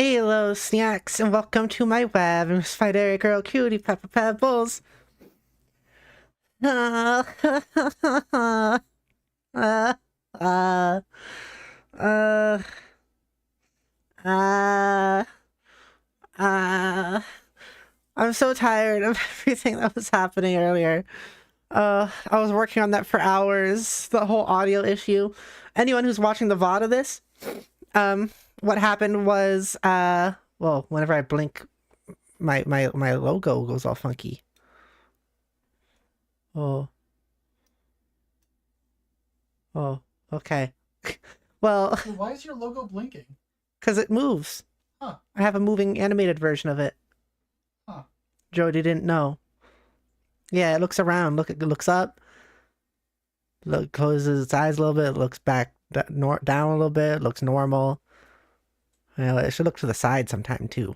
Hello, snacks, and welcome to my web. I'm Spidere Girl Cutie Pepper Pebbles. uh, uh, uh, uh, uh, I'm so tired of everything that was happening earlier. I was working on that for hours, the whole audio issue. Anyone who's watching the VOD of this, what happened was, well, whenever I blink, my logo goes all funky. Oh. Oh, okay. Well, why is your logo blinking? because it moves. Huh. I have a moving animated version of it. Huh. Jody didn't know. Yeah, it looks around. Look, it looks up. Look, closes its eyes a little bit. Looks back down a little bit. Looks normal. Well, it should look to the side sometime too.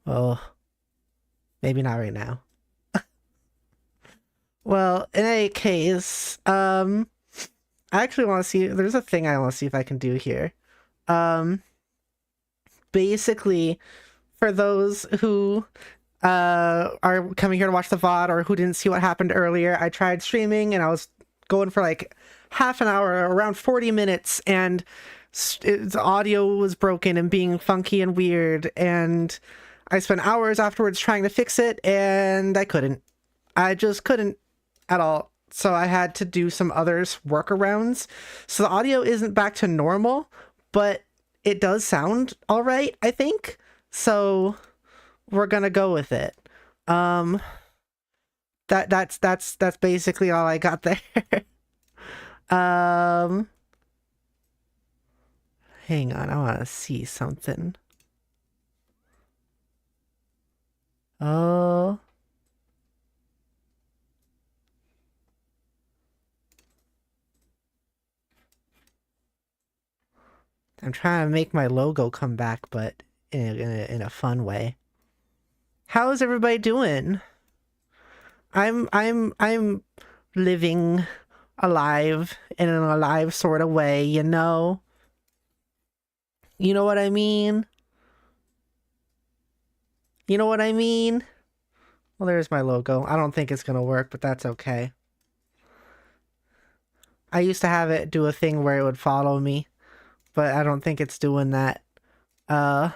Oh, maybe not right now. Well, in any case, I actually want to see. There's a thing I want to see if I can do here. Basically, for those who are coming here to watch the VOD or who didn't see what happened earlier, I tried streaming and I was going for like half an hour, around 40 minutes, and the audio was broken and being funky and weird, and I spent hours afterwards trying to fix it, and I couldn't. I just couldn't at all. So I had to do some other workarounds. So the audio isn't back to normal, but it does sound all right, I think. So we're gonna go with it. That's basically all I got there. Hang on, I want to see something. Oh. I'm trying to make my logo come back, but in a fun way. How's everybody doing? I'm living alive in an alive sort of way, you know? You know what I mean? You know what I mean? Well, there's my logo. I don't think it's gonna work, but that's okay. I used to have it do a thing where it would follow me, but I don't think it's doing that. Uh.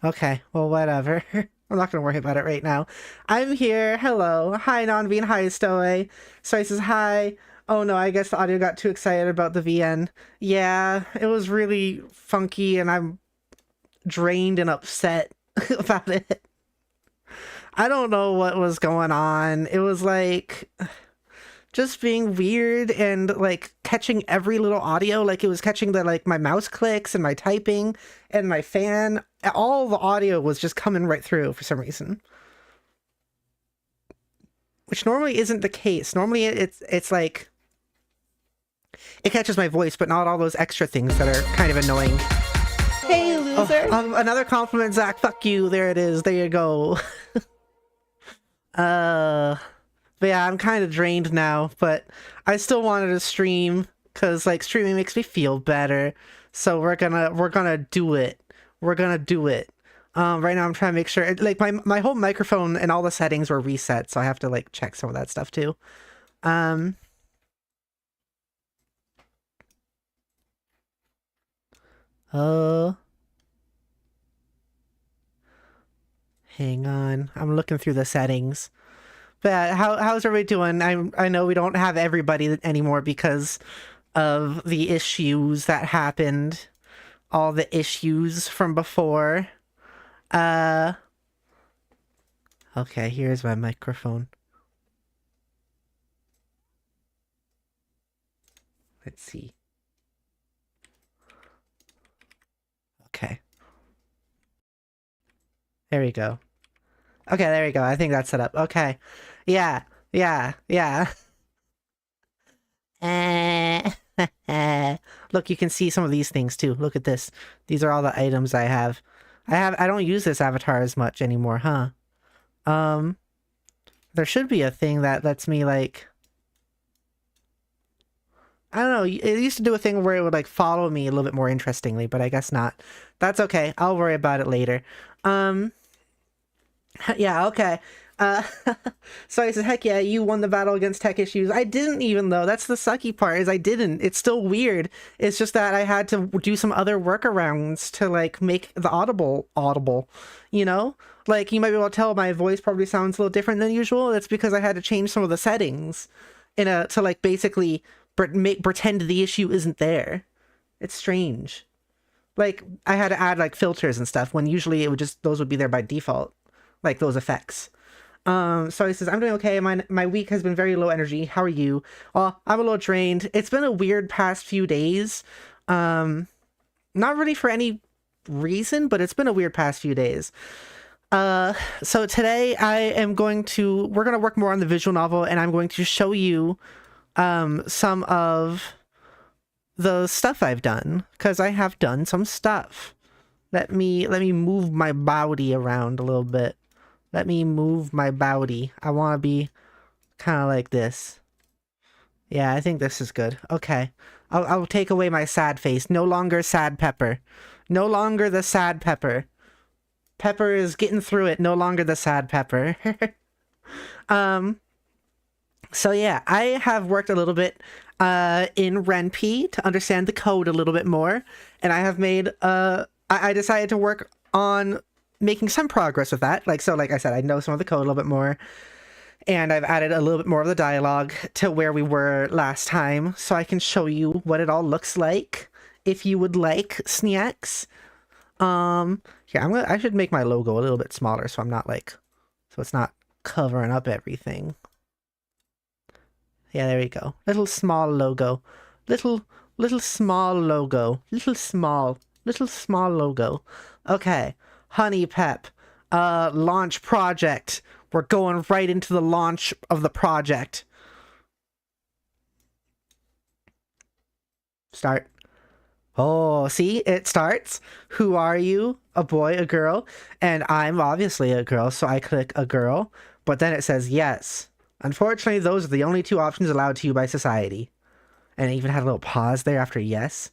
Okay, well, whatever. I'm not gonna worry about it right now. I'm here. Hello. Hi, Non-Bean. Hi, Stowaway. Stoy says hi. Oh no, I guess the audio got too excited about the VN. Yeah, it was really funky and I'm drained and upset about it. I don't know what was going on. It was like just being weird and like catching every little audio. Like it was catching the like my mouse clicks and my typing and my fan. All the audio was just coming right through for some reason, which normally isn't the case. Normally it's like it catches my voice, but not all those extra things that are kind of annoying. Hey, loser. Another compliment, Zach. Fuck you. There it is. There you go. But yeah, I'm kind of drained now, but I still wanted to stream because like streaming makes me feel better. So we're gonna do it. We're gonna do it. Right now I'm trying to make sure like my whole microphone and all the settings were reset, so I have to like check some of that stuff too. Hang on. I'm looking through the settings. But how's everybody doing? I know we don't have everybody anymore because of the issues that happened. All the issues from before. Okay, here's my microphone. Let's see. Okay. There we go. Okay, there we go. I think that's set up. Okay. Yeah. Look, you can see some of these things too. Look at this. These are all the items I have. I don't use this avatar as much anymore, huh? There should be a thing that lets me like, I don't know, it used to do a thing where it would like follow me a little bit more interestingly, but I guess not. That's okay. I'll worry about it later. Yeah, okay. So he says, heck yeah, you won the battle against tech issues. I didn't even though. That's the sucky part, is I didn't. It's still weird. It's just that I had to do some other workarounds to like make the audible, you know? Like you might be able to tell my voice probably sounds a little different than usual. That's because I had to change some of the settings to like basically pretend the issue isn't there. It's strange. Like I had to add like filters and stuff when usually it would just, those would be there by default. Like those effects. So he says, I'm doing okay. My week has been very low energy. How are you? Well, I'm a little drained. It's been a weird past few days. Not really for any reason, but it's been a weird past few days. So today we're going to work more on the visual novel, and I'm going to show you some of the stuff I've done, because I have done some stuff. Let me move my body around a little bit. Let me move my body. I want to be kind of like this. Yeah, I think this is good. Okay. I'll take away my sad face. No longer sad Pepper. No longer the sad Pepper. Pepper is getting through it. No longer the sad Pepper. So yeah, I have worked a little bit in RenP to understand the code a little bit more. And I have made, I decided to work on making some progress with that. Like I said, I know some of the code a little bit more, and I've added a little bit more of the dialogue to where we were last time, so I can show you what it all looks like if you would like snacks. Here, I should make my logo a little bit smaller so I'm not like, so it's not covering up everything. Yeah, there we go. Little small logo. Little small logo. Little small logo. Okay. Honey Pep, launch project. We're going right into the launch of the project. Start. Oh, see, it starts. Who are you? A boy, a girl? And I'm obviously a girl, so I click a girl. But then it says yes. Unfortunately, those are the only two options allowed to you by society. And it even had a little pause there after yes.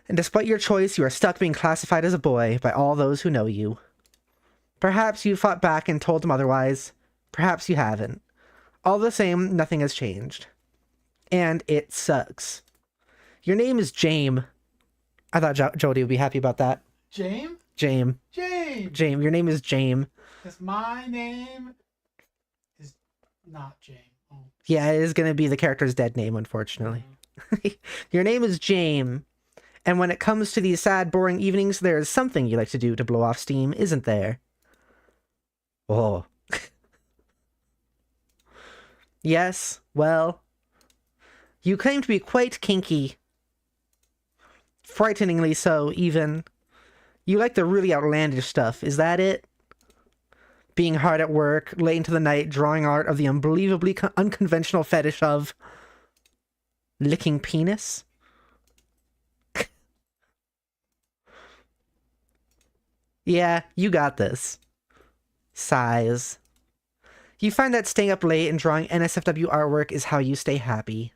And despite your choice, you are stuck being classified as a boy by all those who know you. Perhaps you fought back and told them otherwise. Perhaps you haven't. All the same, nothing has changed. And it sucks. Your name is Jame. I thought Jody would be happy about that. Jame? Jame. Jame! Jame. Your name is Jame. Because my name is not Jame. Oh. Yeah, it is going to be the character's dead name, unfortunately. Your name is Jame. And when it comes to these sad, boring evenings, there is something you like to do to blow off steam, isn't there? Oh. Yes, well, you claim to be quite kinky. Frighteningly so, even. You like the really outlandish stuff, is that it? Being hard at work, late into the night, drawing art of the unbelievably unconventional fetish of licking penis? Yeah, you got this. Sighs. You find that staying up late and drawing NSFW artwork is how you stay happy.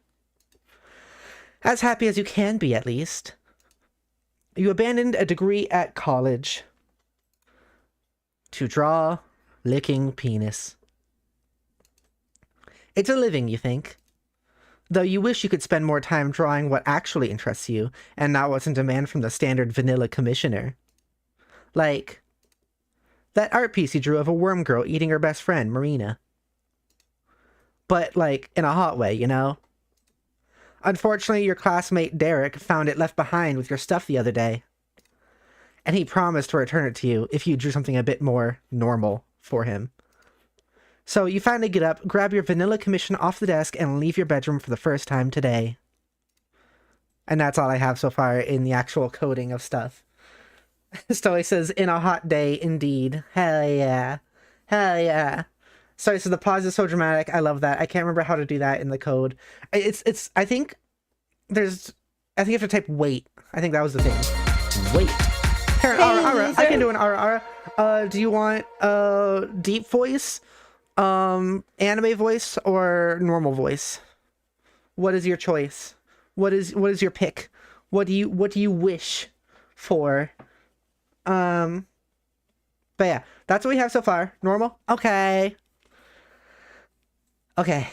As happy as you can be, at least. You abandoned a degree at college to draw licking penis. It's a living, you think. Though you wish you could spend more time drawing what actually interests you and not what's in demand from the standard vanilla commissioner. Like that art piece you drew of a worm girl eating her best friend, Marina. But, like, in a hot way, you know? Unfortunately, your classmate Derek found it left behind with your stuff the other day. And he promised to return it to you if you drew something a bit more normal for him. So you finally get up, grab your vanilla commission off the desk, and leave your bedroom for the first time today. And that's all I have so far in the actual coding of stuff. So he says, in a hot day, indeed. Hell yeah. Hell yeah. Sorry, so the pause is so dramatic. I love that. I can't remember how to do that in the code. I think there's I think you have to type wait. I think that was the thing. Wait. Here, Hey, Ara Ara. I loser. can do an Ara Ara. Do you want deep voice, anime voice, or normal voice? What is your choice? What is your pick? What do you wish for? But yeah, that's what we have so far. Normal? Okay. Okay.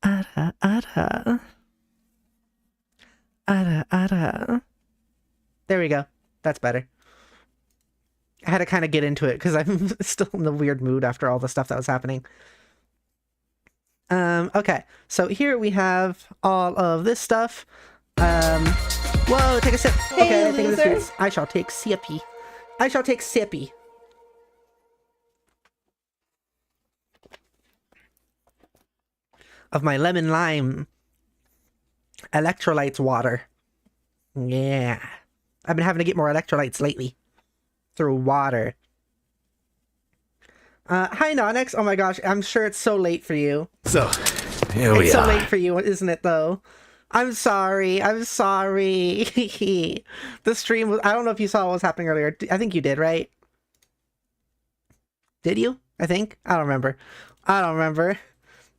Ara Ara. Ara Ara. There we go. That's better. I had to kind of get into it because I'm still in the weird mood after all the stuff that was happening. Okay. So here we have all of this stuff. Whoa, take a sip. Hey, Okay, I think of the loser. sweets. I shall take sippy. I shall take sippy. Of my lemon lime electrolytes water. Yeah. I've been having to get more electrolytes lately. Through water. Hi, Nonix. Oh my gosh, I'm sure it's so late for you. So, here we It's so are. late for you, isn't it, though? I'm sorry. I'm sorry. The stream was... I don't know if you saw what was happening earlier. I think you did, right? Did you? I think? I don't remember. I don't remember.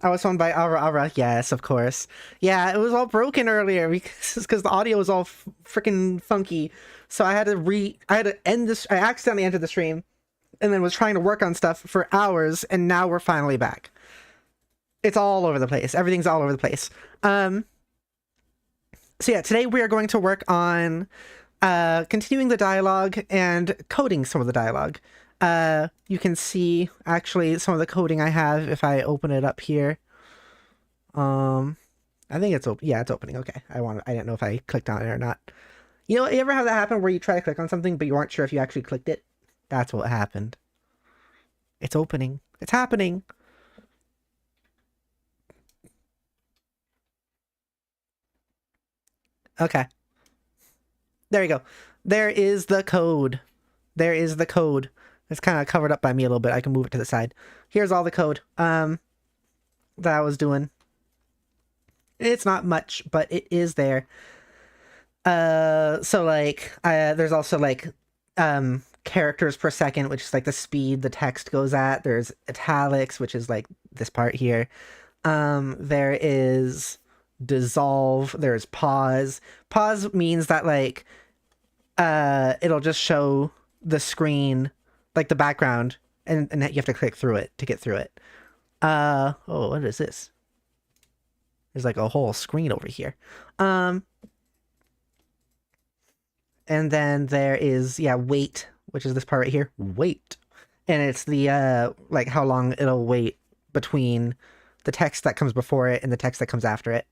I was phoned by Ara Ara. Yes, of course. Yeah, it was all broken earlier because the audio was all freaking funky. So I had to end this. I accidentally entered the stream and then was trying to work on stuff for hours, and now we're finally back. It's all over the place. Everything's all over the place. So yeah, today we are going to work on continuing the dialogue and coding some of the dialogue. You can see actually some of the coding I have if I open it up here. I think it's open. Yeah, it's opening. Okay. I didn't know if I clicked on it or not. You know, you ever have that happen where you try to click on something, but you aren't sure if you actually clicked it? That's what happened. It's opening. It's happening. Okay. There you go. There is the code. There is the code. It's kind of covered up by me a little bit. I can move it to the side. Here's all the code that I was doing. It's not much, but it is there. So like there's also like characters per second, which is like the speed the text goes at. There's italics, which is like this part here. There is dissolve, there's pause. Pause means that like it'll just show the screen, like the background, and you have to click through it to get through it. Oh, what is this? There's like a whole screen over here. And then there is, yeah, wait, which is this part right here. Wait. And it's the, like, how long it'll wait between the text that comes before it and the text that comes after it.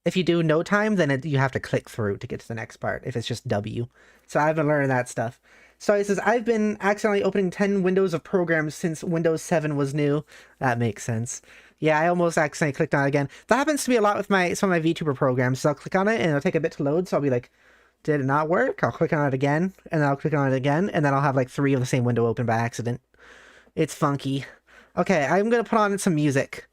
If you do no time, then you have to click through to get to the next part, if it's just W. So I've been learning that stuff. So it says, I've been accidentally opening 10 windows of programs since Windows 7 was new. That makes sense. Yeah, I almost accidentally clicked on it again. That happens to me a lot with some of my VTuber programs. So I'll click on it and it'll take a bit to load. So I'll be like, did it not work? I'll click on it again, and then I'll click on it again, and then I'll have like 3 of the same window open by accident. It's funky. Okay, I'm gonna put on some music.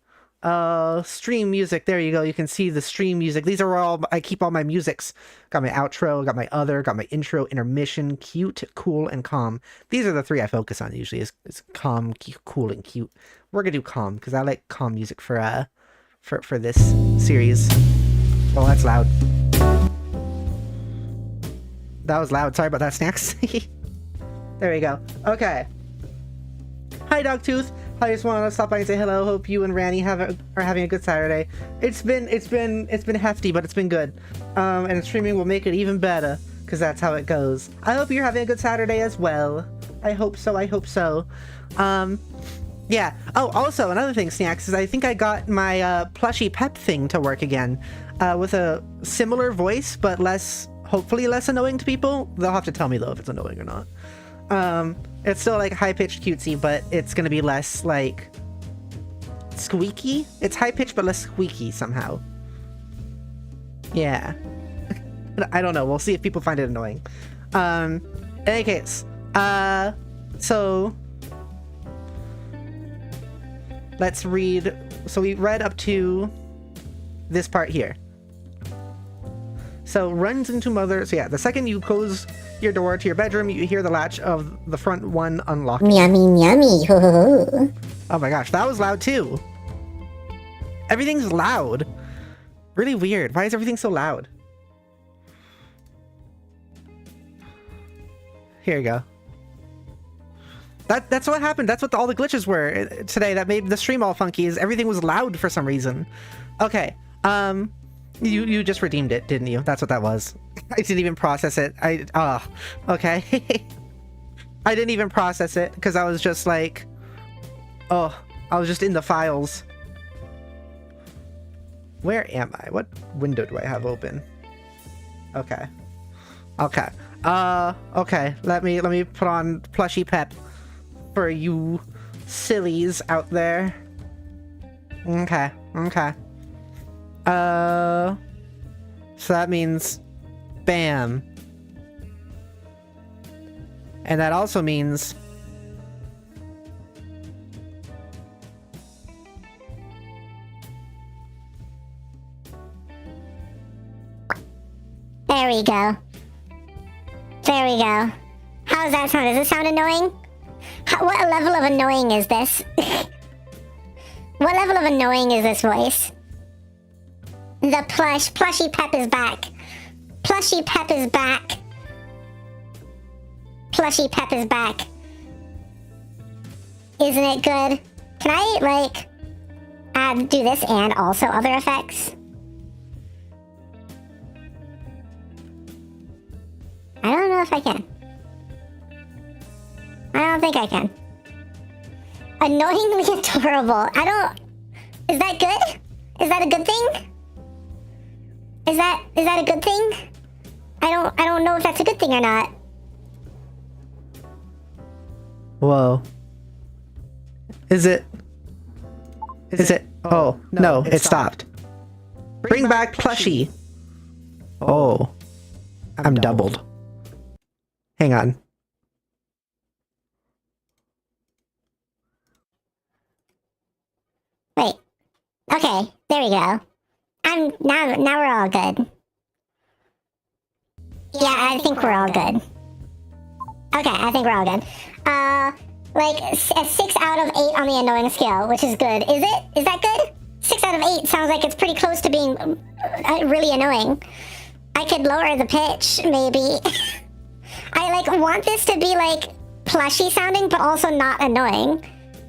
Stream music. There you go. You can see the stream music. These are all, I keep all my musics. Got my outro, got my other, got my intro, intermission, cute, cool, and calm. These are the 3 I focus on usually. Is calm, cool, and cute. We're gonna do calm because I like calm music for this series. Oh, that's loud. That was loud. Sorry about that, Snacks. There we go. Okay. Hi, Dogtooth. I just want to stop by and say hello. Hope you and Ranny are having a good Saturday. It's been hefty, but it's been good. And streaming will make it even better, because that's how it goes. I hope you're having a good Saturday as well. I hope so. I hope so. Yeah. Oh, also another thing, Snacks, is I think I got my plushy pep thing to work again, with a similar voice, but hopefully less annoying to people. They'll have to tell me though if it's annoying or not. It's still like high-pitched cutesy, but it's gonna be less like squeaky. It's high-pitched but less squeaky somehow. Yeah. I don't know. We'll see if people find it annoying. In any case, so let's read. So we read up to this part here. So runs into mother. So yeah, the second you close your door to your bedroom, you hear the latch of the front one unlock. Yummy, yummy. Ho, ho, ho. Oh my gosh, that was loud too. Everything's loud. Really weird. Why is everything so loud? Here you go. That's what happened. That's what all the glitches were today that made the stream all funky, is everything was loud for some reason. Okay. You just redeemed it, didn't you? That's what that was. I didn't even process it. Okay. I didn't even process it because I was just like, oh, I was just in the files. Where am I? What window do I have open? Okay. Okay. Okay. Let me put on Plushy Pep for you sillies out there. Okay. Okay. So that means bam. And that also means there we go. There we go. How does that sound? Does it sound annoying? What level of annoying is this? What level of annoying is this voice? The Plushy Pep is back. Plushy Pep is back. Plushy Pep is back. Isn't it good? Can I, like, do this and also other effects? I don't know if I can. I don't think I can. Annoyingly adorable. Is that good? Is that a good thing? Is that a good thing? I don't know if that's a good thing or not. whoa. Is it? Oh, no, it stopped. Bring back Plushy. Oh, I'm doubled. Hang on. Wait. Okay, there we go. Now we're all good. Yeah, I think we're all good. Okay, I think we're all good. Like a 6 out of 8 on the annoying scale, which is good. Is it? Is that good? 6 out of 8 sounds like it's pretty close to being really annoying. I could lower the pitch, maybe. I like want this to be like plushy sounding, but also not annoying.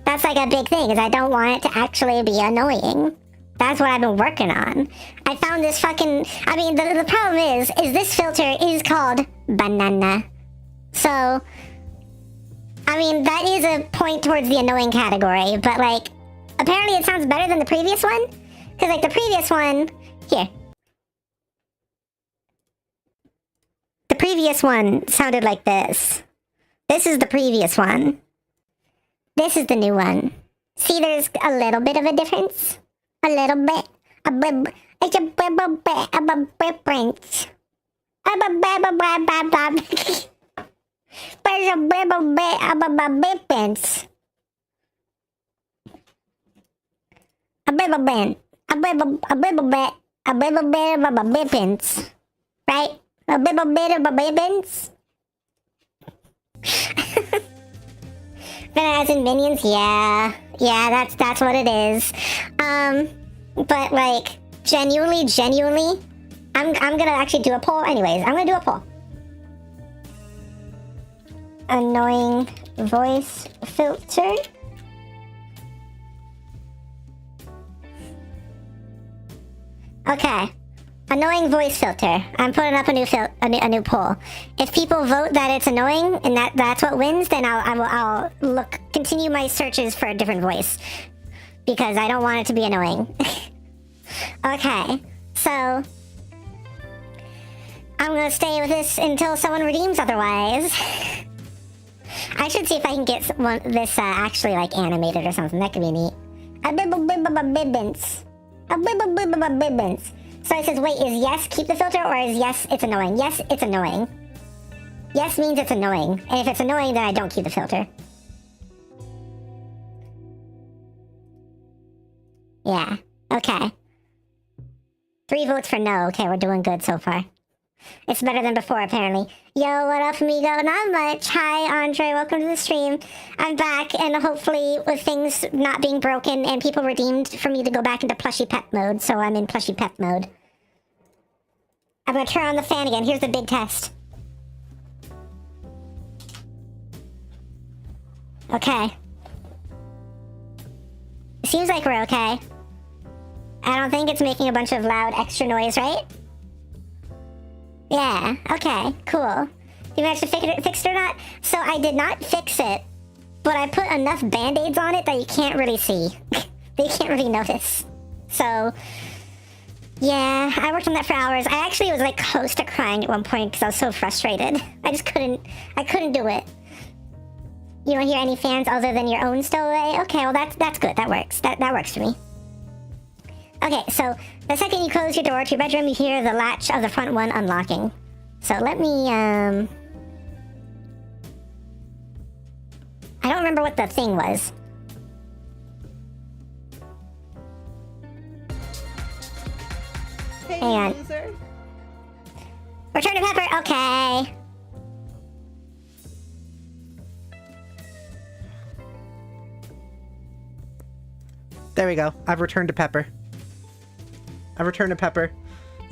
That's like a big thing, is I don't want it to actually be annoying. That's what I've been working on. I found this fucking... I mean, the problem is this filter is called banana. So, I mean, that is a point towards the annoying category, but like, apparently it sounds better than the previous one. Because like the previous one... Here. The previous one sounded like this. This is the previous one. This is the new one. See, there's a little bit of a difference. A little bit. It's a difference. There's a difference. A little bit of a difference. Right? A little bit of a difference. As in minions, yeah, that's what it is. But like genuinely, I'm gonna actually do a poll. Anyways, I'm gonna do a poll. Annoying voice filter. Okay. Annoying voice filter. I'm putting up a new poll. If people vote that it's annoying and that's what wins, then I'll continue my searches for a different voice, because I don't want it to be annoying. Okay, so I'm gonna stay with this until someone redeems otherwise. I should see if I can get this actually like animated or something. That could be neat. A bibbins. So it says, wait, is yes keep the filter, or is yes it's annoying? Yes, it's annoying. Yes means it's annoying. And if it's annoying, then I don't keep the filter. Yeah, okay. 3 votes for no. Okay, we're doing good so far. It's better than before, apparently. Yo, what up, amigo? Not much. Hi, Andre. Welcome to the stream. I'm back, and hopefully with things not being broken and people redeemed for me to go back into plushy pet mode, so I'm in plushy pet mode. I'm gonna turn on the fan again. Here's the big test. Okay. Seems like we're okay. I don't think it's making a bunch of loud extra noise, right? Yeah, okay, cool. You managed to fix it or not? So I did not fix it, but I put enough band-aids on it that you can't really see. That you can't really notice. So, yeah, I worked on that for hours. I actually was like close to crying at one point because I was so frustrated. I couldn't do it. You don't hear any fans other than your own stowaway? Okay, well that's good, that works. That works for me. Okay, so the second you close your door to your bedroom, you hear the latch of the front one unlocking. So let me, I don't remember what the thing was. Hey, Hang on. loser. Return to Pepper, okay. There we go. I've returned to Pepper. I've returned to Pepper.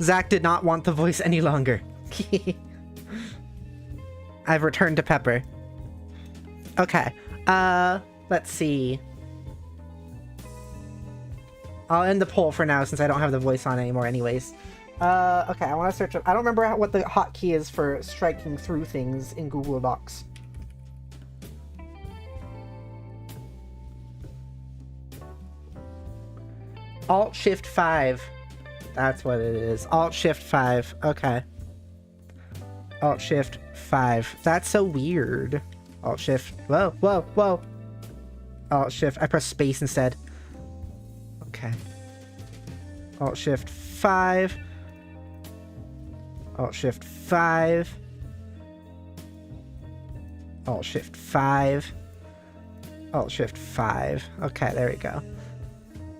Zach did not want the voice any longer. I've returned to Pepper. Okay. Let's see. I'll end the poll for now since I don't have the voice on anymore anyways. Okay, I want to search up. I don't remember what the hotkey is for striking through things in Google Docs. Alt-Shift-5. That's what it is. Alt-Shift-5. Okay. Alt-Shift-5. That's so weird. Alt-Shift. Whoa, whoa, whoa. Alt-Shift. I pressed space instead. Okay. Alt-Shift-5. Alt-Shift-5. Alt-Shift-5. Alt-Shift-5. Okay, there we go.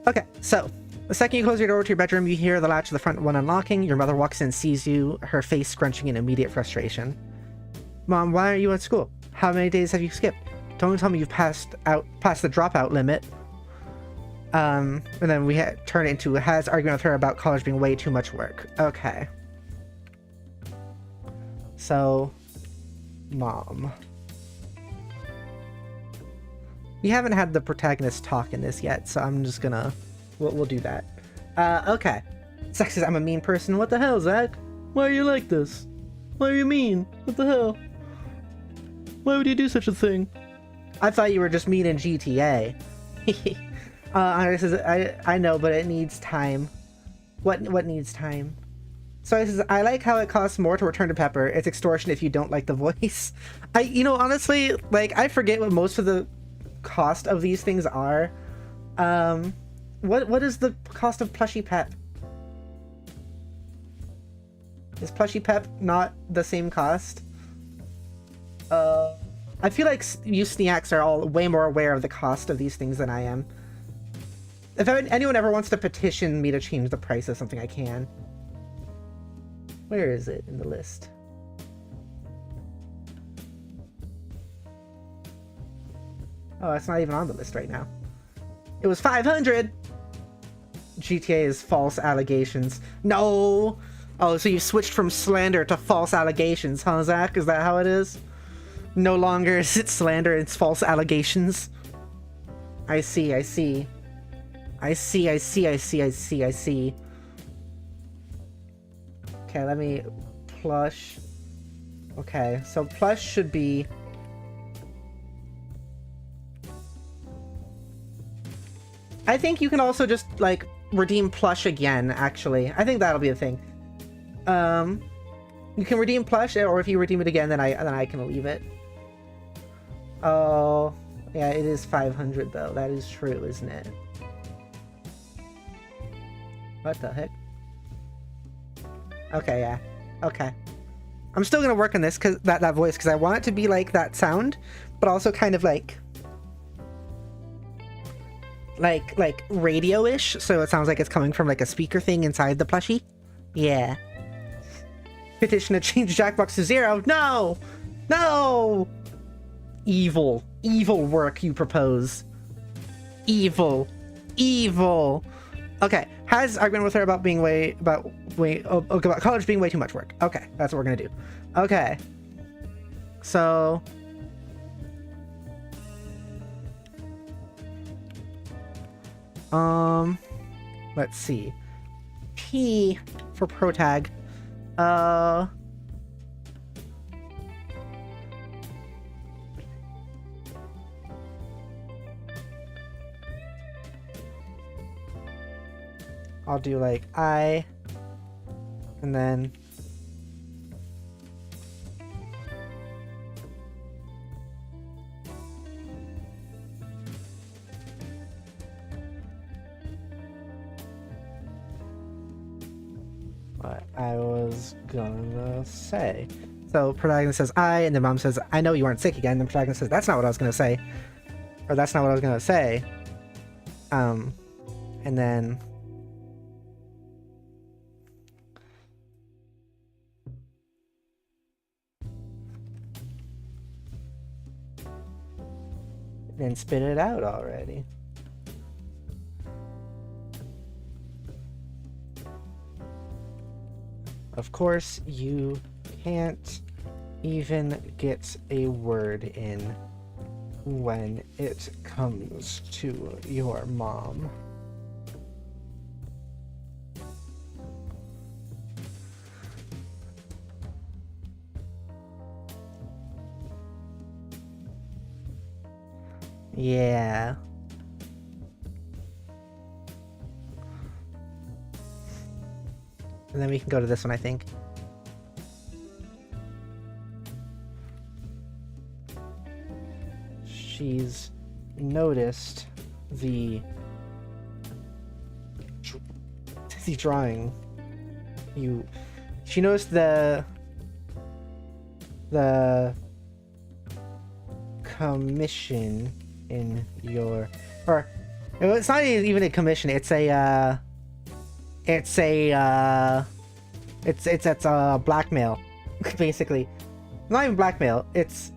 Okay, so the second you close your door to your bedroom, you hear the latch of the front one unlocking. Your mother walks in, sees you, her face scrunching in immediate frustration. Mom, why aren't you at school? How many days have you skipped? Don't tell me you've passed the dropout limit. And then we turn it into has arguing with her about college being way too much work. Okay. So, Mom. We haven't had the protagonist talk in this yet, so I'm just gonna... We'll do that. Okay. Zach says, I'm a mean person. What the hell, Zach? Why are you like this? Why are you mean? What the hell? Why would you do such a thing? I thought you were just mean in GTA. Andre says, I know, but it needs time. What needs time? So he says, I like how it costs more to return to Pepper. It's extortion if you don't like the voice. Honestly, like, I forget what most of the cost of these things are. What is the cost of Plushy Pep? Is Plushy Pep not the same cost? I feel like you Sneaks are all way more aware of the cost of these things than I am. If anyone ever wants to petition me to change the price of something, I can. Where is it in the list? Oh, it's not even on the list right now. It was 500! GTA is false allegations. No! Oh, so you switched from slander to false allegations, huh, Zach? Is that how it is? No longer is it slander, it's false allegations. I see. Okay, let me... Plush. Okay, so plush should be... I think you can also just, like, redeem plush again, actually. I think that'll be the thing. You can redeem plush, or if you redeem it again, then I can leave it. Oh, yeah, it is 500, though. That is true, isn't it? What the heck? Okay, yeah. Okay. I'm still gonna work on this, cause that voice, because I want it to be like that sound, but also kind of like radio-ish, so it sounds like it's coming from like a speaker thing inside the plushie. Yeah. Petition to change Jackbox to 0. No! No! Evil. Evil work you propose. Evil. Evil. Okay. Has argument with her about being about college being way too much work. Okay. That's what we're gonna do. Okay. So... let's see. P for protag. I'll do like I, and then what I was gonna say. So protagonist says I, and then mom says, I know you aren't sick again. And the protagonist says, that's not what I was gonna say. Or that's not what I was gonna say. And then spit it out already. Of course, you can't even get a word in when it comes to your mom. Yeah. And then we can go to this one, I think. She's noticed the drawing. She noticed the commission in your, or it's not even a commission, it's blackmail, basically. Not even blackmail, it's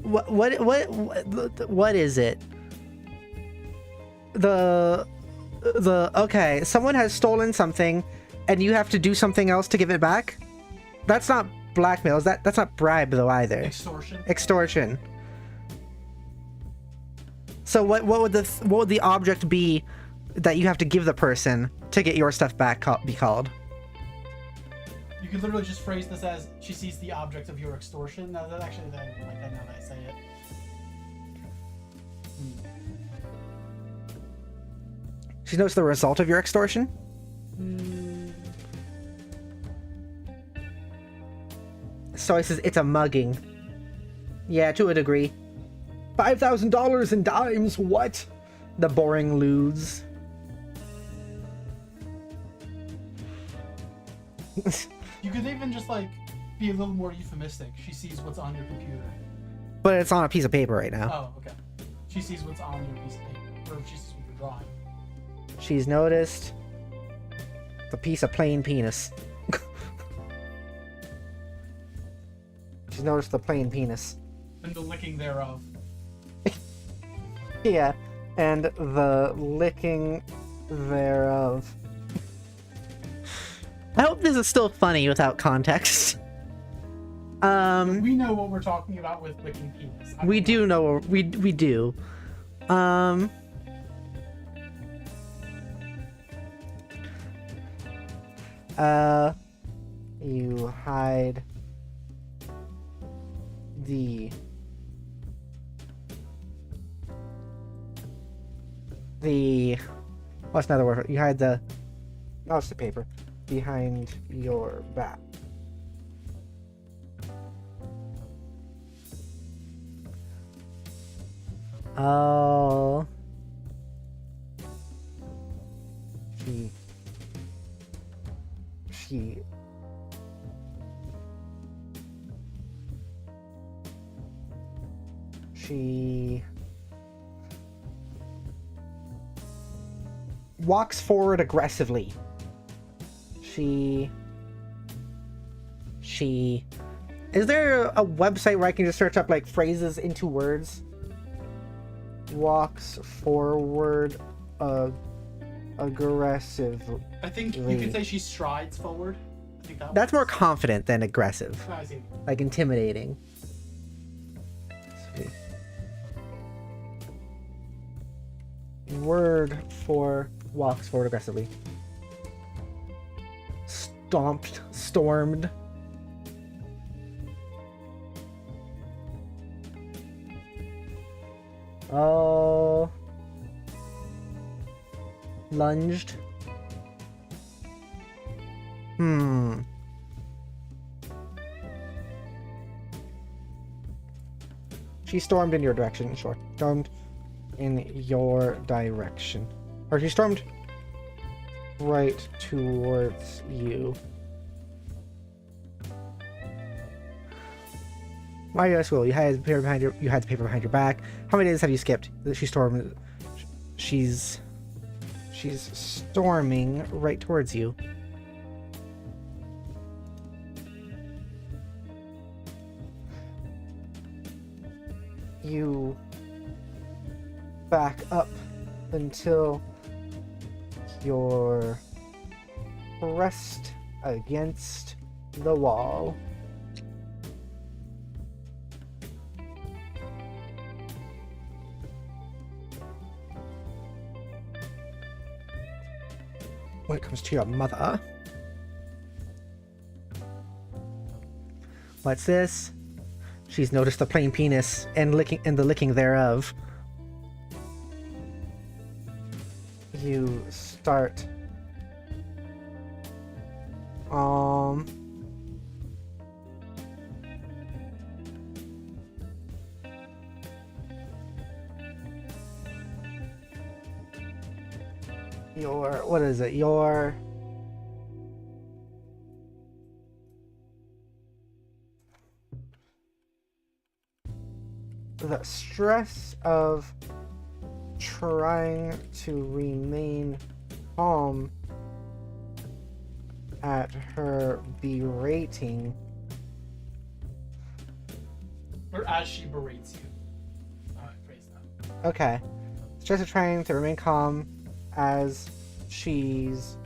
what is it? Okay, someone has stolen something and you have to do something else to give it back? That's not blackmail, that's not bribe though either. Extortion. So what would the object be that you have to give the person to get your stuff back be called? You could literally just phrase this as she sees the object of your extortion. No, that actually I don't like that now that I say it. She knows the result of your extortion? So he says it's a mugging. Yeah, to a degree. $5,000 in dimes, what? The boring lewds. You could even just like be a little more euphemistic. She sees what's on your computer. But it's on a piece of paper right now. Oh, okay. She sees what's on your piece of paper, or she sees what you're drawing. She's noticed the piece of plain penis. She's noticed the plain penis. And the licking thereof. Yeah, and the licking thereof. I hope this is still funny without context. We know what we're talking about with licking penis. We do know, we do. You hide the what's another word? You hide the, oh, it's the paper behind your back. Oh. She walks forward aggressively. She she... Is there a website where I can just search up like phrases into words? Walks forward aggressive. I think you can say she strides forward. I think That's more confident than aggressive. Oh, I see. Like intimidating. Let's see. Word for walks forward aggressively. Stomped, stormed. Oh. Lunged. She stormed in your direction, sure. Stormed in your direction. Or she stormed right towards you. Why are you at school? You had the paper behind your back. How many days have you skipped? She stormed. She's storming right towards you. You back up until you're pressed against the wall. When it comes to your mother. What's this? She's noticed the plain penis and the licking thereof. You start what is it? The stress of trying to remain calm at her berating. Or as she berates you. Alright, phrase that. Okay. Stress of trying to remain calm as she's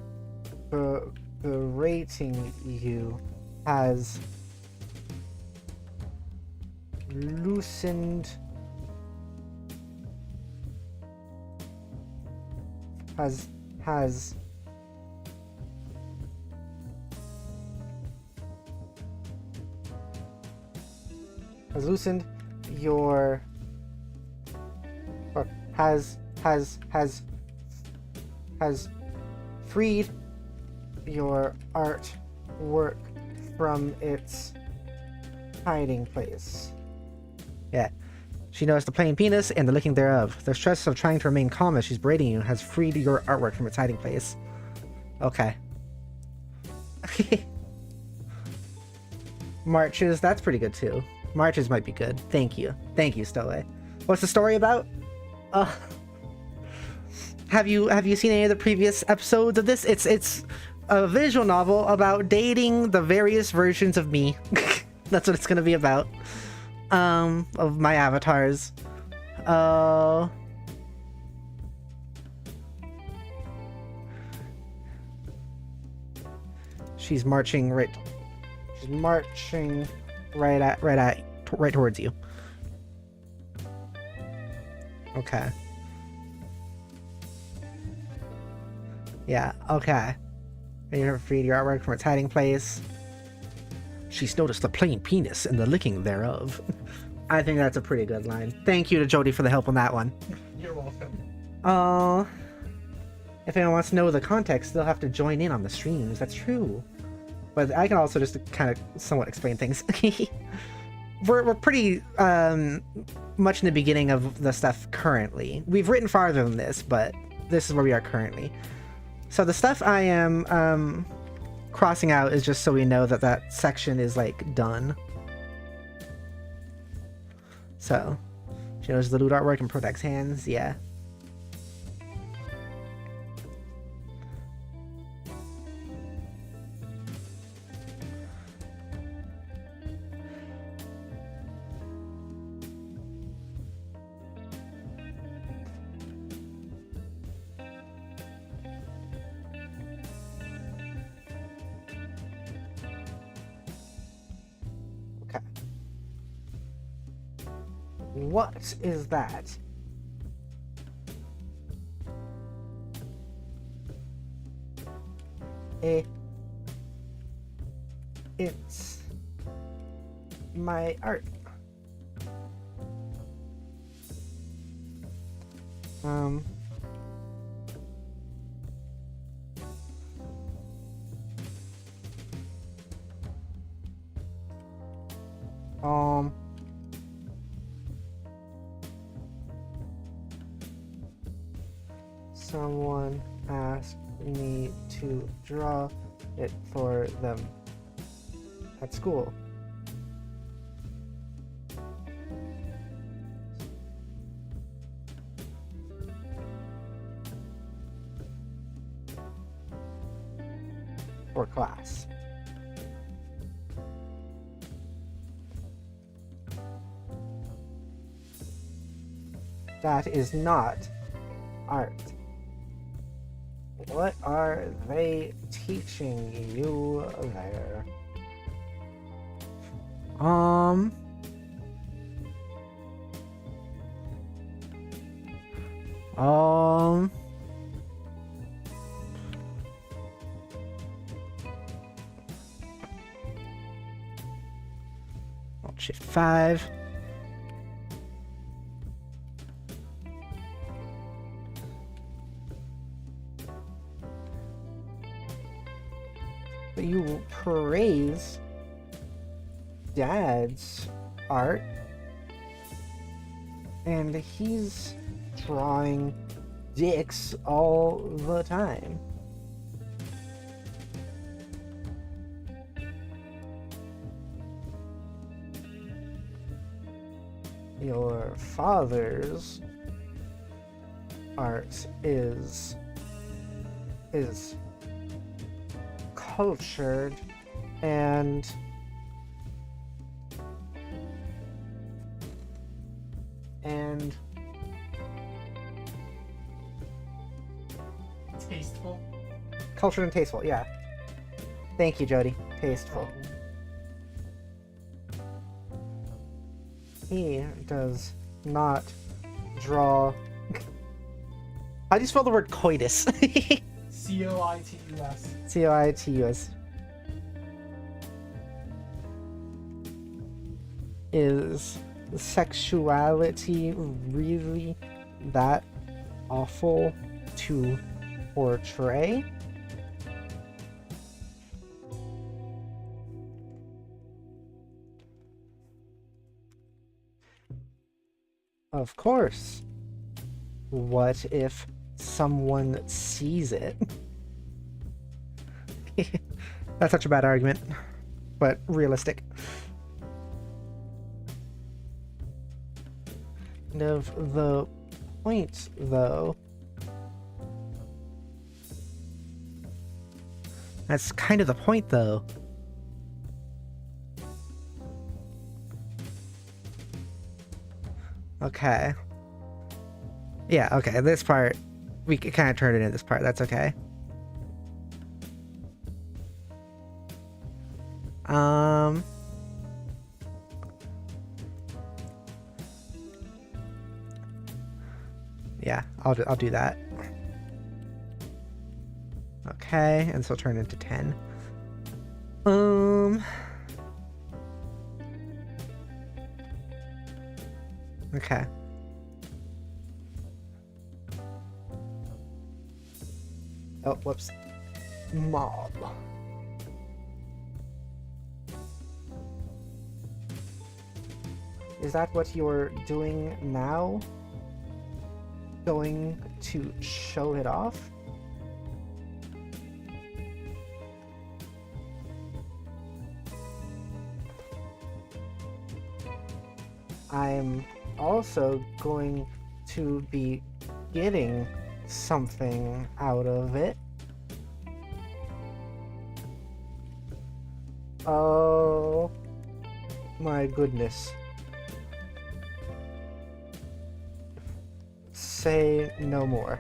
berating you has loosened has loosened your or has freed your artwork from its hiding place. Yeah. She noticed the plain penis and the licking thereof. The stress of trying to remain calm as she's berating you has freed your artwork from its hiding place. Okay. Marches, that's pretty good too. Marches might be good. Thank you. Thank you, Stowe. What's the story about? Have you seen any of the previous episodes of this? It's a visual novel about dating the various versions of me. That's what it's gonna be about. Of my avatars. She's marching right towards you. Okay. Yeah, okay. And you're freed your artwork from its hiding place. She's noticed the plain penis and the licking thereof. I think that's a pretty good line. Thank you to Jody for the help on that one. You're welcome. If anyone wants to know the context, they'll have to join in on the streams. That's true. But I can also just kind of somewhat explain things. We're pretty much in the beginning of the stuff currently. We've written farther than this, but this is where we are currently. So the stuff I am crossing out is just so we know that that section is like done. So she knows the loot artwork and protects hands. Yeah. What is that? It's my art. Um, someone asked me to draw it for them at school. For class. That is not art. What are they teaching you there? Shift 5. But you praise Dad's art, and he's drawing dicks all the time. Your father's art is cultured and Tasteful. cultured and tasteful, yeah. Thank you, Jody. Tasteful. He does not draw. How do you spell the word coitus? C-O-I-T-U-S. C-O-I-T-U-S. Is sexuality really that awful to portray? Of course. What if someone sees it? That's such a bad argument, but realistic. Kind of the point, though. That's kind of the point, though. Okay. Yeah, okay, this part, we kind of turned it into this part, that's okay. Yeah, I'll do that. Okay, and so turn into 10. Okay. Oh, whoops. Mob. Is that what you're doing now? Going to show it off? I'm also going to be getting something out of it. Oh my goodness. Say no more.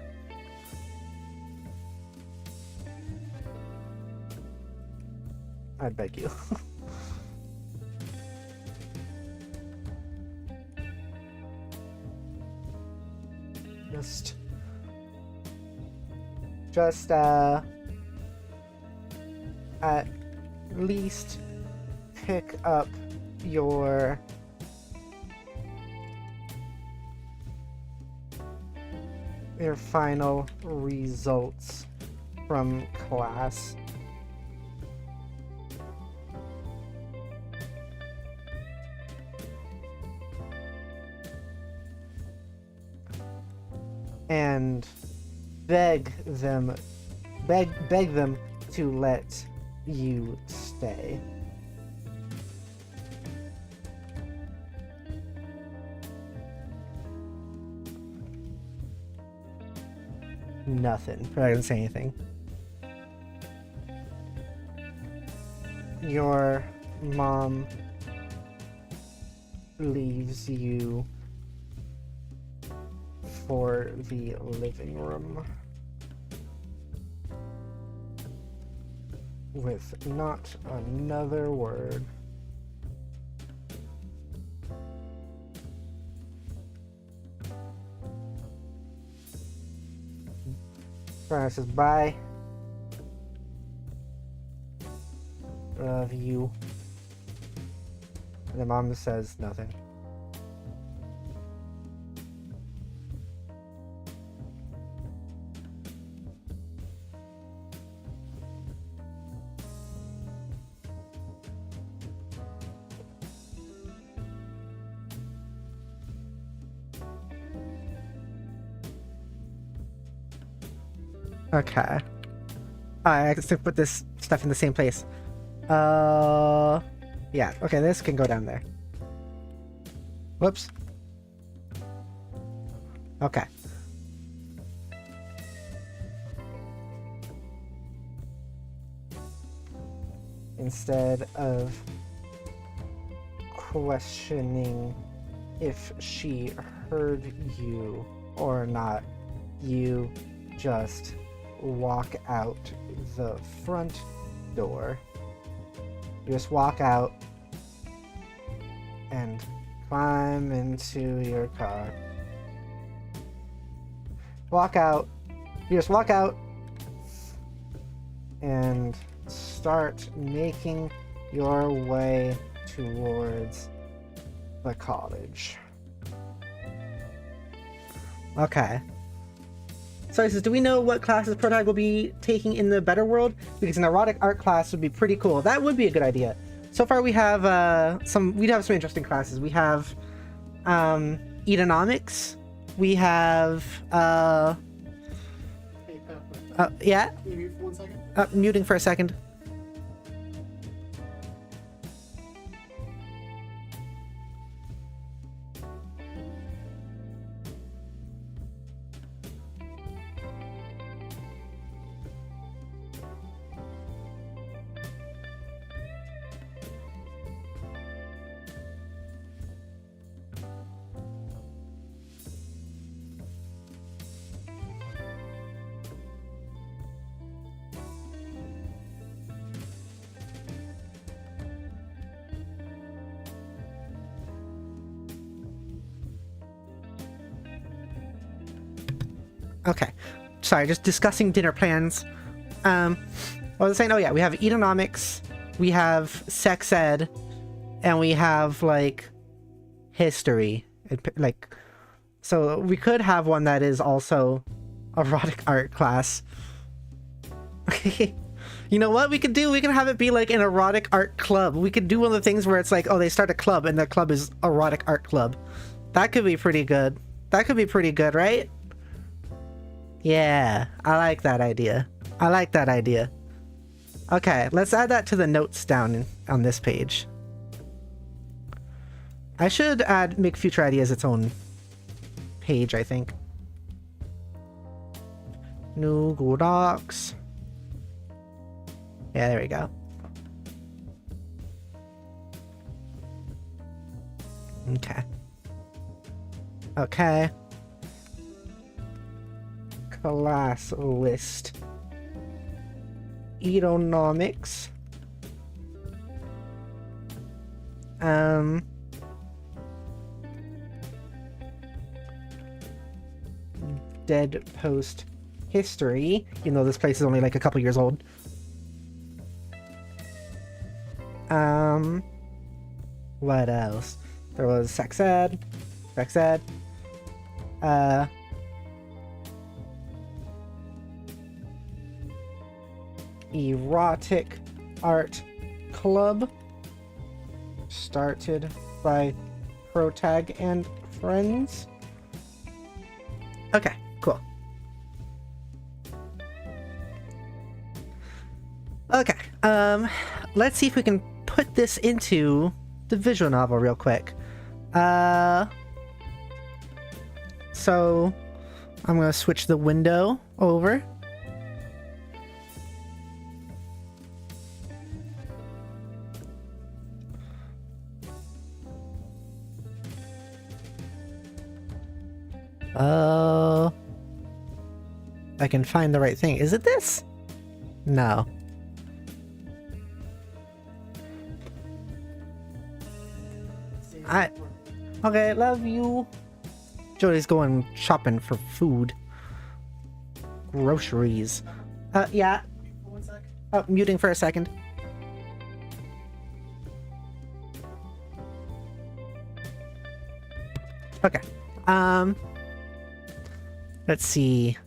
I beg you. Just at least pick up your final results from class. And beg them to let you stay. Nothing. Probably didn't say anything. Your mom leaves you for the living room with not another word. Brianna says bye. Love you. And the mom says nothing. Okay. I have to put this stuff in the same place. Yeah. Okay, this can go down there. Whoops. Okay. Instead of questioning if she heard you or not, you just walk out the front door. You just walk out and climb into your car. Walk out. You just walk out and start making your way towards the college. Okay. So he says, do we know what classes Protag will be taking in the better world? Because an erotic art class would be pretty cool. That would be a good idea. So far we have some interesting classes. We have Economics. We have Hey, Pepper. yeah. Can you mute for 1 second? Muting for a second. Okay. Sorry, just discussing dinner plans. What was I saying? Oh yeah, we have economics, we have sex ed, and we have like history. Like, so we could have one that is also erotic art class. You know what we could do? We can have it be like an erotic art club. We could do one of the things where it's like, oh, they start a club and the club is erotic art club. That could be pretty good. That could be pretty good, right? Yeah, I like that idea. I like that idea. Okay, let's add that to the notes down on this page. I should make future ideas its own page, I think. New Google Docs. Yeah, there we go. Okay. Okay. Class list. Economics. dead post history, even though this place is only like a couple years old. What else? There was sex ed. Erotic art club started by Protag and friends. Okay, cool. Okay, let's see if we can put this into the visual novel real quick. So I'm gonna switch the window over. I can find the right thing. Is it this? No. Okay, love you. Jody's going shopping for food. Groceries. Yeah. 1 sec. Oh, muting for a second. Okay. Let's see.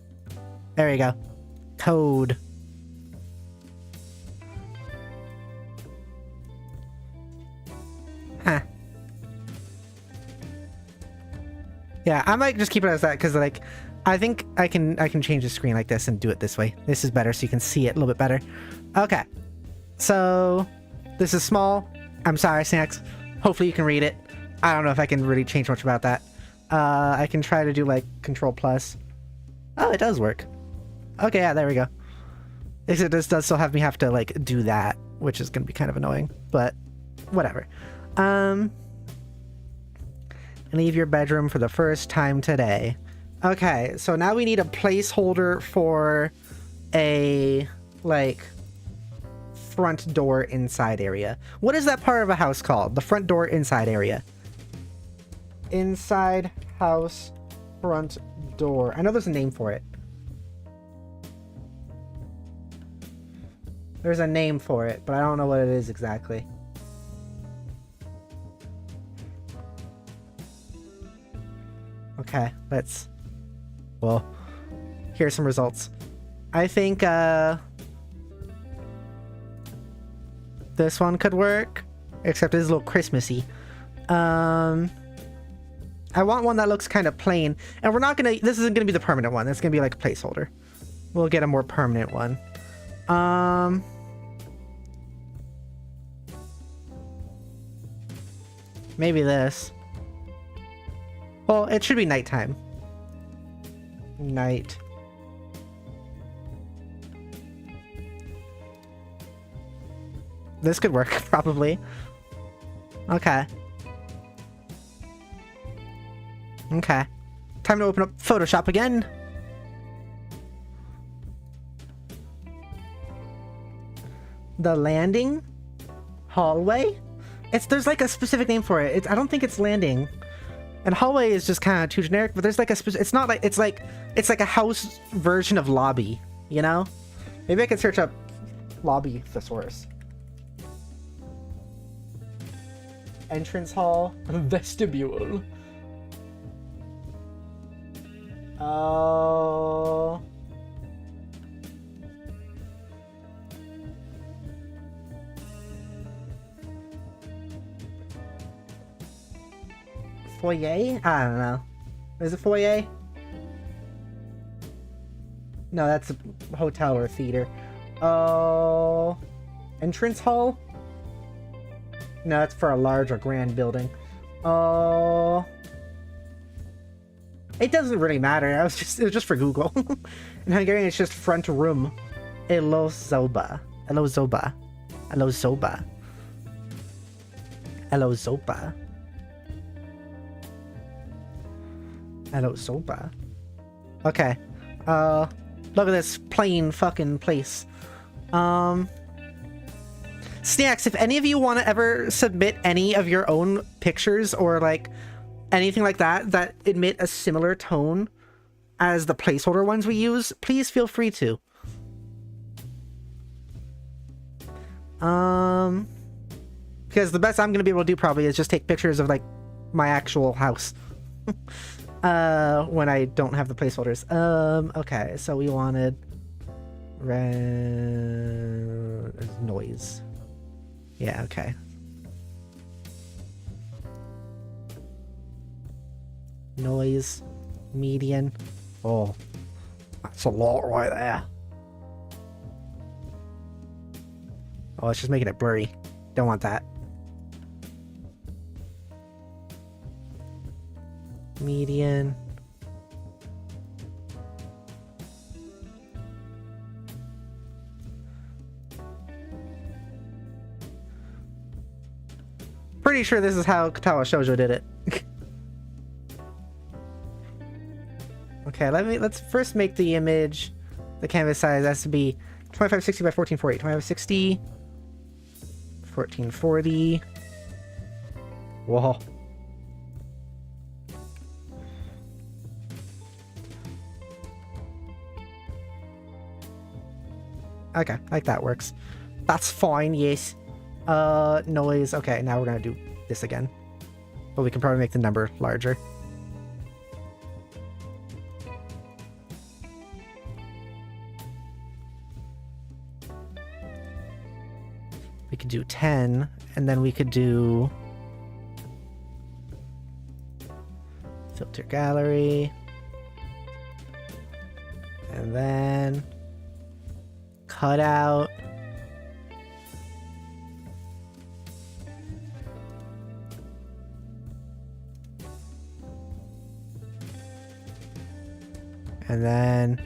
There we go. Code. Huh. Yeah, I might just keep it as that because, like, I think I can change the screen like this and do it this way. This is better, so you can see it a little bit better. Okay. So this is small. I'm sorry, Snacks. Hopefully you can read it. I don't know if I can really change much about that. I can try to do like Control Plus. Oh, it does work. Okay, yeah, there we go. This does still have me have to like do that, which is gonna be kind of annoying, but whatever. Leave your bedroom for the first time today. Okay, so now we need a placeholder for a like front door inside area. What is that part of a house called? The front door inside area. Inside house front door. I know there's a name for it. There's a name for it, but I don't know what it is exactly. Okay, let's... Well, here's some results. I think, this one could work, except it's a little Christmassy. I want one that looks kind of plain, and we're not gonna... This isn't gonna be the permanent one. It's gonna be like a placeholder. We'll get a more permanent one. Maybe this. Well, it should be nighttime. Night. This could work, probably. Okay. Okay. Time to open up Photoshop again. The landing? Hallway? There's like a specific name for it. I don't think it's landing. And hallway is just kind of too generic, but there's like it's not like, it's like a house version of lobby, you know? Maybe I could search up lobby thesaurus. Entrance hall. Vestibule. Oh. Foyer? I don't know. Is it foyer? No, that's a hotel or a theater. Oh. Entrance hall? No, that's for a large or grand building. Oh. It doesn't really matter. It was just for Google. In Hungarian, it's just front room. Elozoba. Elozoba. Elozoba. Elozoba. Elozoba. Okay. Look at this plain fucking place. Snacks, if any of you want to ever submit any of your own pictures or like anything like that that emit a similar tone as the placeholder ones we use, please feel free to. Because the best I'm going to be able to do probably is just take pictures of, like, my actual house. When I don't have the placeholders. Okay, so we wanted... noise. Yeah, okay. Noise. Median. Oh, that's a lot right there. Oh, it's just making it blurry. Don't want that. Median. Pretty sure this is how Katawa Shoujo did it. Okay, let's first make the image. The canvas size has to be 2560 by 1440. 2560, 1440. Whoa. Okay, like that works. That's fine, yes. Noise. Okay, now we're gonna do this again. But we can probably make the number larger. We could do 10, and then we could do filter gallery, and then cut out. And then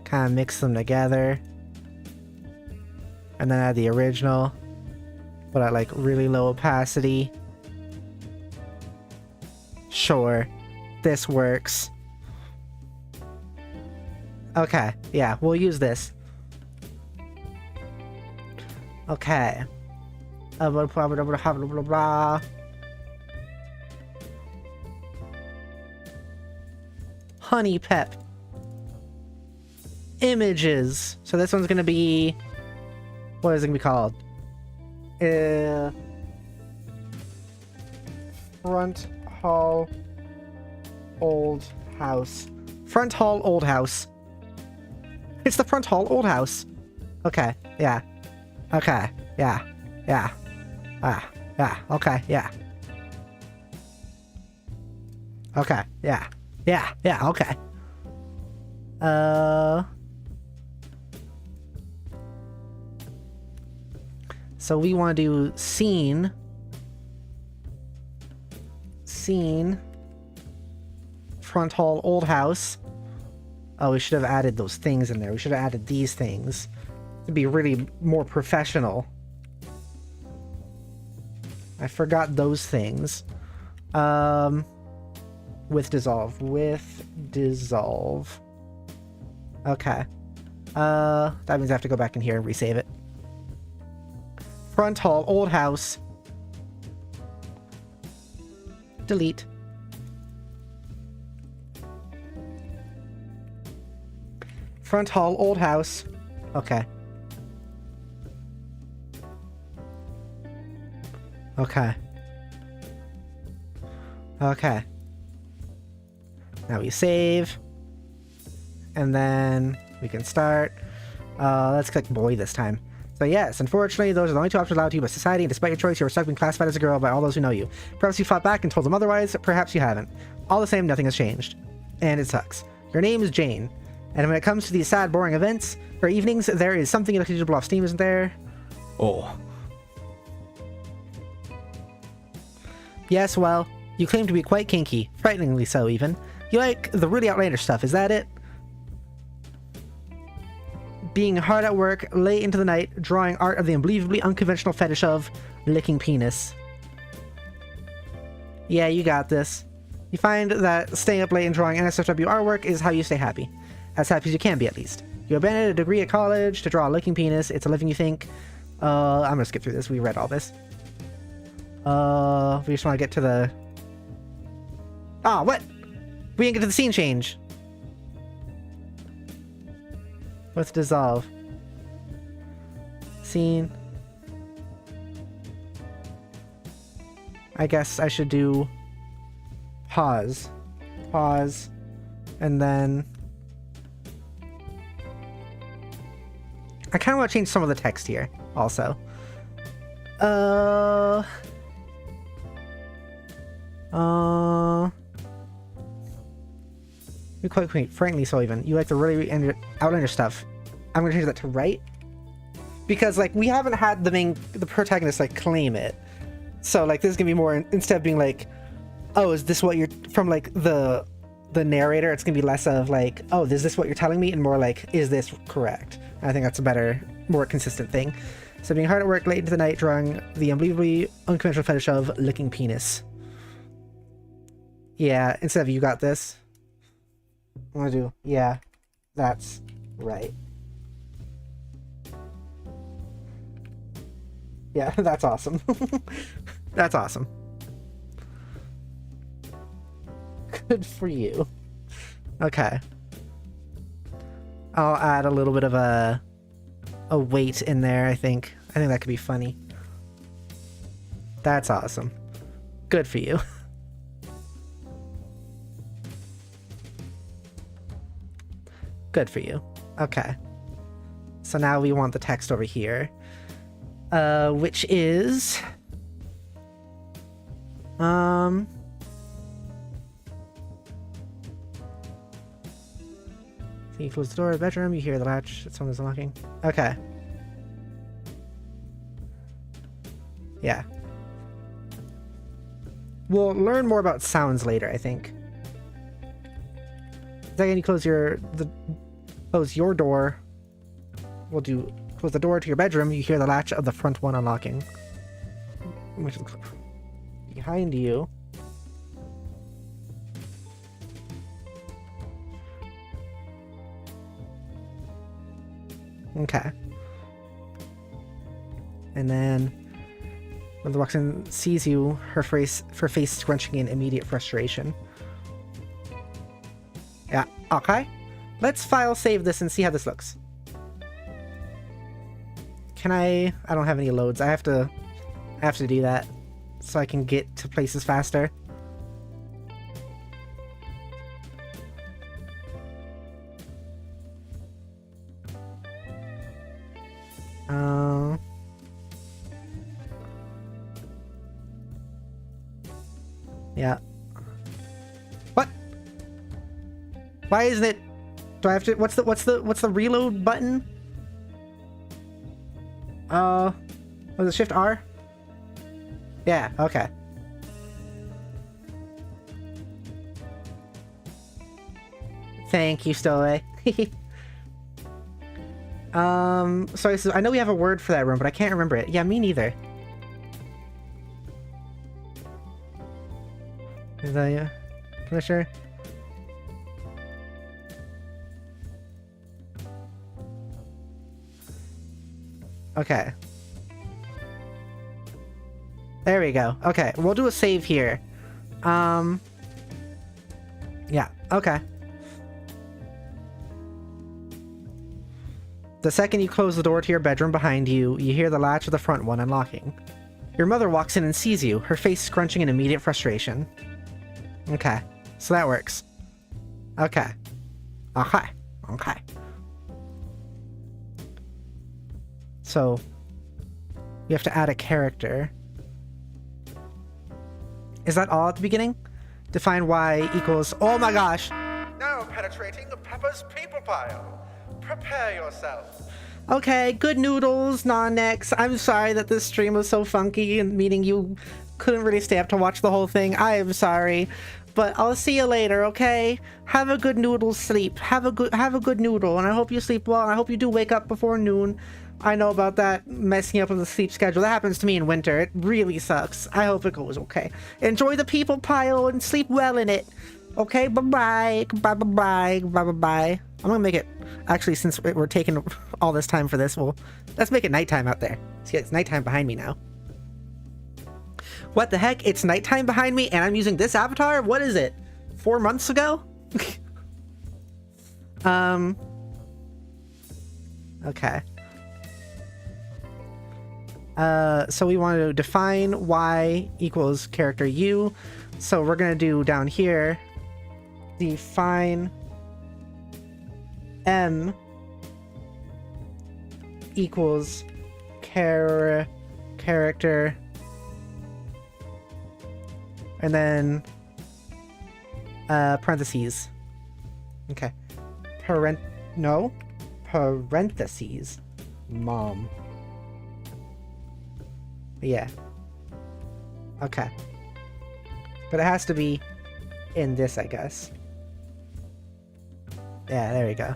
kind of mix them together. And then add the original, but at like really low opacity. Sure, this works. Okay, yeah, we'll use this. Okay. Blah, blah, blah, blah, blah, blah. Honey Pep. Images. So this one's gonna be... What is it gonna be called? Front Hall Old House. Front Hall Old House. It's the Front Hall Old House. Okay, yeah. Okay, yeah. Yeah. Yeah, okay, yeah. Okay, yeah. Yeah, okay. So we want to do scene, front hall, old house. Oh, we should have added those things in there. We should have added these things to be really more professional. I forgot those things. With dissolve. Okay. That means I have to go back in here and resave it. Front hall, old house. Delete. Front hall, old house. Okay. Okay. Okay. Now we save. And then we can start. Let's click boy this time. So yes, unfortunately, those are the only two options allowed to you by society, and despite your choice, you are stuck being classified as a girl by all those who know you. Perhaps you fought back and told them otherwise, perhaps you haven't. All the same, nothing has changed. And it sucks. Your name is Jane. And when it comes to these sad, boring events, or evenings, there is something you'll need to blow off steam, isn't there? Oh. Yes, well, you claim to be quite kinky. Frighteningly so, even. You like the really outlandish stuff, is that it? Being hard at work, late into the night, drawing art of the unbelievably unconventional fetish of licking penis. Yeah, you got this. You find that staying up late and drawing NSFW artwork is how you stay happy. As happy as you can be, at least. You abandoned a degree at college to draw a licking penis. It's a living you think. I'm gonna skip through this. We read all this. We just want to get to the Ah, what? We didn't get to the scene change. Let's dissolve. Scene. I guess I should do pause. Pause. And then I kind of want to change some of the text here also. Quite frankly, so even you like to really outline your stuff. I'm gonna change that to right because like we haven't had the protagonist like claim it. So like this is gonna be more instead of being like, oh, is this what you're from like the narrator? It's gonna be less of like, oh, is this what you're telling me, and more like, is this correct? And I think that's a better, more consistent thing. So being hard at work late into the night, drawing the unbelievably unconventional fetish of licking penis. Yeah, instead of you got this, I'm gonna do, yeah, that's right. Yeah, that's awesome. That's awesome. Good for you. Okay. I'll add a little bit of a weight in there, I think. I think that could be funny. That's awesome. Good for you. Good for you. Okay. So now we want the text over here. Which is... So you close the door of the bedroom, you hear the latch, someone's unlocking. Okay. Yeah. We'll learn more about sounds later, I think. Second you close your door, we'll do close the door to your bedroom, you hear the latch of the front one unlocking. Which is behind you. Okay. And then when the walks in, sees you, her face scrunching in immediate frustration. Yeah, okay. Let's file save this and see how this looks. Can I don't have any loads. I have to do that so I can get to places faster. Yeah. What? Why isn't it? Do I have to? What's the reload button? Was it Shift R? Yeah. Okay. Thank you, Stowaway. Sorry, so I know we have a word for that room, but I can't remember it. Yeah, me neither. Is that you? Commissioner? Okay. There we go. Okay, we'll do a save here. Yeah, okay. The second you close the door to your bedroom behind you, you hear the latch of the front one unlocking. Your mother walks in and sees you, her face scrunching in immediate frustration. Okay, so that works. Okay. Okay. Okay. So, you have to add a character. Is that all at the beginning? Define y equals... Oh my gosh! Now penetrating Pepper's people pile. Prepare yourself. Okay, good noodles, non-necks. I'm sorry that this stream was so funky, and meaning you couldn't really stay up to watch the whole thing. I am sorry. But I'll see you later, okay? Have a good noodle sleep. Have a good noodle, and I hope you sleep well, and I hope you do wake up before noon. I know about that messing up with the sleep schedule. That happens to me in winter. It really sucks. I hope it goes okay. Enjoy the people pile and sleep well in it. Okay, bye-bye. Bye-bye. Bye-bye. I'm gonna make it... Actually, since we're taking all this time for this, let's make it nighttime out there. See, it's nighttime behind me now. What the heck? It's nighttime behind me and I'm using this avatar? What is it? 4 months ago. Okay. So we want to define y equals character u. So we're gonna do down here, define m equals character, and then parentheses. Okay. Parentheses. Mom. Yeah. Okay. But it has to be in this, I guess. Yeah, there we go.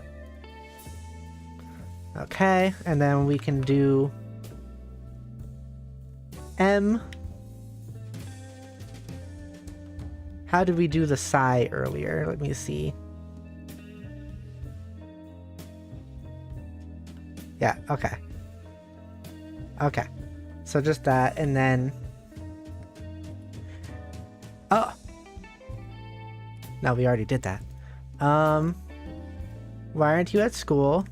Okay, and then we can do M. How did we do the psi earlier? Let me see. Yeah, okay. Okay. So just that, and then... Oh! No, we already did that. Why aren't you at school?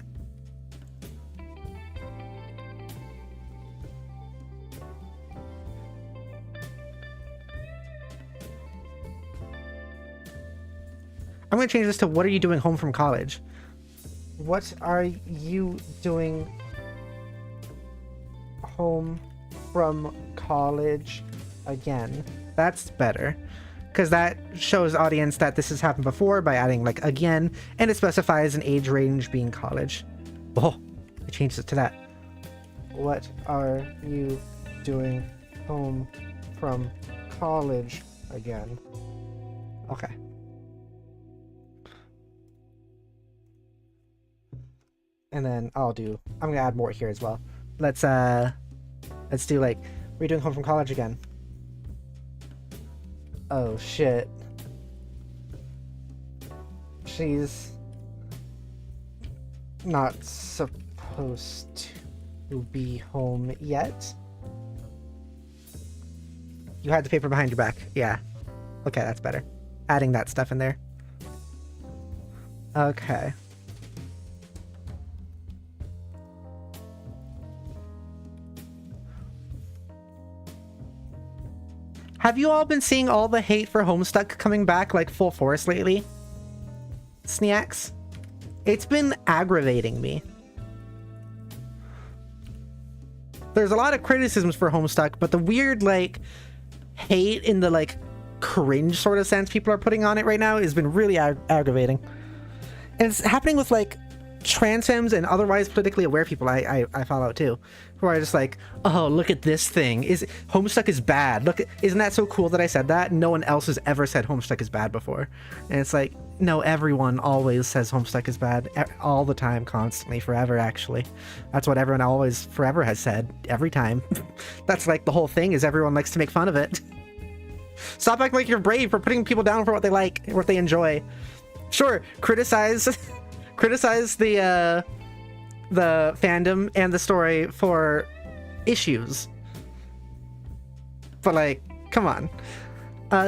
I'm gonna change this to, what are you doing home from college? What are you doing home from college again? That's better, because that shows audience that this has happened before by adding like again, and it specifies an age range being college. Oh, I changed it to that. What are you doing home from college again? Okay. And then I'm gonna add more here as well. Let's do like, we're doing home from college again. Oh shit. She's not supposed to be home yet. You had the paper behind your back. Yeah. Okay, that's better. Adding that stuff in there. Okay. Have you all been seeing all the hate for Homestuck coming back like full force lately? Sneaks? It's been aggravating me. There's a lot of criticisms for Homestuck, but the weird like hate in the like cringe sort of sense people are putting on it right now has been really aggravating. And it's happening with like transfems and otherwise politically aware people I follow too, who are just like, oh, look at this thing. Homestuck is bad. Look, isn't that so cool that I said that? No one else has ever said Homestuck is bad before. And it's like, no, everyone always says Homestuck is bad all the time, constantly, forever, actually. That's what everyone always forever has said, every time. That's like the whole thing, is everyone likes to make fun of it. Stop acting like you're brave for putting people down for what they like, what they enjoy. Sure, criticize the fandom and the story for issues, but like, come on.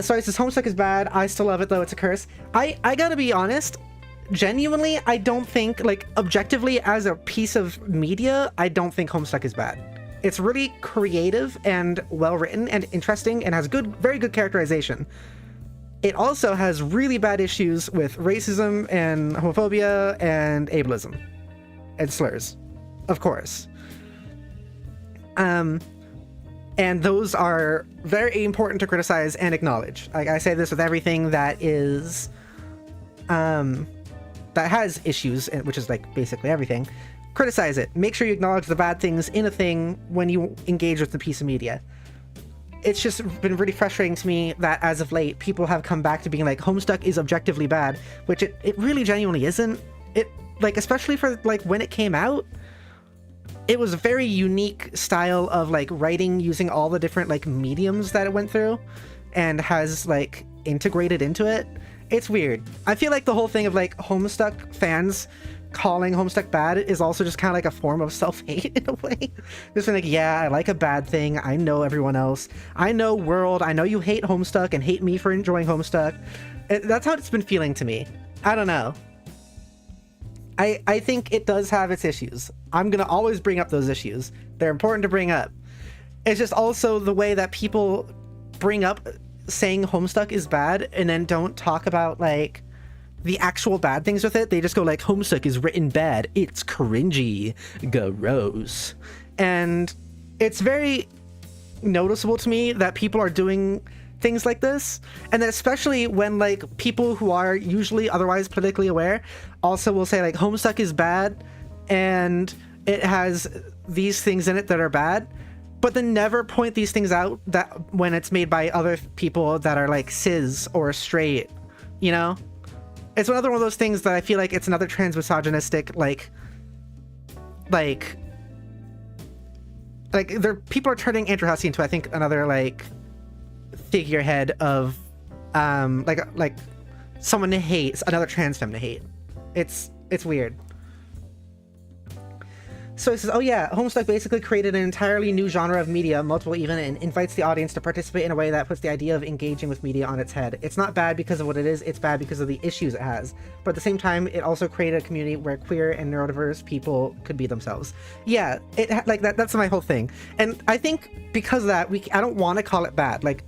Sorry, says Homestuck is bad. I still love it though. It's a curse. I gotta be honest, genuinely, I don't think, like, objectively as a piece of media, I don't think Homestuck is bad. It's really creative and well written and interesting and has very good characterization. It also has really bad issues with racism and homophobia and ableism and slurs, of course. And those are very important to criticize and acknowledge. Like, I say this with everything that is that has issues, which is like basically everything. Criticize it. Make sure you acknowledge the bad things in a thing when you engage with the piece of media. It's just been really frustrating to me that as of late, people have come back to being like, Homestuck is objectively bad, which it really genuinely isn't. It, like, especially for like when it came out, it was a very unique style of like writing using all the different like mediums that it went through and has like integrated into it. It's weird. I feel like the whole thing of like Homestuck fans calling Homestuck bad is also just kind of like a form of self-hate in a way. Just being like, yeah, I like a bad thing. I know everyone else. I know world. I know you hate Homestuck and hate me for enjoying Homestuck. That's how it's been feeling to me. I don't know. I think it does have its issues. I'm gonna always bring up those issues. They're important to bring up. It's just also the way that people bring up saying Homestuck is bad and then don't talk about like the actual bad things with it. They just go like, Homestuck is written bad, it's cringy, gross. And it's very noticeable to me that people are doing things like this, and then especially when like people who are usually otherwise politically aware also will say like Homestuck is bad and it has these things in it that are bad, but then never point these things out that when it's made by other people that are like cis or straight, you know? It's another one of those things that I feel like it's another transmisogynistic like there people are turning Andrew Hussey into, I think, another like figurehead of like someone to hate, another trans femme to hate. It's weird. So it says, oh yeah, Homestuck basically created an entirely new genre of media, multiple even, and invites the audience to participate in a way that puts the idea of engaging with media on its head. It's not bad because of what it is, it's bad because of the issues it has. But at the same time, it also created a community where queer and neurodiverse people could be themselves. Yeah, like that's my whole thing. And I think because of that, I don't want to call it bad. Like,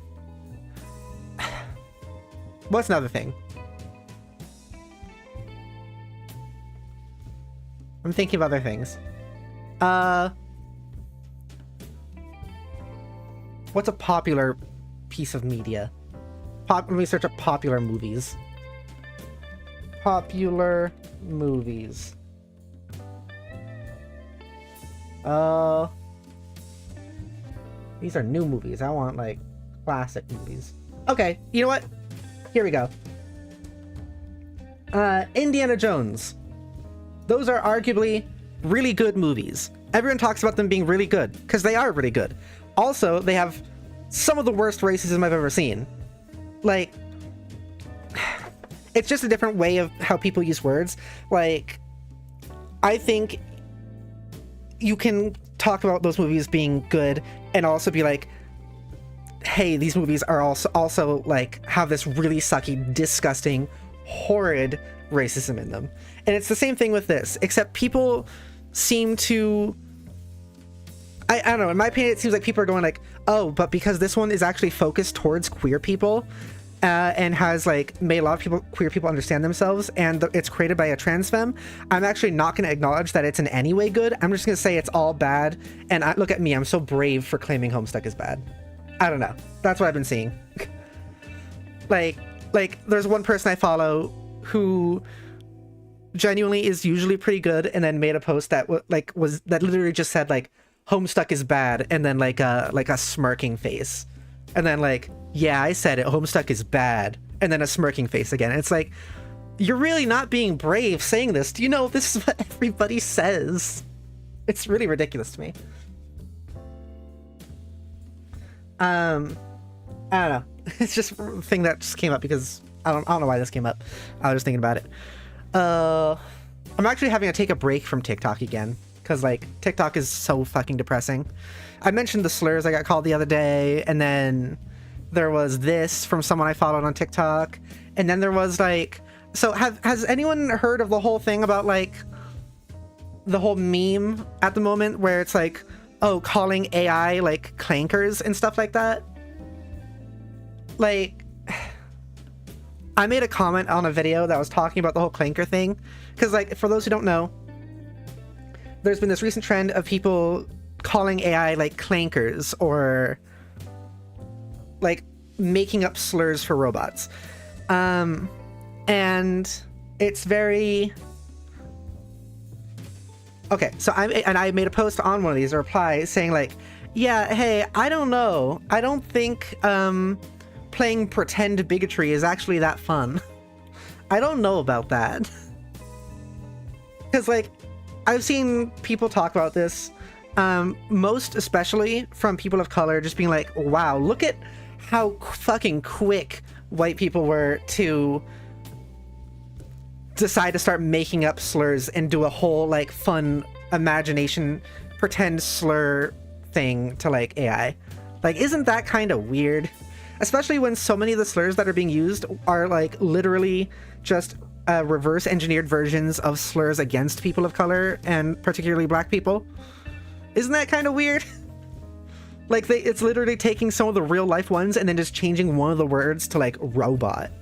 what's another thing? I'm thinking of other things. What's a popular piece of media? Let me search up popular movies. Popular movies. These are new movies. I want like classic movies. Okay, you know what? Here we go. Indiana Jones. Those are arguably really good movies. Everyone talks about them being really good because they are really good. Also, they have some of the worst racism I've ever seen. Like, it's just a different way of how people use words. Like, I think you can talk about those movies being good and also be like, hey, these movies are also like have this really sucky, disgusting, horrid racism in them. And it's the same thing with this, except people seem to, I don't know, in my opinion, it seems like people are going like, oh, but because this one is actually focused towards queer people and has like made a lot of queer people understand themselves, and it's created by a trans femme, I'm actually not going to acknowledge that it's in any way good. I'm just going to say it's all bad. And look at me, I'm so brave for claiming Homestuck is bad. I don't know. That's what I've been seeing. like there's one person I follow who genuinely is usually pretty good, and then made a post that was literally just said like Homestuck is bad, and then like a smirking face, and then like, yeah, I said it, Homestuck is bad, and then a smirking face again. It's like, you're really not being brave saying this. Do you know this is what everybody says? It's really ridiculous to me. I don't know. It's just a thing that just came up because I don't know why this came up. I was just thinking about it. I'm actually having to take a break from TikTok again because like TikTok is so fucking depressing. I mentioned the slurs I got called the other day, and then there was this from someone I followed on TikTok, and then there was like, so has anyone heard of the whole thing about like the whole meme at the moment where it's like, oh, calling AI like clankers and stuff like that? Like, I made a comment on a video that was talking about the whole clanker thing, because like, for those who don't know, there's been this recent trend of people calling AI like clankers, or like making up slurs for robots. And it's very... Okay, so I made a post on one of these, a reply saying like, yeah, hey, I don't know. I don't think playing pretend bigotry is actually that fun. I don't know about that. Because like, I've seen people talk about this, most especially from people of color, just being like, wow, look at how fucking quick white people were to decide to start making up slurs and do a whole like fun imagination pretend slur thing to like AI. Like, isn't that kind of weird? especially when so many of the slurs that are being used are like literally just reverse engineered versions of slurs against people of color and particularly black people. Isn't that kind of weird? Like it's literally taking some of the real life ones and then just changing one of the words to like robot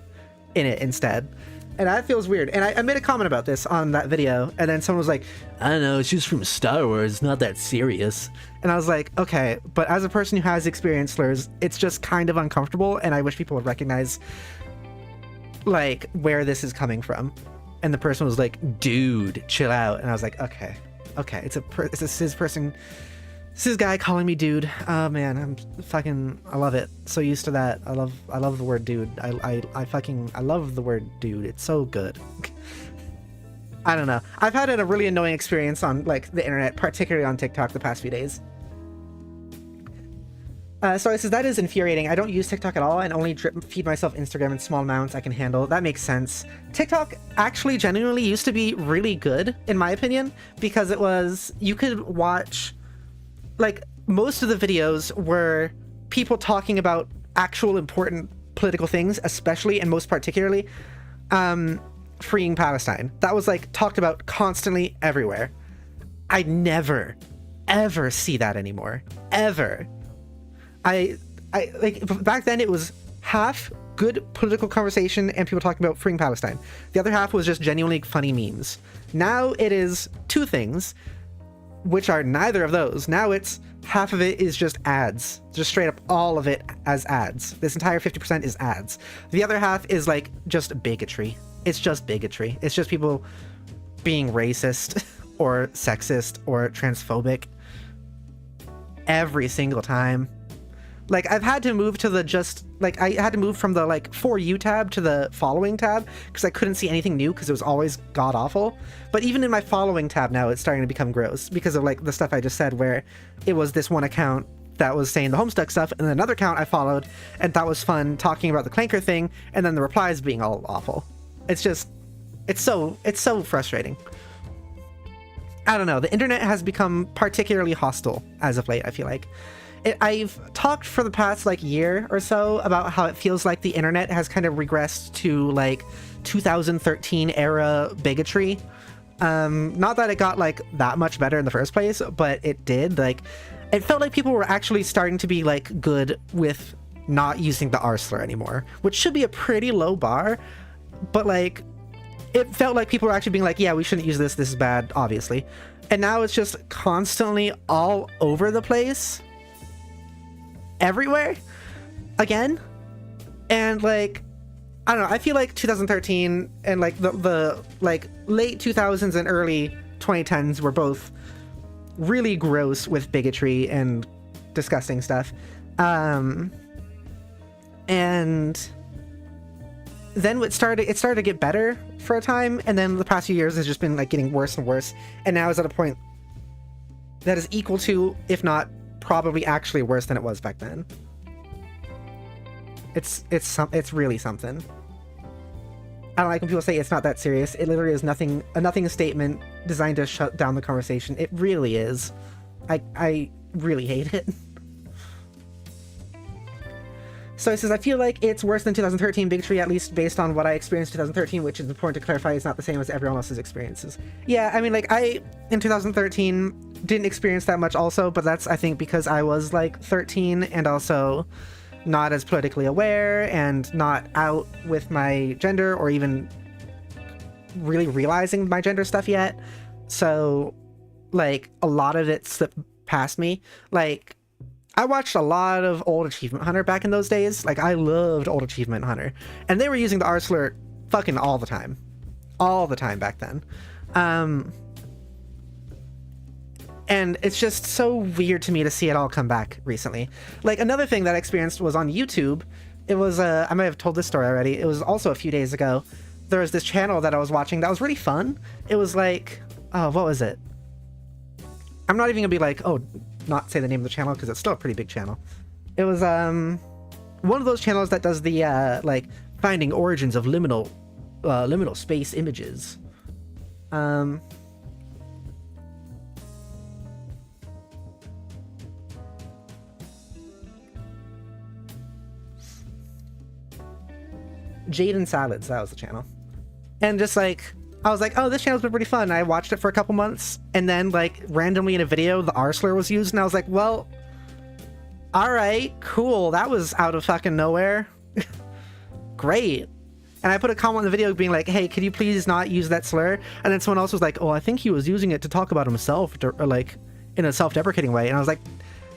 in it instead. And that feels weird. And I made a comment about this on that video, and then someone was like, I don't know, it's just from Star Wars, it's not that serious. And I was like, okay, but as a person who has experienced slurs, it's just kind of uncomfortable, and I wish people would recognize like where this is coming from. And the person was like, dude, chill out. And I was like, okay, it's a cis person, cis guy calling me dude. Oh man, I love it. So used to that. I love the word dude. I love the word dude. It's so good. I don't know. I've had a really annoying experience on like the internet, particularly on TikTok the past few days. So it says, that is infuriating. I don't use TikTok at all and only feed myself Instagram in small amounts I can handle. That makes sense. TikTok actually genuinely used to be really good, in my opinion, because you could watch, like, most of the videos were people talking about actual important political things, especially and most particularly freeing Palestine. That was like talked about constantly everywhere. I never, ever see that anymore. Ever. I like back then it was half good political conversation and people talking about freeing Palestine. The other half was just genuinely funny memes. Now it is two things, which are neither of those. Now it's half of it is just ads, just straight up all of it as ads. This entire 50% is ads. The other half is like just bigotry. It's just bigotry. It's just people being racist or sexist or transphobic every single time. Like, I've had to move to I had to move from the, like, For You tab to the Following tab because I couldn't see anything new because it was always god-awful. But even in my Following tab now, it's starting to become gross because of, like, the stuff I just said where it was this one account that was saying the Homestuck stuff and then another account I followed and that was fun talking about the Clanker thing and then the replies being all awful. It's just, it's so frustrating. I don't know. The internet has become particularly hostile as of late, I feel like. I've talked for the past like year or so about how it feels like the internet has kind of regressed to like 2013 era bigotry. Not that it got like that much better in the first place, but it did. Like, it felt like people were actually starting to be like good with not using the R slur anymore, which should be a pretty low bar, but like it felt like people were actually being like, yeah, we shouldn't use this is bad, obviously. And now it's just constantly all over the place, everywhere again. And like, I don't know, I feel like 2013 and like the like late 2000s and early 2010s were both really gross with bigotry and disgusting stuff. And then it started to get better for a time, and then the past few years has just been like getting worse and worse, and now is at a point that is equal to, if not probably actually worse than it was back then. It's really something. I don't like when people say it's not that serious. It literally is a nothing statement designed to shut down the conversation. It really is. I really hate it. So it says, I feel like it's worse than 2013 bigotry, at least based on what I experienced in 2013, which is important to clarify is not the same as everyone else's experiences. Yeah, I mean, like, I, in 2013, didn't experience that much also, but that's, I think, because I was, like, 13 and also not as politically aware and not out with my gender or even really realizing my gender stuff yet. So, like, a lot of it slipped past me. Like, I watched a lot of Old Achievement Hunter back in those days. Like, I loved Old Achievement Hunter. And they were using the R slur fucking all the time. All the time back then. And it's just so weird to me to see it all come back recently. Like, another thing that I experienced was on YouTube. It was, I might have told this story already. It was also a few days ago. There was this channel that I was watching that was really fun. It was like, oh, what was it? I'm not even gonna be like, oh, not say the name of the channel because it's still a pretty big channel. It was one of those channels that does the like finding origins of liminal space images. Jaden Salads, that was the channel. And just like, I was like, oh, this channel's been pretty fun. I watched it for a couple months, and then like randomly in a video, the R slur was used, and I was like, well, all right, cool. That was out of fucking nowhere. Great. And I put a comment in the video being like, hey, could you please not use that slur? And then someone else was like, oh, I think he was using it to talk about himself, or like in a self-deprecating way. And I was like,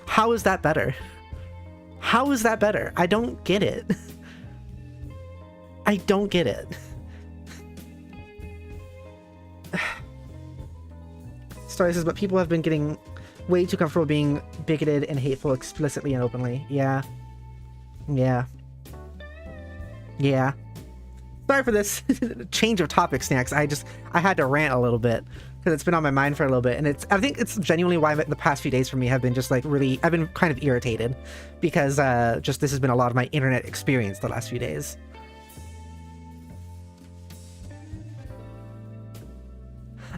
how is that better? How is that better? I don't get it. I don't get it. Story says, but people have been getting way too comfortable being bigoted and hateful explicitly and openly. Yeah. Yeah. Yeah. Sorry for this change of topic, Snacks. I had to rant a little bit because it's been on my mind for a little bit, and I think it's genuinely why the past few days for me have been just like really, I've been kind of irritated because just this has been a lot of my internet experience the last few days.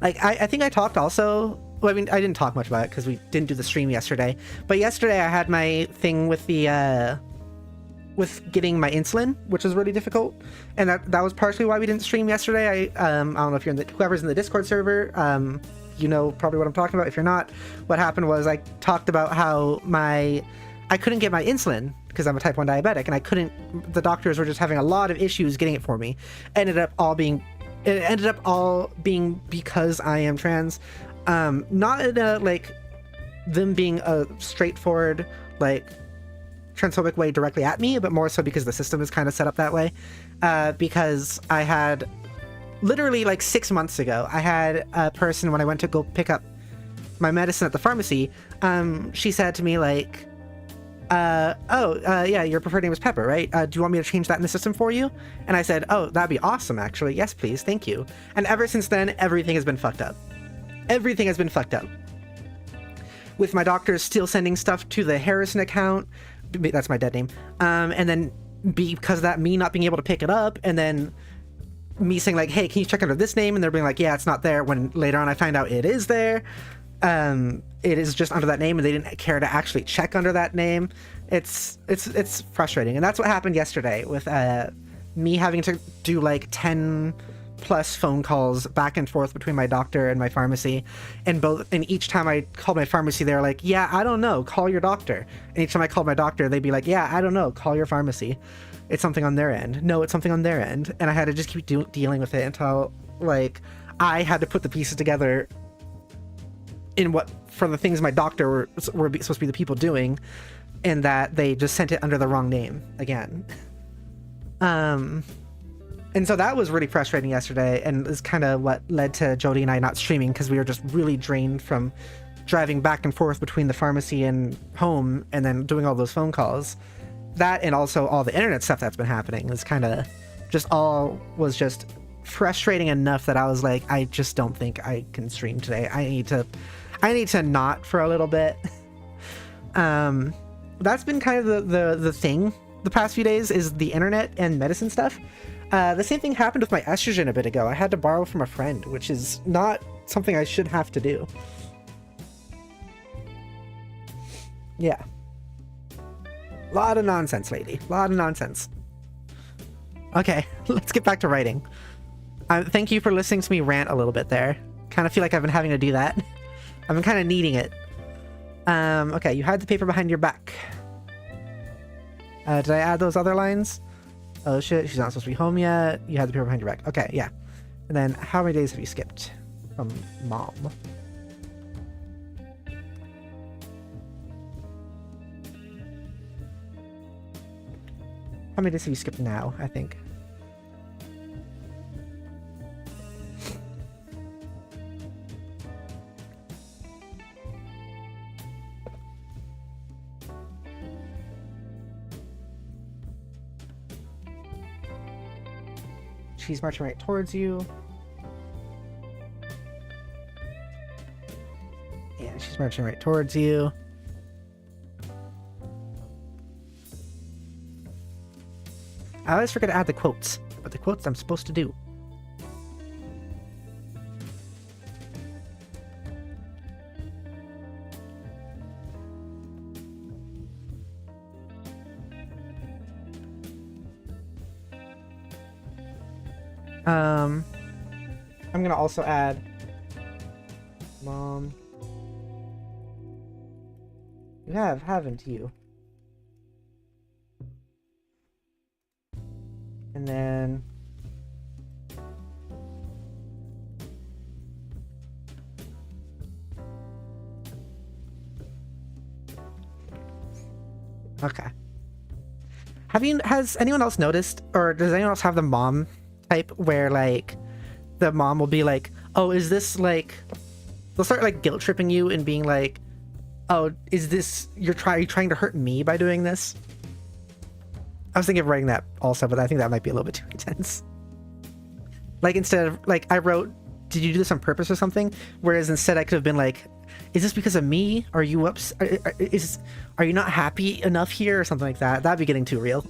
Like, I think I talked also, well, I mean, I didn't talk much about it because we didn't do the stream yesterday, but yesterday I had my thing with the, with getting my insulin, which was really difficult, and that was partially why we didn't stream yesterday. I don't know if you're in the, whoever's in the Discord server, you know probably what I'm talking about. If you're not, what happened was I talked about how I couldn't get my insulin because I'm a type 1 diabetic, and the doctors were just having a lot of issues getting it for me. It ended up all being because I am trans, not in a like them being a straightforward like transphobic way directly at me, but more so because the system is kind of set up that way. Because I had literally like 6 months ago, I had a person, when I went to go pick up my medicine at the pharmacy, she said to me like, yeah, your preferred name is Pepper, right? Do you want me to change that in the system for you? And I said, oh, that'd be awesome, actually. Yes, please. Thank you. And ever since then, everything has been fucked up. Everything has been fucked up. With my doctors still sending stuff to the Harrison account, that's my dead name, and then because of that, me not being able to pick it up, and then me saying like, hey, can you check under this name? And they're being like, yeah, it's not there, when later on I find out it is there. It is just under that name, and they didn't care to actually check under that name. It's frustrating, and that's what happened yesterday with me having to do like 10 plus phone calls back and forth between my doctor and my pharmacy, and each time I called my pharmacy, they were like, yeah, I don't know, call your doctor. And each time I called my doctor, they'd be like, yeah, I don't know, call your pharmacy, it's something on their end. No, it's something on their end. And I had to just keep dealing with it until like I had to put the pieces together in what, for the things my doctor were supposed to be the people doing, and that they just sent it under the wrong name again. And so that was really frustrating yesterday, and is kind of what led to Jody and I not streaming, because we were just really drained from driving back and forth between the pharmacy and home, and then doing all those phone calls. That, and also all the internet stuff that's been happening, is kind of was just frustrating enough that I was like, I just don't think I can stream today. I need to not for a little bit. That's been kind of the thing the past few days, is the internet and medicine stuff. The same thing happened with my estrogen a bit ago. I had to borrow from a friend, which is not something I should have to do. Yeah. A lot of nonsense, lady. A lot of nonsense. Okay, let's get back to writing. Thank you for listening to me rant a little bit there. Kind of feel like I've been having to do that. I've been kind of needing it. Okay, you hide the paper behind your back. Did I add those other lines? Oh shit, she's not supposed to be home yet. You had the paper behind your back. Okay, yeah. And then, how many days have you skipped from mom? How many days have you skipped now, I think? She's marching right towards you. And she's marching right towards you. I always forget to add the quotes, but the quotes I'm supposed to do. I'm gonna also add mom. You have, haven't you? And then okay. Has anyone else noticed, or does anyone else have the mom type where like the mom will be like, oh, is this like, they'll start like guilt tripping you and being like, oh, is this, you're trying to hurt me by doing this? I was thinking of writing that also, but I think that might be a little bit too intense. Like instead of like, I wrote, did you do this on purpose or something? Whereas instead I could have been like, is this because of me? Are you are you not happy enough here or something like that? That'd be getting too real.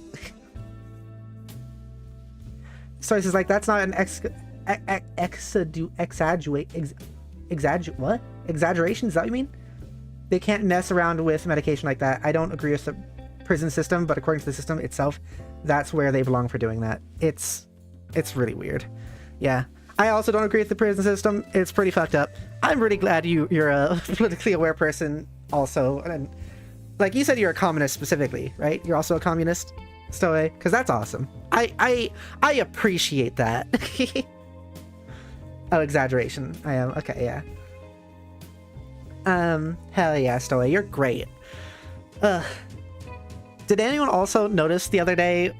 So it's like, that's not an exaggeration? Is that what you mean? They can't mess around with medication like that. I don't agree with the prison system, but according to the system itself, that's where they belong for doing that. It's really weird. Yeah. I also don't agree with the prison system. It's pretty fucked up. I'm really glad you're a politically aware person also. And like you said, you're a communist specifically, right? You're also a communist, Stowe, because that's awesome. I appreciate that. Oh, exaggeration. I am. Okay, yeah. Hell yeah, Stowe, you're great. Did anyone also notice the other day,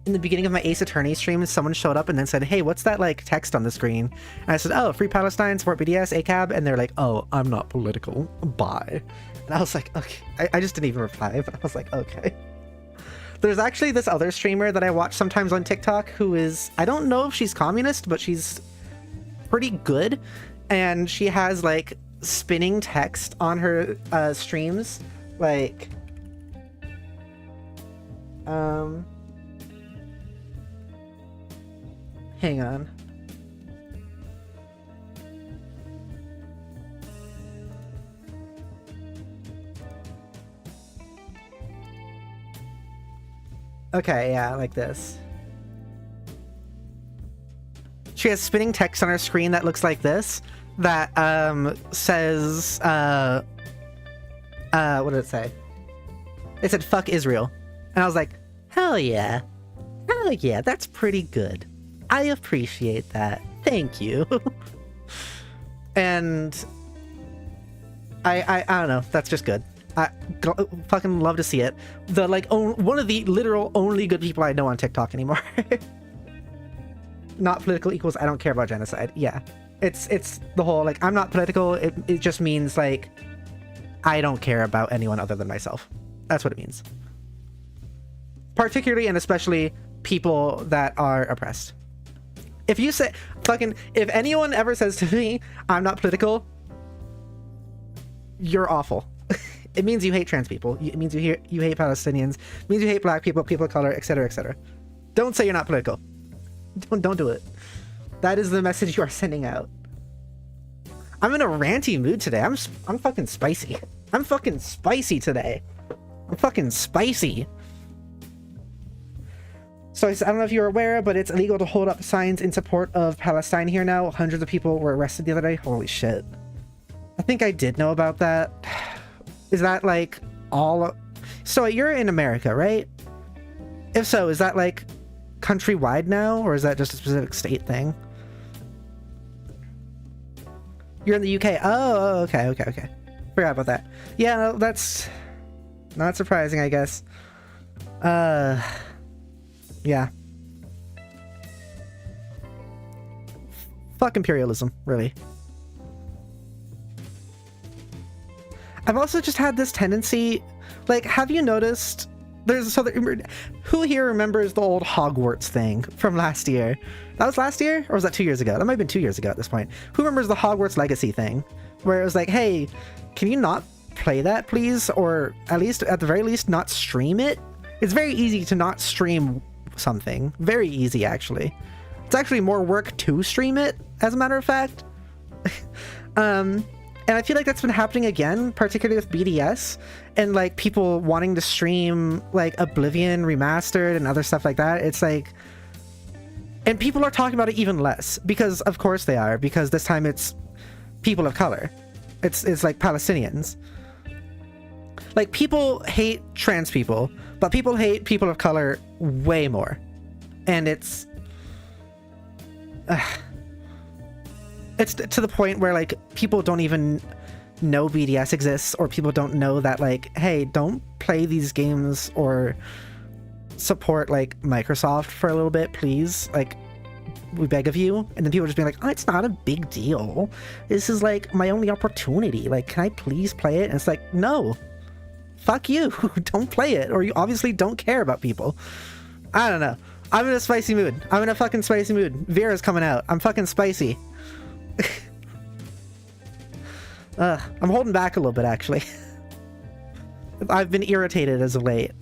in the beginning of my Ace Attorney stream, someone showed up and then said, hey, what's that like text on the screen? And I said, oh, Free Palestine, support BDS, ACAB, and they're like, oh, I'm not political, bye. And I was like, okay. I just didn't even reply, but I was like, okay. There's actually this other streamer that I watch sometimes on TikTok who is, I don't know if she's communist, but she's pretty good. And she has like spinning text on her streams, like hang on. Okay, yeah, like this. She has spinning text on her screen that looks like this, that says what did it say? It said fuck Israel. And I was like, hell yeah. Hell yeah, that's pretty good. I appreciate that. Thank you. And I don't know, that's just good. I fucking love to see it. The like one of the literal only good people I know on TikTok anymore. Not political equals I don't care about genocide. Yeah. It's the whole like I'm not political, it just means like I don't care about anyone other than myself. That's what it means. Particularly and especially people that are oppressed. If you say if anyone ever says to me I'm not political, you're awful. It means you hate trans people. It means you hate Palestinians. It means you hate black people, people of color, etc., etc. Don't say you're not political. Don't do it. That is the message you are sending out. I'm in a ranty mood today. I'm fucking spicy. I'm fucking spicy today. I'm fucking spicy. So I don't know if you're aware, but it's illegal to hold up signs in support of Palestine here now. Hundreds of people were arrested the other day. Holy shit. I think I did know about that. Is that like all... So you're in America, right? If so, is that like countrywide now, or is that just a specific state thing? You're in the UK. Oh, okay. Forgot about that. Yeah, no, that's not surprising, I guess. Yeah. Fuck imperialism, really. I've also just had this tendency, like, have you noticed who here remembers the old Hogwarts thing from last year? That was last year? Or was that 2 years ago? That might have been 2 years ago at this point. Who remembers the Hogwarts Legacy thing? Where it was like, hey, can you not play that, please? Or at the very least, not stream it? It's very easy to not stream something. Very easy, actually. It's actually more work to stream it, as a matter of fact. And I feel like that's been happening again, particularly with BDS and like people wanting to stream like Oblivion Remastered and other stuff like that. It's like, And people are talking about it even less because, of course, they are. Because this time it's people of color. It's like Palestinians. Like, people hate trans people, but people hate people of color way more. And it's to the point where, like, people don't even know BDS exists, or people don't know that, like, hey, don't play these games or support, like, Microsoft for a little bit, please. Like, we beg of you. And then people just being like, oh, it's not a big deal. This is, like, my only opportunity. Like, can I please play it? And it's like, no. Fuck you. Don't play it. Or you obviously don't care about people. I don't know. I'm in a spicy mood. I'm in a fucking spicy mood. Vera's coming out. I'm fucking spicy. I'm holding back a little bit, actually. I've been irritated as of late.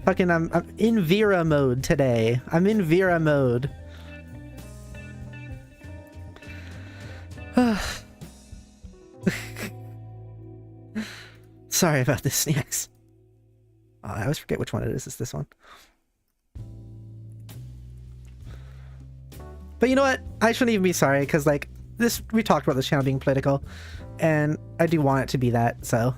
Fucking, I'm in Vera mode today. I'm in Vera mode. Sorry about this, Sneaks. Oh, I always forget which one it is. It's this one. But you know what? I shouldn't even be sorry, because, like, this, we talked about this channel being political, and I do want it to be that, so.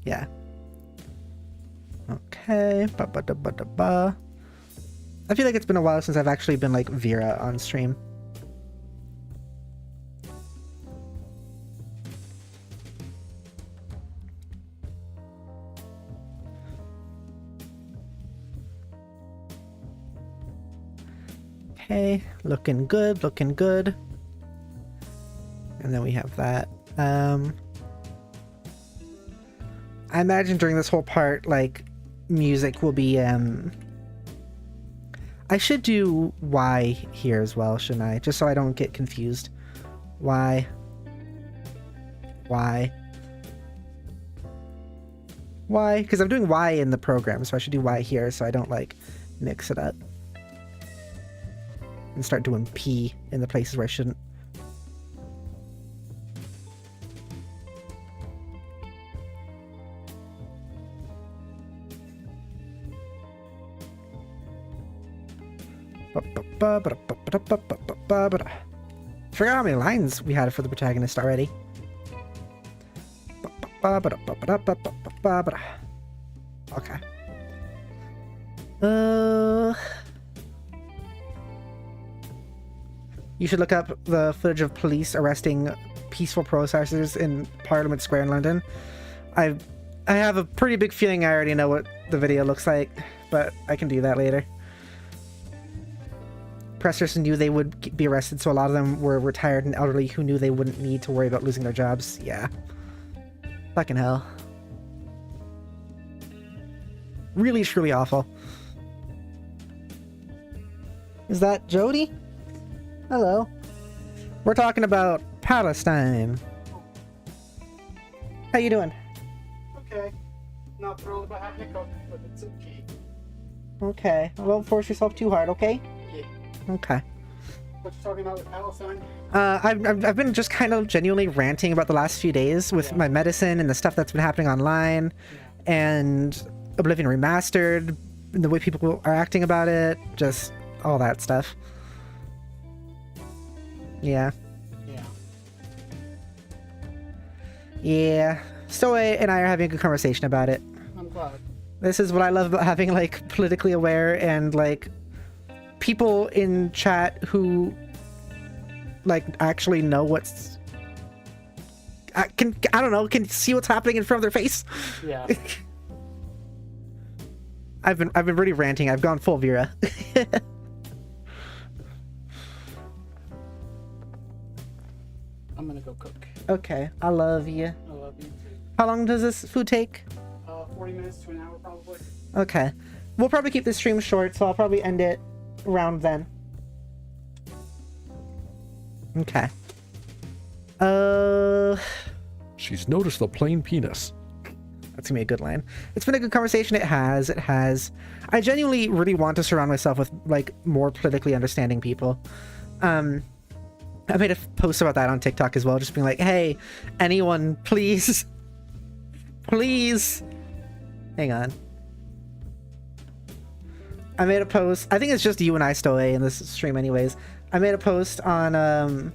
Yeah. Okay. Ba-ba-da-ba-da-ba. I feel like it's been a while since I've actually been, like, Vera on stream. Okay, looking good, looking good. And then we have that. I imagine during this whole part, like, music will be, I should do Y here as well, shouldn't I? Just so I don't get confused. Y. Y. Y? Because I'm doing Y in the program, so I should do Y here so I don't, like, mix it up. And start doing P in the places where I shouldn't. Forgot how many lines we had for the protagonist already. Okay. You should look up the footage of police arresting peaceful protesters in Parliament Square in London. I have a pretty big feeling I already know what the video looks like, but I can do that later. Protesters knew they would be arrested, so a lot of them were retired and elderly who knew they wouldn't need to worry about losing their jobs. Yeah. Fucking hell. Really, truly awful. Is that Jody? Hello. We're talking about Palestine. How you doing? Okay. Not thrilled about having to cook, but it's okay. Okay. Don't force yourself too hard, okay? Yeah. Okay. What you talking about with Palestine? I've been just kind of genuinely ranting about the last few days with my medicine and the stuff that's been happening online, and Oblivion Remastered, and the way people are acting about it, just all that stuff. Yeah. Yeah. Yeah. Stowe and I are having a good conversation about it. I'm glad. This is what I love about having, like, politically aware and, like, people in chat who, like, actually know what's... I don't know, can see what's happening in front of their face. Yeah. I've been really ranting. I've gone full Vera. I'm gonna go cook. Okay, I love you. I love you too. How long does this food take? 40 minutes to an hour probably. Okay. We'll probably keep this stream short, so I'll probably end it around then. Okay. She's noticed the plain penis. That's gonna be a good line. It's been a good conversation. It has. I genuinely really want to surround myself with, like, more politically understanding people. I made a post about that on TikTok as well, just being like, hey, anyone, please, please Hang on. I made a post. I think it's just you and I, Stowaway, in this stream anyways. I made a post on,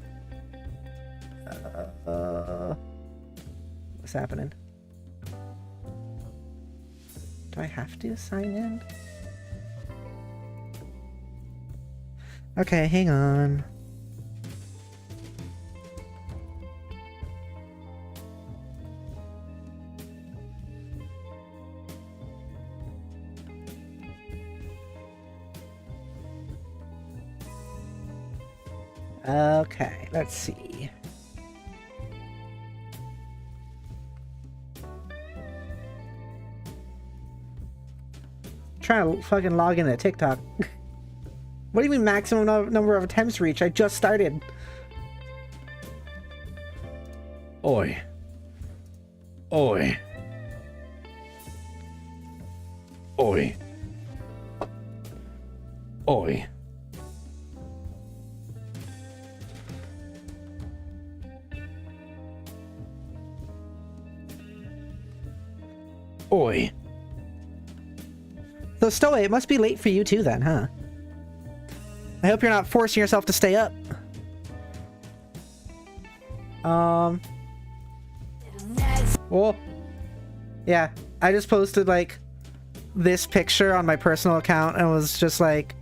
what's happening? Do I have to sign in? Okay, hang on. Okay, let's see. Trying to fucking log into TikTok. What do you mean maximum number of attempts reach? I just started. Oi. Oi. Oi. Oi. Oi. So Stowaway, it must be late for you too then, huh? I hope you're not forcing yourself to stay up. Well, yeah, I just posted like this picture on my personal account and was just like,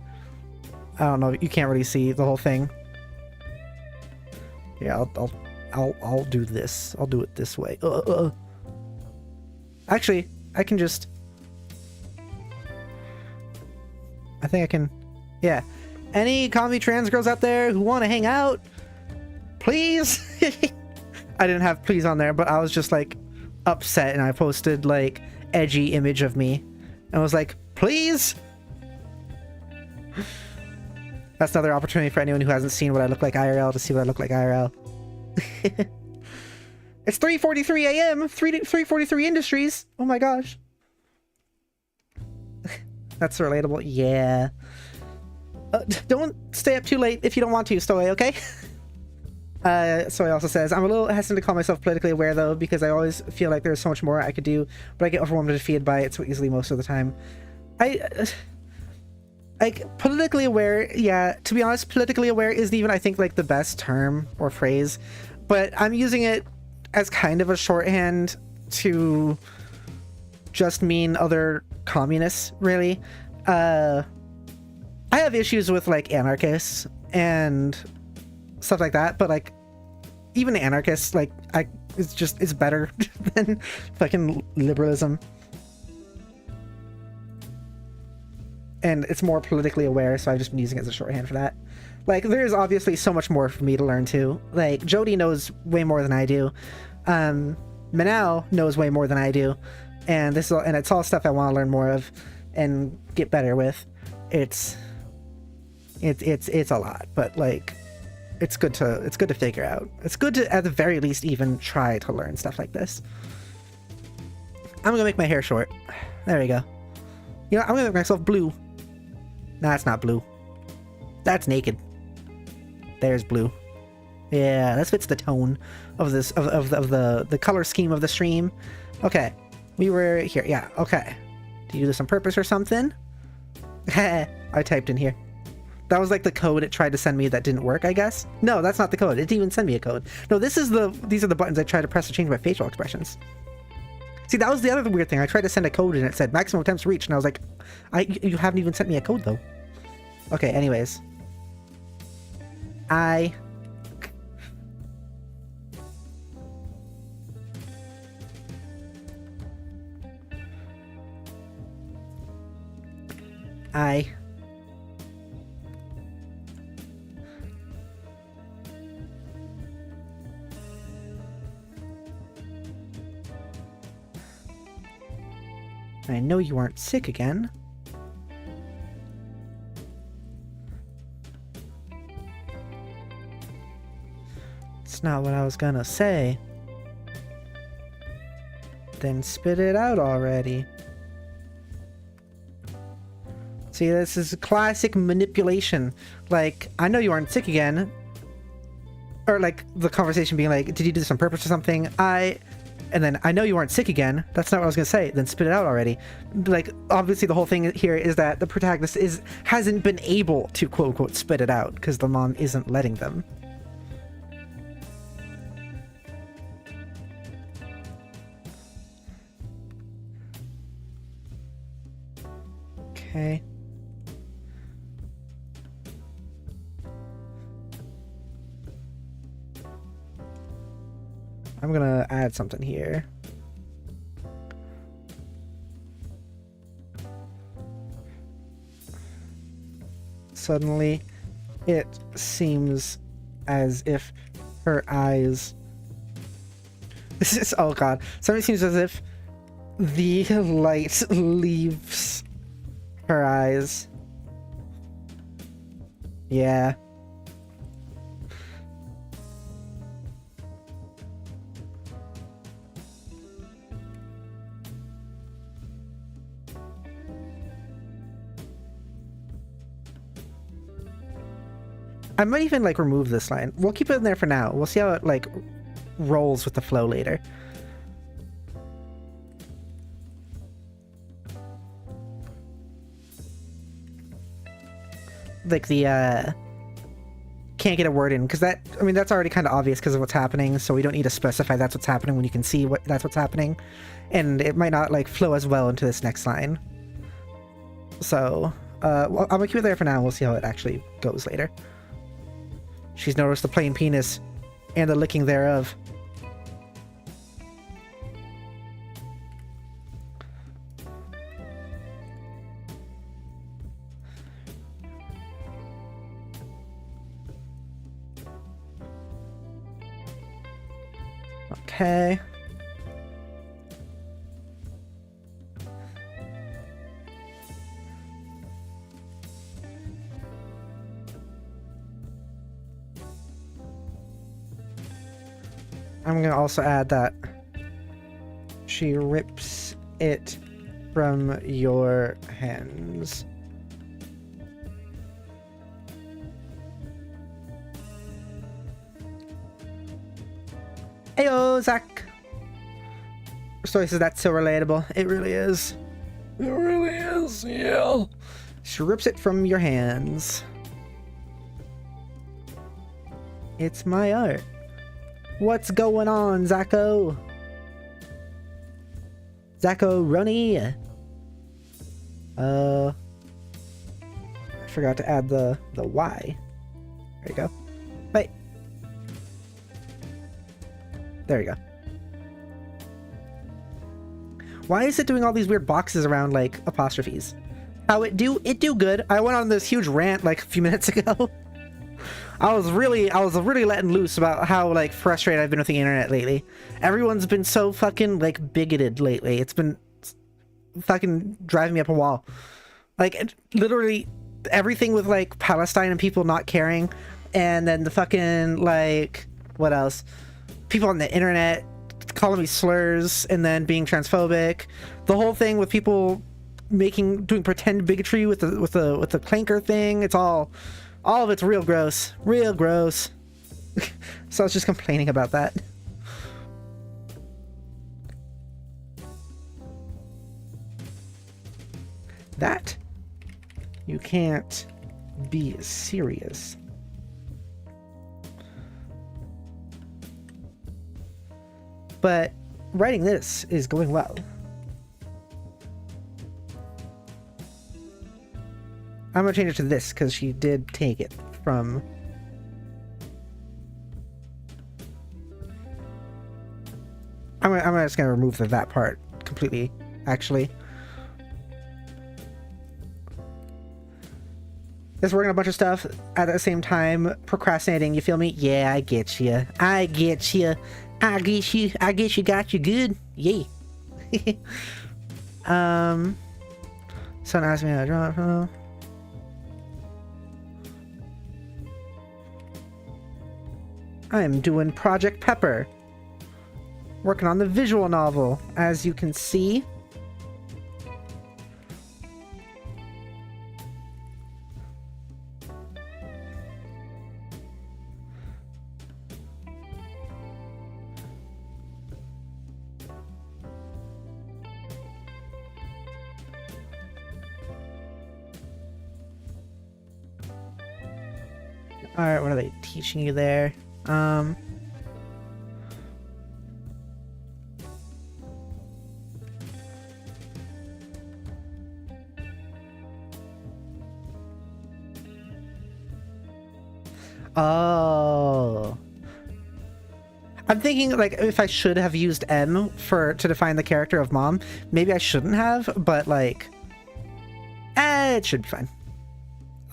I don't know, you can't really see the whole thing. Yeah, I'll do this. I'll do it this way. Actually, I can just, I think I can, yeah. Any comedy trans girls out there who want to hang out, please. I didn't have please on there, but I was just like upset and I posted like edgy image of me and was like, please. That's another opportunity for anyone who hasn't seen what I look like IRL to see what I look like IRL. It's 3:43 a.m. 3:43 Industries. Oh my gosh. That's relatable. Yeah. Don't stay up too late if you don't want to, Stowaway, okay? Soy also says, I'm a little hesitant to call myself politically aware, though, because I always feel like there's so much more I could do, but I get overwhelmed and defeated by it so easily most of the time. Like, politically aware, yeah, to be honest, politically aware isn't even, I think, like, the best term or phrase, but I'm using it as kind of a shorthand to just mean other communists, really. I have issues with like anarchists and stuff like that, but like even anarchists, like it's better than fucking liberalism, and it's more politically aware. So I've just been using it as a shorthand for that. Like there's obviously so much more for me to learn too. Like Jody knows way more than I do. Manal knows way more than I do, and it's all stuff I want to learn more of and get better with. It's a lot, but like it's good to figure out. It's good to at the very least even try to learn stuff like this. I'm gonna make my hair short. There we go. You know, I'm gonna make myself blue. Nah, it's not blue. That's naked. There's blue. Yeah, that fits the tone of this of the color scheme of the stream. Okay, we were here. Yeah. Okay. Do you do this on purpose or something? I typed in here. That was like the code it tried to send me that didn't work, I guess. No, that's not the code. It didn't even send me a code. No, these are the buttons I tried to press to change my facial expressions. See, that was the other weird thing. I tried to send a code and it said maximum attempts reached, and I was like, you haven't even sent me a code though. Okay, anyways. I know you aren't sick again. It's not what I was gonna say. Then spit it out already. See, this is classic manipulation. Like, I know you aren't sick again. Or like the conversation being like, did you do this on purpose or something? And then, I know you aren't sick again. That's not what I was gonna say. Then spit it out already. Like, obviously the whole thing here is that the protagonist hasn't been able to quote unquote spit it out because the mom isn't letting them. Okay. I'm gonna add something here. Suddenly, it seems as if her eyes... This is... Oh god. Suddenly it seems as if the light leaves her eyes. Yeah. I might even like remove this line. We'll keep it in there for now. We'll see how it like rolls with the flow later. Like the can't get a word in because that, I mean, that's already kind of obvious because of what's happening, so we don't need to specify that's what's happening when you can see that's what's happening, and it might not like flow as well into this next line. So well, I'm gonna keep it there for now. We'll see how it actually goes later. She's noticed the plain penis and the licking thereof. Okay. I'm gonna also add that she rips it from your hands. Heyo, Zach. Story says that's so relatable. It really is. It really is, yeah. She rips it from your hands. It's my art. What's going on, Zacho? Zacho Runny. I forgot to add the Y. There you go. Wait. There you go. Why is it doing all these weird boxes around like apostrophes? How it do good. I went on this huge rant like a few minutes ago. I was really letting loose about how like frustrated I've been with the internet lately. Everyone's been so fucking like bigoted lately. It's been fucking driving me up a wall. Like literally everything with like Palestine and people not caring, and then the fucking like what else? People on the internet calling me slurs and then being transphobic. The whole thing with people doing pretend bigotry with the clanker thing. It's all of it's real gross. Real gross. So I was just complaining about that. That you can't be serious. But writing this is going well. I'm gonna change it to this because she did take it from... I'm just gonna remove that part completely, actually. Just working on a bunch of stuff at the same time, procrastinating, you feel me? Yeah, I get you. I get you. I guess you got you good. Yeah. Someone asked me how to draw it from. I am doing Project Pepper. Working on the visual novel, as you can see. All right, what are they teaching you there? Oh. I'm thinking like if I should have used M to define the character of Mom. Maybe I shouldn't have, but like it should be fine.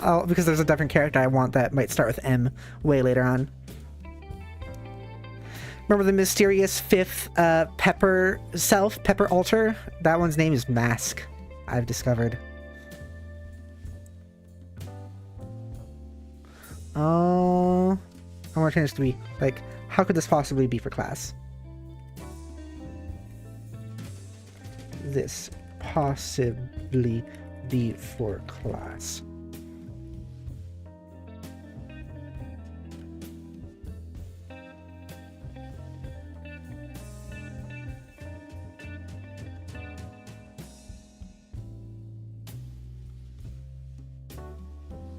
Oh, because there's a different character I want that might start with M way later on. Remember the mysterious fifth Pepper alter? That one's name is Mask, I've discovered. Oh, I want to change this to be like, how could this possibly be for class? This possibly be for class.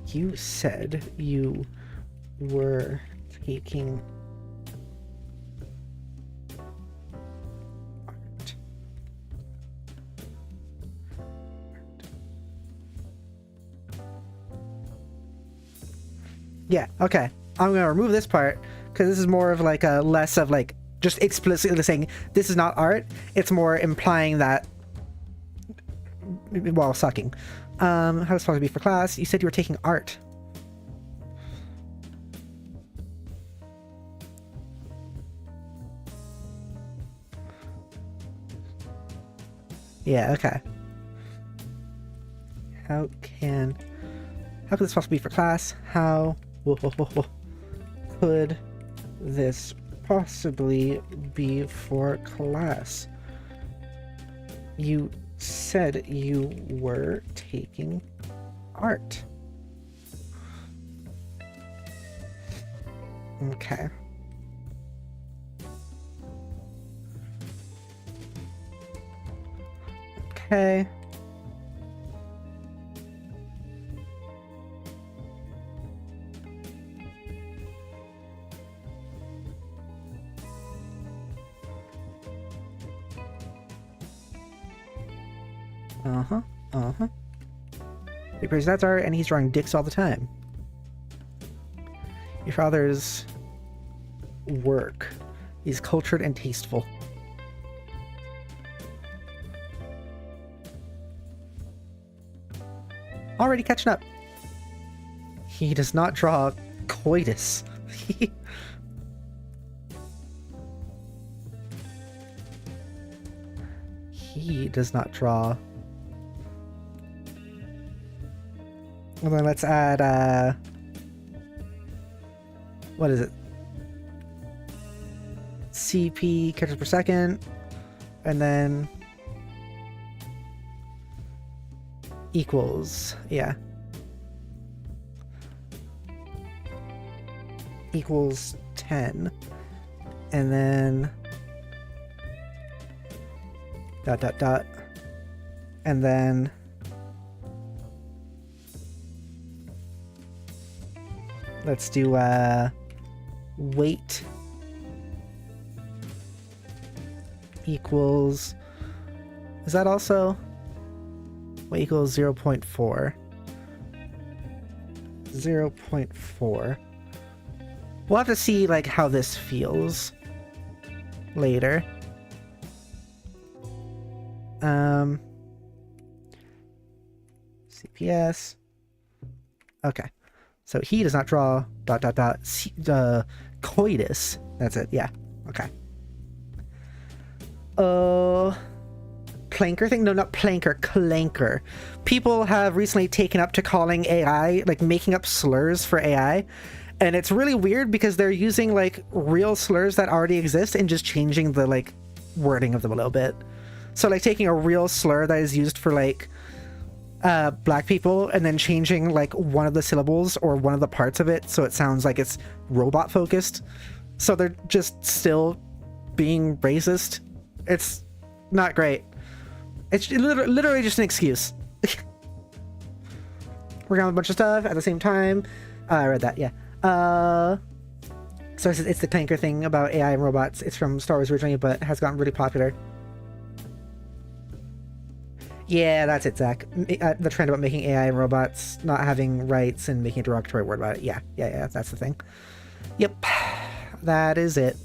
You said you were taking art. Yeah, okay. I'm gonna remove this part because this is more of like a less of like just explicitly saying this is not art. It's more implying that while sucking. How was it supposed to be for class? You said you were taking art. Yeah, okay. How could this possibly be for class? How could this possibly be for class? You said you were taking art. Okay. Okay. He prays that's art, and he's drawing dicks all the time. Your father's work is cultured and tasteful. Already catching up. He does not draw coitus. He does not draw. Well, then let's add, what is it? CP, characters per second, and then equals, yeah. Equals 10. And then dot. And then let's do weight equals, is that also weight equals 0.4? 0.4. We'll have to see like how this feels later. CPS. Okay. So he does not draw ... coitus. That's it. Yeah. Okay. Clanker thing? No, not planker. Clanker. People have recently taken up to calling AI, like making up slurs for AI. And it's really weird because they're using like real slurs that already exist and just changing the like wording of them a little bit. So like taking a real slur that is used for like black people and then changing like one of the syllables or one of the parts of it so it sounds like it's robot focused. So they're just still being racist. It's not great. It's literally just an excuse. We're on a bunch of stuff at the same time. I read that, yeah. So it's the clanker thing about AI and robots. It's from Star Wars originally, but has gotten really popular. Yeah, that's it, Zach. The trend about making AI and robots not having rights and making a derogatory word about it. Yeah, that's the thing. Yep, that is it.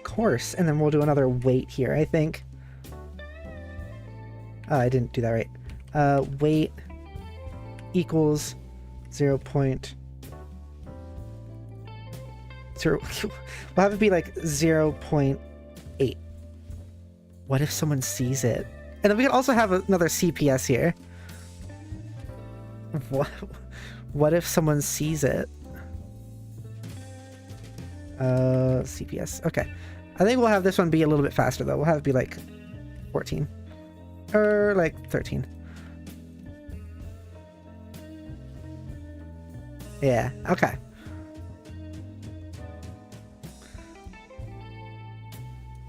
Course, and then we'll do another weight here, I think. I didn't do that right. Weight equals 0.0. We'll have it be like 0.8. What if someone sees it? And then we can also have another CPS here. What if someone sees it? CPS. Okay. I think we'll have this one be a little bit faster, though. We'll have it be like 14. Or like 13. Yeah, okay.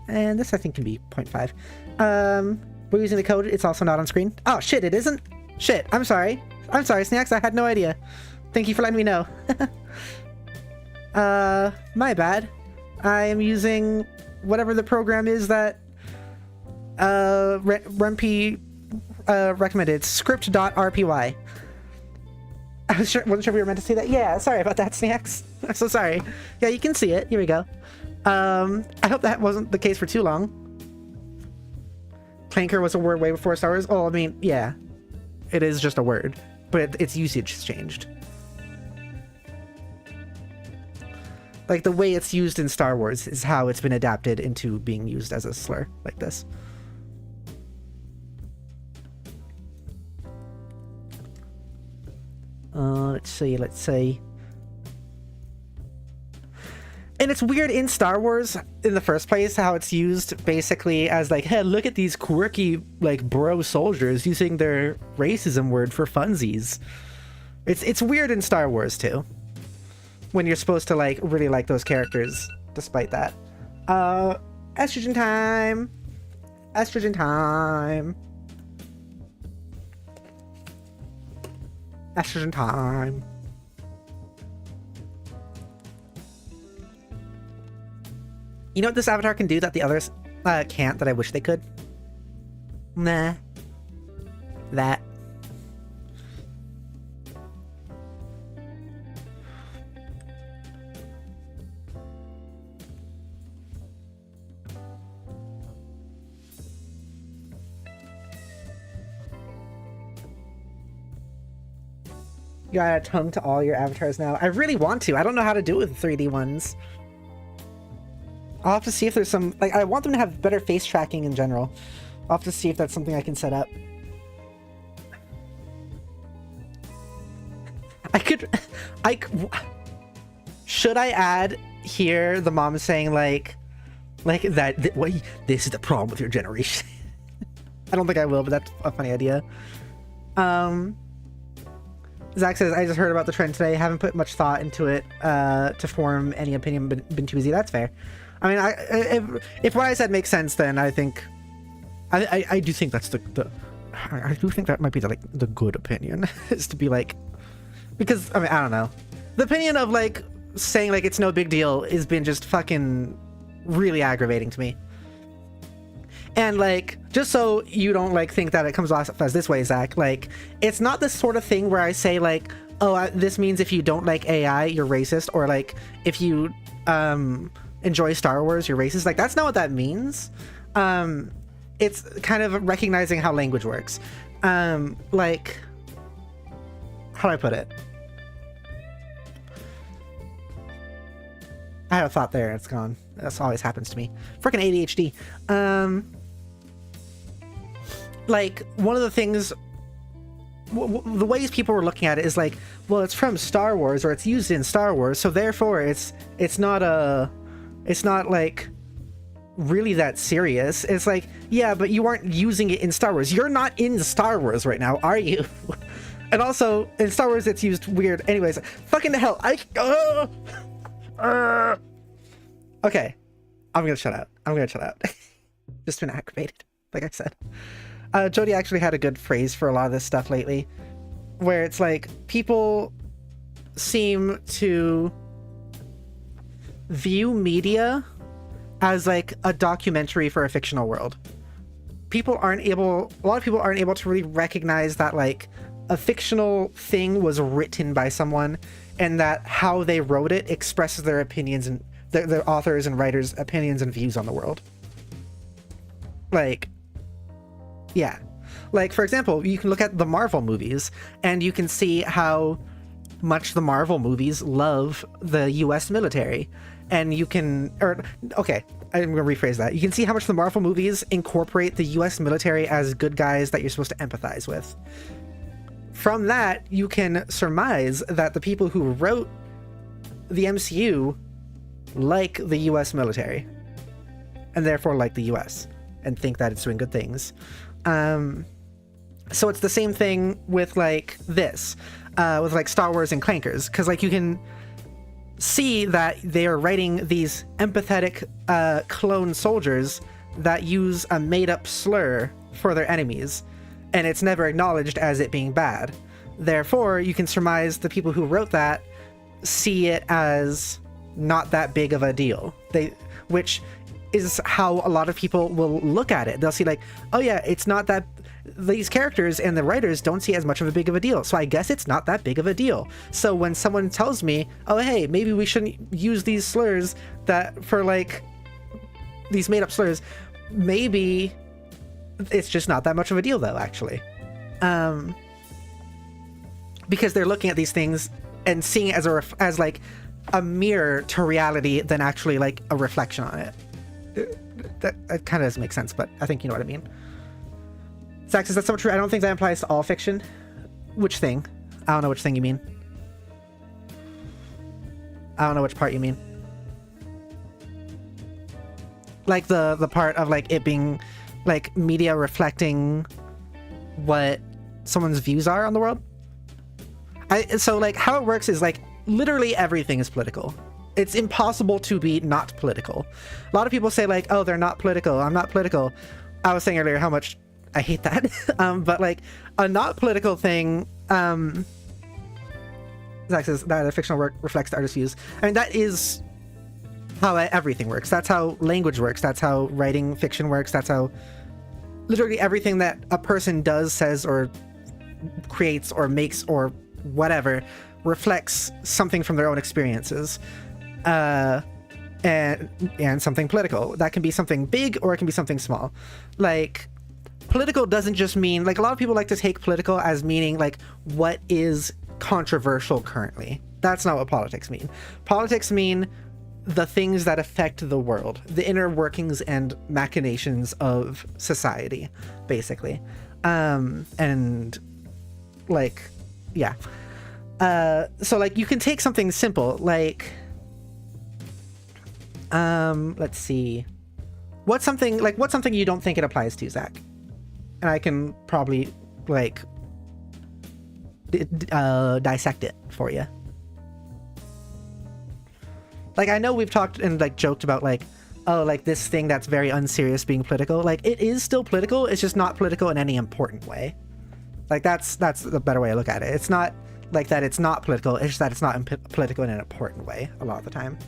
And this, I think, can be 0.5. We're using the code. It's also not on screen. Oh, shit, it isn't? Shit, I'm sorry. I'm sorry, Snacks. I had no idea. Thank you for letting me know. My bad. I am using whatever the program is that Rempe recommended. Script.rpy. I wasn't sure we were meant to see that. Yeah, sorry about that, Snacks. I'm so sorry. Yeah, you can see it. Here we go. I hope that wasn't the case for too long. Clanker was a word way before Star Wars. Oh, I mean, yeah. It is just a word. But its usage has changed. Like, the way it's used in Star Wars is how it's been adapted into being used as a slur, like this. Let's see. And it's weird in Star Wars, in the first place, how it's used basically as like, hey, look at these quirky, like, bro soldiers using their racism word for funsies. It's weird in Star Wars, too. When you're supposed to, like, really like those characters, despite that. Estrogen time! Estrogen time! Estrogen time! You know what this avatar can do that the others can't, that I wish they could? Nah. That. You gotta add a tongue to all your avatars now. I really want to. I don't know how to do it with 3D ones. I'll have to see if there's some... Like, I want them to have better face tracking in general. I'll have to see if that's something I can set up. Should I add here the mom saying, like that what, this is the problem with your generation? I don't think I will, but that's a funny idea. Zach says, I just heard about the trend today. Haven't put much thought into it to form any opinion, but been too busy. That's fair. I mean, if what I said makes sense, then I think... I do think that's I do think that might be the good opinion, is to be like... Because, I mean, I don't know. The opinion of, like, saying, like, it's no big deal has been just fucking really aggravating to me. And, like, just so you don't, like, think that it comes off as this way, Zach, like, it's not the sort of thing where I say, like, oh, this means if you don't like AI, you're racist, or, like, if you, enjoy Star Wars, you're racist. Like, that's not what that means. It's kind of recognizing how language works. Like, how do I put it? I had a thought there, it's gone. This always happens to me. Freaking ADHD. Like, one of the things, the ways people were looking at it is like, well, it's from Star Wars, or it's used in Star Wars, so therefore it's not like really that serious. It's like, yeah, but you aren't using it in Star Wars. You're not in Star Wars right now, are you? And also, in Star Wars, it's used weird. Anyways, fucking the hell. Okay. I'm gonna shut out. Just been aggravated, like I said. Jody actually had a good phrase for a lot of this stuff lately, where it's like, people seem to view media as like a documentary for a fictional world. A lot of people aren't able to really recognize that like a fictional thing was written by someone, and that how they wrote it expresses their opinions and their authors and writers' opinions and views on the world. Like, yeah. Like, for example, you can look at the Marvel movies, and you can see how much the Marvel movies love the US military. And you can, okay, I'm going to rephrase that. You can see how much the Marvel movies incorporate the US military as good guys that you're supposed to empathize with. From that, you can surmise that the people who wrote the MCU like the US military, and therefore like the US, and think that it's doing good things. So it's the same thing with like this, with like Star Wars and Clankers, because like you can see that they are writing these empathetic clone soldiers that use a made-up slur for their enemies, and it's never acknowledged as it being bad. Therefore, you can surmise the people who wrote that see it as not that big of a deal. Which is how a lot of people will look at it. They'll see like, oh yeah, it's not that, these characters and the writers don't see as much of a big of a deal, so I guess it's not that big of a deal. So when someone tells me, oh hey, maybe we shouldn't use these slurs that for like these made up slurs, maybe it's just not that much of a deal though, actually. Because they're looking at these things and seeing it as like a mirror to reality than actually like a reflection on it. That kind of doesn't make sense, but I think you know what I mean. Zax, is that so true? I don't think that applies to all fiction. Which thing? I don't know which thing you mean. I don't know which part you mean. Like the part of like it being like media reflecting what someone's views are on the world? So like how it works is like literally everything is political. It's impossible to be not political. A lot of people say like, oh, they're not political. I'm not political. I was saying earlier how much I hate that. But like a not political thing, Zach says that a fictional work reflects the artist's views. I mean, that is how everything works. That's how language works. That's how writing fiction works. That's how literally everything that a person does, says, or creates, or makes, or whatever reflects something from their own experiences. And something political. That can be something big or it can be something small. Like, political doesn't just mean, like, a lot of people like to take political as meaning like what is controversial currently. That's not what politics mean. Politics mean the things that affect the world, the inner workings and machinations of society, basically. And like, yeah. So like you can take something simple like let's see, what's something you don't think it applies to, Zach? And I can probably like dissect it for you. Like, I know we've talked and like joked about like, oh, like this thing that's very unserious being political. Like, it is still political, it's just not political in any important way. Like, that's the better way to look at it. It's not like that it's not political, it's just that it's not political in an important way a lot of the time.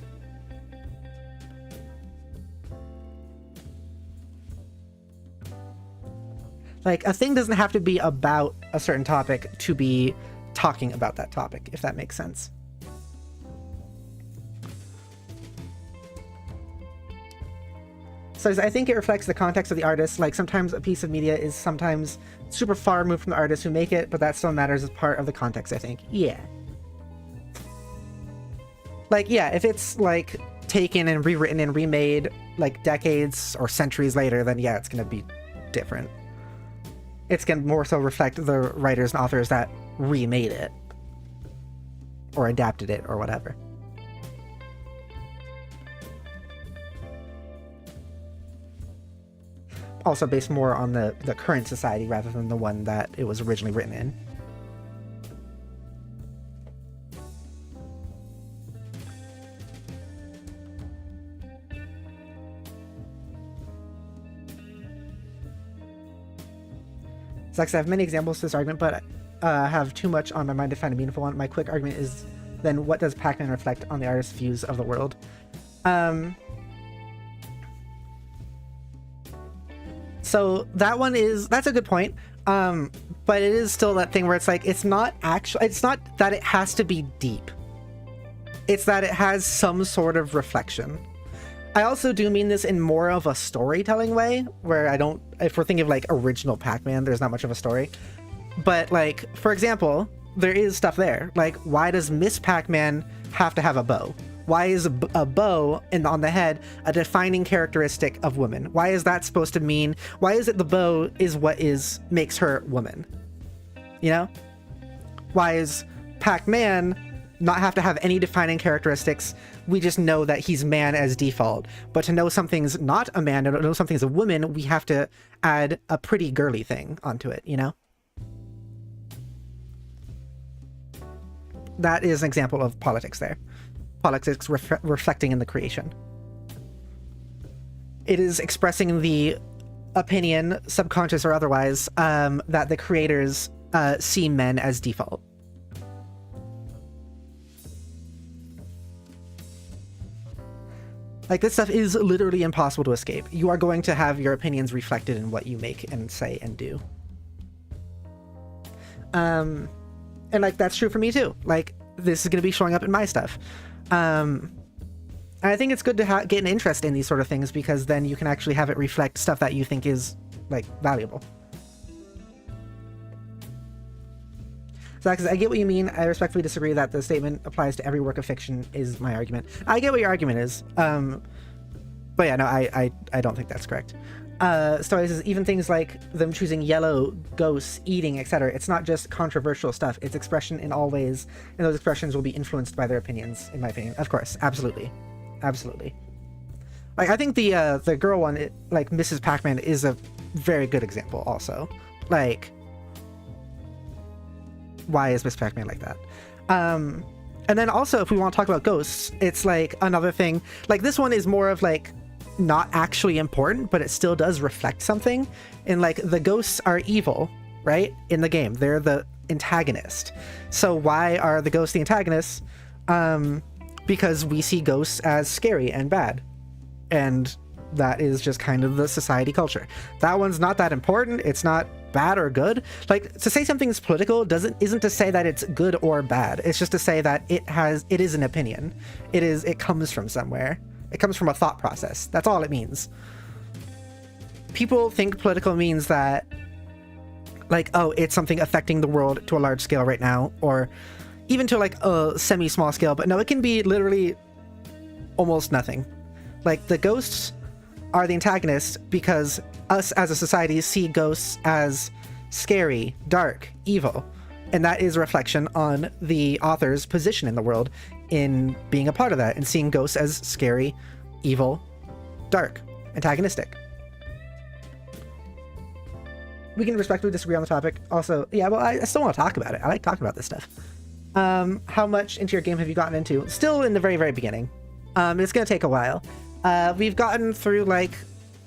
Like, a thing doesn't have to be about a certain topic to be talking about that topic, if that makes sense. So I think it reflects the context of the artist. Like, sometimes a piece of media is sometimes super far removed from the artist who make it, but that still matters as part of the context, I think. Yeah. Like, yeah, if it's, like, taken and rewritten and remade, like, decades or centuries later, then yeah, it's gonna be different. It's gonna more so reflect the writers and authors that remade it. Or adapted it, or whatever. also based more on the current society rather than the one that it was originally written in. Sucks, I have many examples to this argument, but have too much on my mind to find a meaningful one. My quick argument is then what does Pac-Man reflect on the artist's views of the world? So that's a good point. But it is still that thing where it's like, it's not that it has to be deep. It's that it has some sort of reflection. I also do mean this in more of a storytelling way, where if we're thinking of like original Pac-Man, there's not much of a story. But like, for example, there is stuff there. Like, why does Miss Pac-Man have to have a bow? Why is a bow on the head a defining characteristic of women? Why is that supposed to mean, why is it the bow is what makes her woman? You know? Why is Pac-Man not have to have any defining characteristics? We just know that he's man as default. But to know something's not a man, to know something's a woman, we have to add a pretty girly thing onto it, you know? That is an example of politics there. Politics reflecting in the creation. It is expressing the opinion, subconscious or otherwise, that the creators see men as default. Like, this stuff is literally impossible to escape. You are going to have your opinions reflected in what you make and say and do. And like, that's true for me too. Like, this is going to be showing up in my stuff. And I think it's good to get an interest in these sort of things, because then you can actually have it reflect stuff that you think is like valuable. So I get what you mean. I respectfully disagree that the statement applies to every work of fiction is my argument. I get what your argument is. But yeah, no, I don't think that's correct. Stories is even things like them choosing yellow, ghosts, eating, etc. It's not just controversial stuff. It's expression in all ways, and those expressions will be influenced by their opinions, in my opinion. Of course, absolutely. Absolutely. Like, I think the girl one, like Mrs. Pac-Man, is a very good example also. Like, why is Miss Pac-Man like that? And then also, if we want to talk about ghosts, it's like another thing. Like, this one is more of like not actually important, but it still does reflect something. And like, the ghosts are evil, right? In the game, they're the antagonist. So why are the ghosts the antagonists? Because we see ghosts as scary and bad. And that is just kind of the society culture. That one's not that important. It's not bad or good. Like, to say something's political isn't to say that it's good or bad. It's just to say that it is an opinion. It comes from somewhere. It comes from a thought process. That's all it means. People think political means that, like, oh, it's something affecting the world to a large scale right now, or even to like a semi-small scale. But no, it can be literally almost nothing. Like, the ghosts are the antagonists because us as a society see ghosts as scary, dark, evil. And that is a reflection on the author's position in the world in being a part of that and seeing ghosts as scary, evil, dark, antagonistic. We can respectfully disagree on the topic. Also, yeah, well, I still want to talk about it. I like talking about this stuff. How much into your game have you gotten into? Still in the very, very beginning. It's going to take a while. We've gotten through like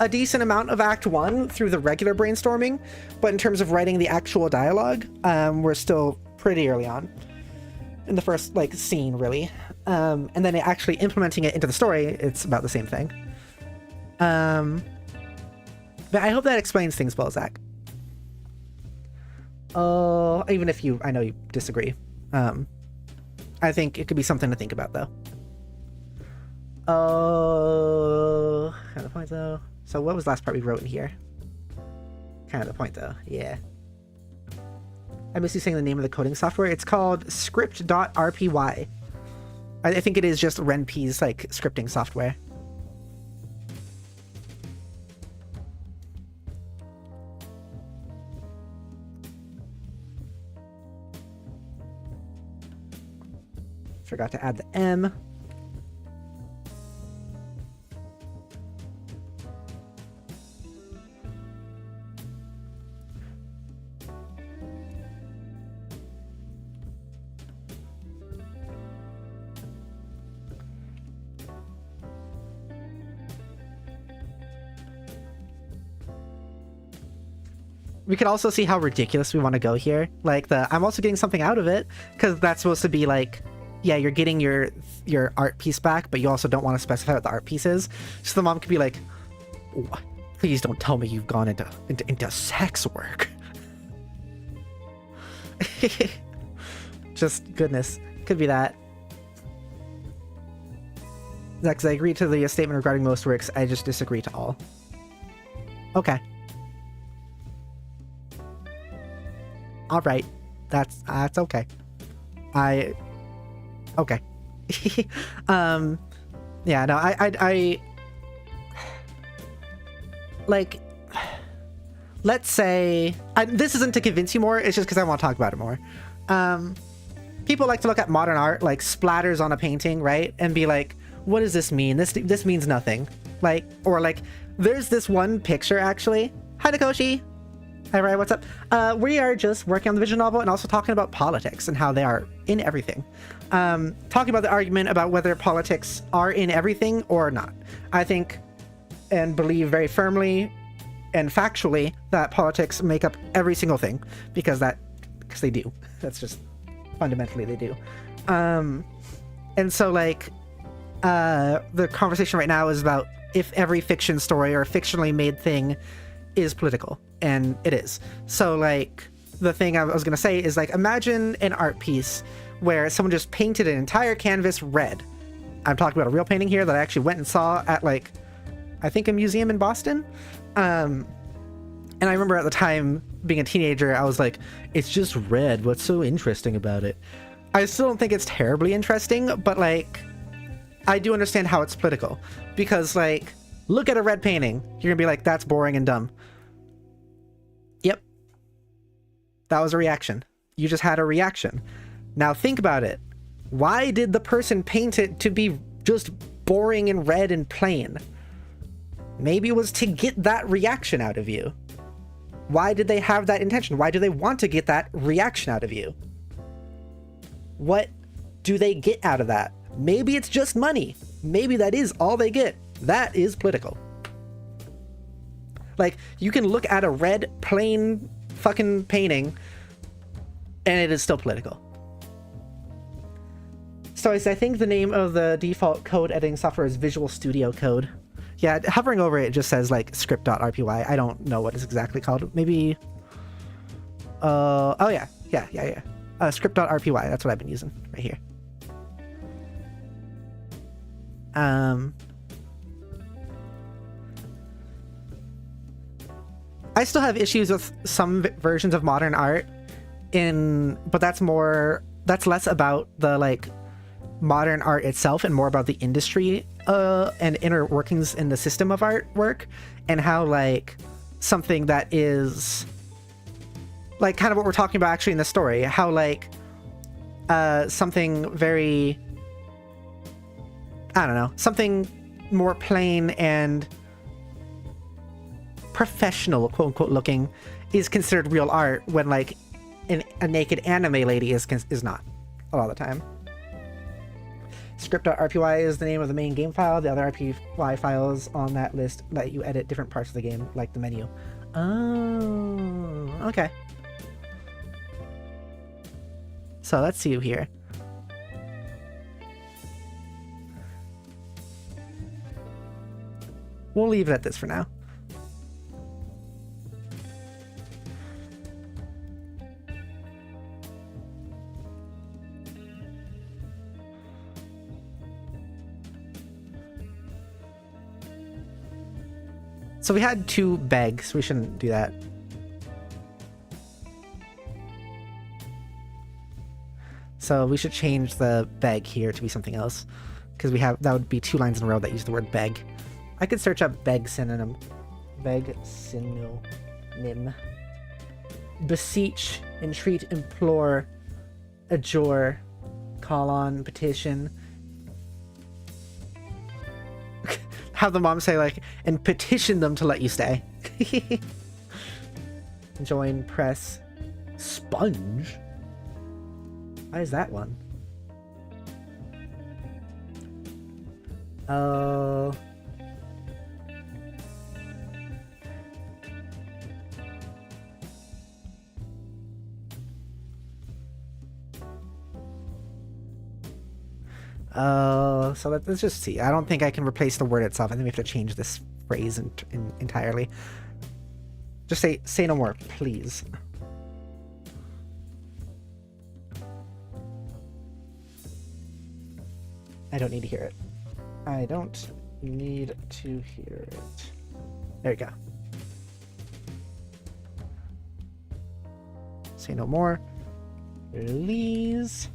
a decent amount of Act 1 through the regular brainstorming, but in terms of writing the actual dialogue, we're still pretty early on in the first like scene, really. And then actually implementing it into the story, it's about the same thing. But I hope that explains things well, Zach. Oh, even if I know you disagree. I think it could be something to think about, though. Oh, kind of the point, though. So what was the last part we wrote in here? Kind of the point, though. Yeah. I miss you saying the name of the coding software. It's called script.rpy. I think it is just RenP's like scripting software. Forgot to add the M. we could also see how ridiculous we want to go here. Like I'm also getting something out of it, because that's supposed to be like, yeah, you're getting your art piece back, but you also don't want to specify what the art piece is. So the mom could be like, please don't tell me you've gone into sex work. Just goodness. Could be that. Because I agree to the statement regarding most works, I just disagree to all. Okay. Alright. That's okay. Okay. Yeah, no, I like, let's say, this isn't to convince you more, it's just because I want to talk about it more. People like to look at modern art, like splatters on a painting, right? And be like, what does this mean? This means nothing. Like, or like, there's this one picture, actually. Hi, Nakoshi. Hi, Rai, what's up? We are just working on the visual novel and also talking about politics and how they are in everything. Talking about the argument about whether politics are in everything or not. I think and believe very firmly and factually that politics make up every single thing, because they do. That's just fundamentally they do. And so like, the conversation right now is about if every fiction story or fictionally made thing is political, and it is. So like, the thing I was gonna say is like, imagine an art piece where someone just painted an entire canvas red. I'm talking about a real painting here that I actually went and saw at like, I think a museum in Boston. And I remember at the time being a teenager, I was like, it's just red. What's so interesting about it? I still don't think it's terribly interesting, but like, I do understand how it's political, because like, look at a red painting. You're gonna be like, that's boring and dumb. Yep. That was a reaction. You just had a reaction. Now think about it. Why did the person paint it to be just boring and red and plain? Maybe it was to get that reaction out of you. Why did they have that intention? Why do they want to get that reaction out of you? What do they get out of that? Maybe it's just money. Maybe that is all they get. That is political. Like, you can look at a red, plain fucking painting, and it is still political. So I think the name of the default code editing software is Visual Studio Code. Yeah, hovering over it just says like script.rpy. I don't know what it's exactly called. Maybe, oh yeah. Script.rpy, that's what I've been using right here. I still have issues with some versions of modern art but that's less about the like modern art itself and more about the industry and inner workings in the system of artwork, and how like something that is like kind of what we're talking about actually in the story, how like something very, I don't know, something more plain and professional, quote unquote, looking is considered real art, when like a naked anime lady is not a lot of the time. Script.rpy is the name of the main game file. The other RPY files on that list let you edit different parts of the game, like the menu. Oh, okay. So let's see here. We'll leave it at this for now. So we had 2 bags. We shouldn't do that. So we should change the bag here to be something else, because that would be 2 lines in a row that use the word beg. I could search up beg synonym. Beg synonym. Beseech, entreat, implore, adjure, call on, petition. Have the mom say like, and petition them to let you stay. Join, press, sponge. Why is that one? So let's just see. I don't think I can replace the word itself. I think we have to change this phrase entirely. Just say no more, please. I don't need to hear it. I don't need to hear it. There you go. Say no more, please.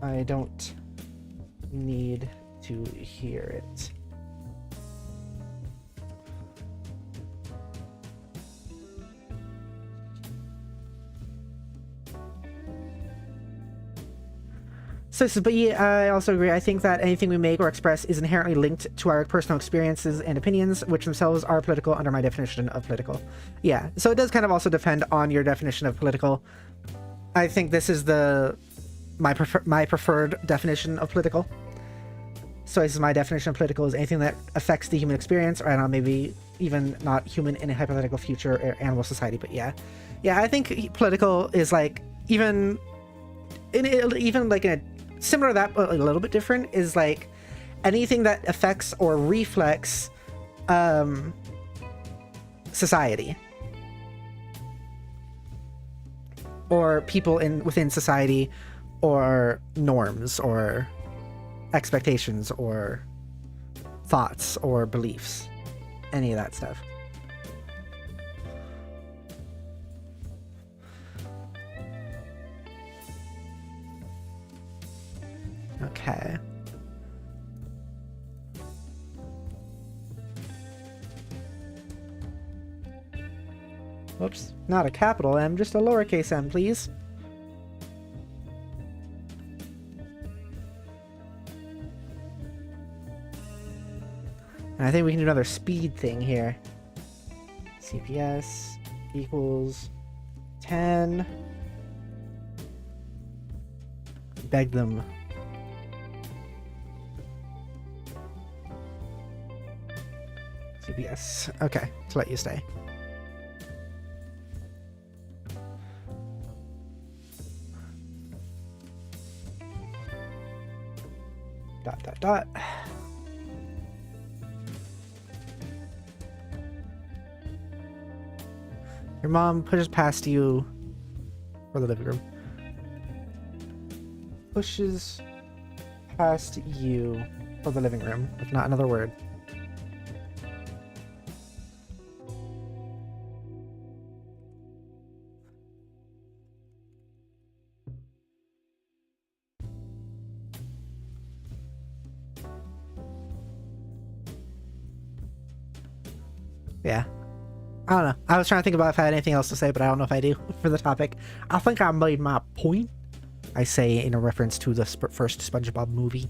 I don't need to hear it. But yeah, I also agree. I think that anything we make or express is inherently linked to our personal experiences and opinions, which themselves are political under my definition of political. Yeah, so it does kind of also depend on your definition of political. I think this is my preferred definition of political. So this is my definition of political, is anything that affects the human experience, or I don't know, maybe even not human in a hypothetical future or animal society. But yeah, I think political is like even like in a similar to that, but a little bit different, is like anything that affects or reflects society or people within society, or norms or expectations or thoughts or beliefs, any of that stuff. Okay. Whoops, not a capital M, just a lowercase m, please. And I think we can do another speed thing here. CPS equals 10. Beg them. CPS. Okay, to let you stay. Dot. Your mom pushes past you for the living room. Pushes past you for the living room, if not another word. Yeah. I don't know. I was trying to think about if I had anything else to say, but I don't know if I do for the topic. I think I made my point. I say in a reference to the first SpongeBob movie.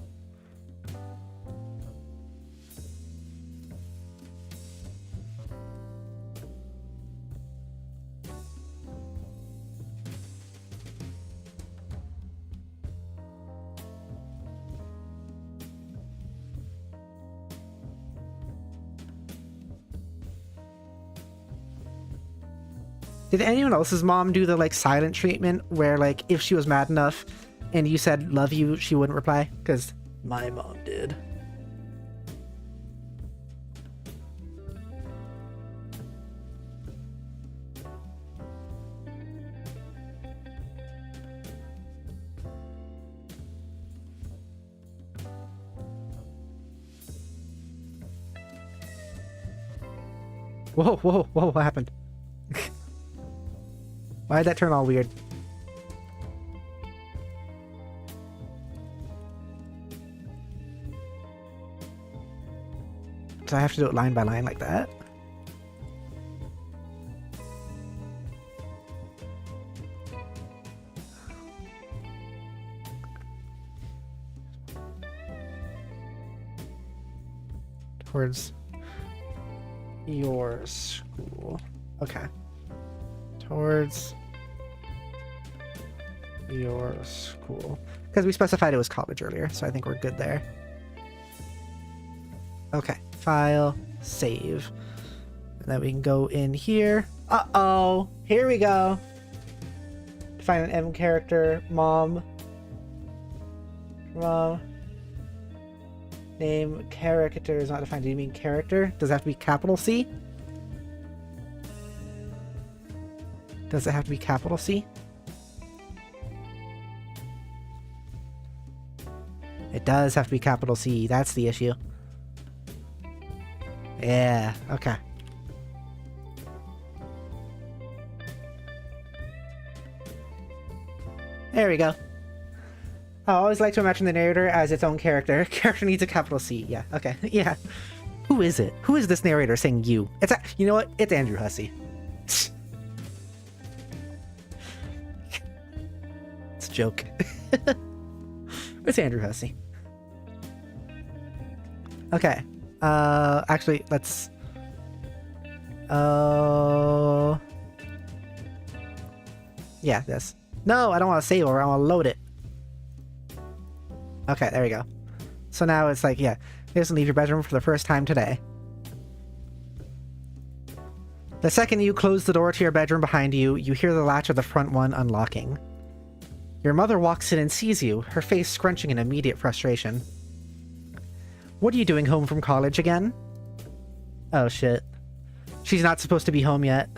Did anyone else's mom do the like silent treatment where like if she was mad enough and you said love you, she wouldn't reply? Because my mom did. Whoa, what happened? Why did that turn all weird? Do I have to do it line by line like that? Towards your school. Okay. Towards your school. Because we specified it was college earlier, so I think we're good there. Okay. File. Save. And then we can go in here. Uh-oh. Here we go. Define an M character. Mom. Wrong. Name character is not defined. Do you mean character? Does it have to be capital C? Does it have to be capital C? It does have to be capital C. That's the issue. Yeah, okay. There we go. I always like to imagine the narrator as its own character. Character needs a capital C. Yeah, okay. Yeah. Who is it? Who is this narrator saying you? You know what? It's Andrew Hussey. It's a joke. It's Andrew Hussey. Okay. Actually, let's... Yeah, this. No, I don't want to save over. I want to load it. Okay, there we go. So now it's like, yeah, you just leave your bedroom for the first time today. The second you close the door to your bedroom behind you, you hear the latch of the front one unlocking. Your mother walks in and sees you, her face scrunching in immediate frustration. What are you doing home from college again? Oh shit. She's not supposed to be home yet.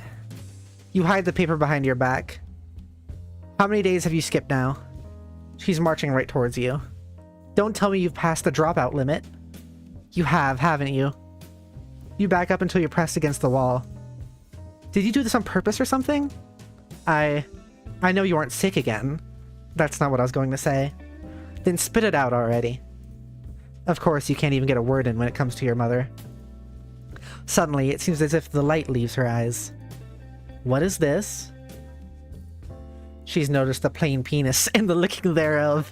You hide the paper behind your back. How many days have you skipped now? She's marching right towards you. Don't tell me you've passed the dropout limit. You have, haven't you? You back up until you're pressed against the wall. Did you do this on purpose or something? I know you aren't sick again. That's not what I was going to say. Then spit it out already. Of course, you can't even get a word in when it comes to your mother. Suddenly, it seems as if the light leaves her eyes. What is this? She's noticed the plain penis and the licking thereof.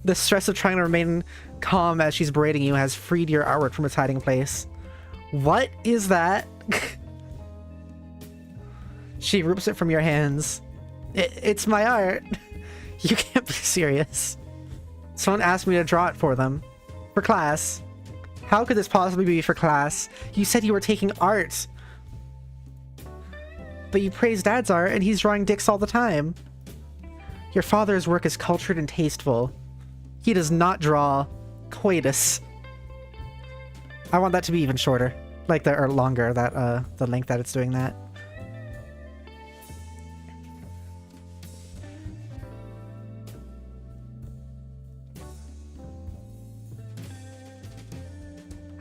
The stress of trying to remain calm as she's berating you has freed your artwork from its hiding place. What is that? She rips it from your hands. It's my art. You can't be serious. Someone asked me to draw it for them. For class. How could this possibly be for class? You said you were taking art. But you praise Dad's art and he's drawing dicks all the time. Your father's work is cultured and tasteful. He does not draw coitus. I want that to be even shorter. Like or longer, that the length that it's doing that.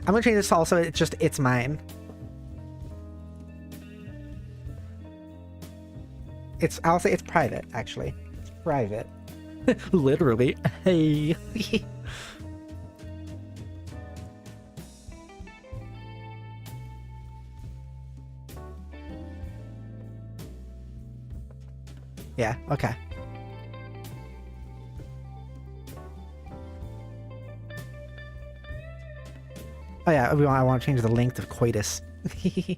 I'm gonna change this to also, it's mine. I'll say it's private, actually. It's private. Literally. Hey. Yeah, okay. Oh yeah, I want to change the length of coitus. I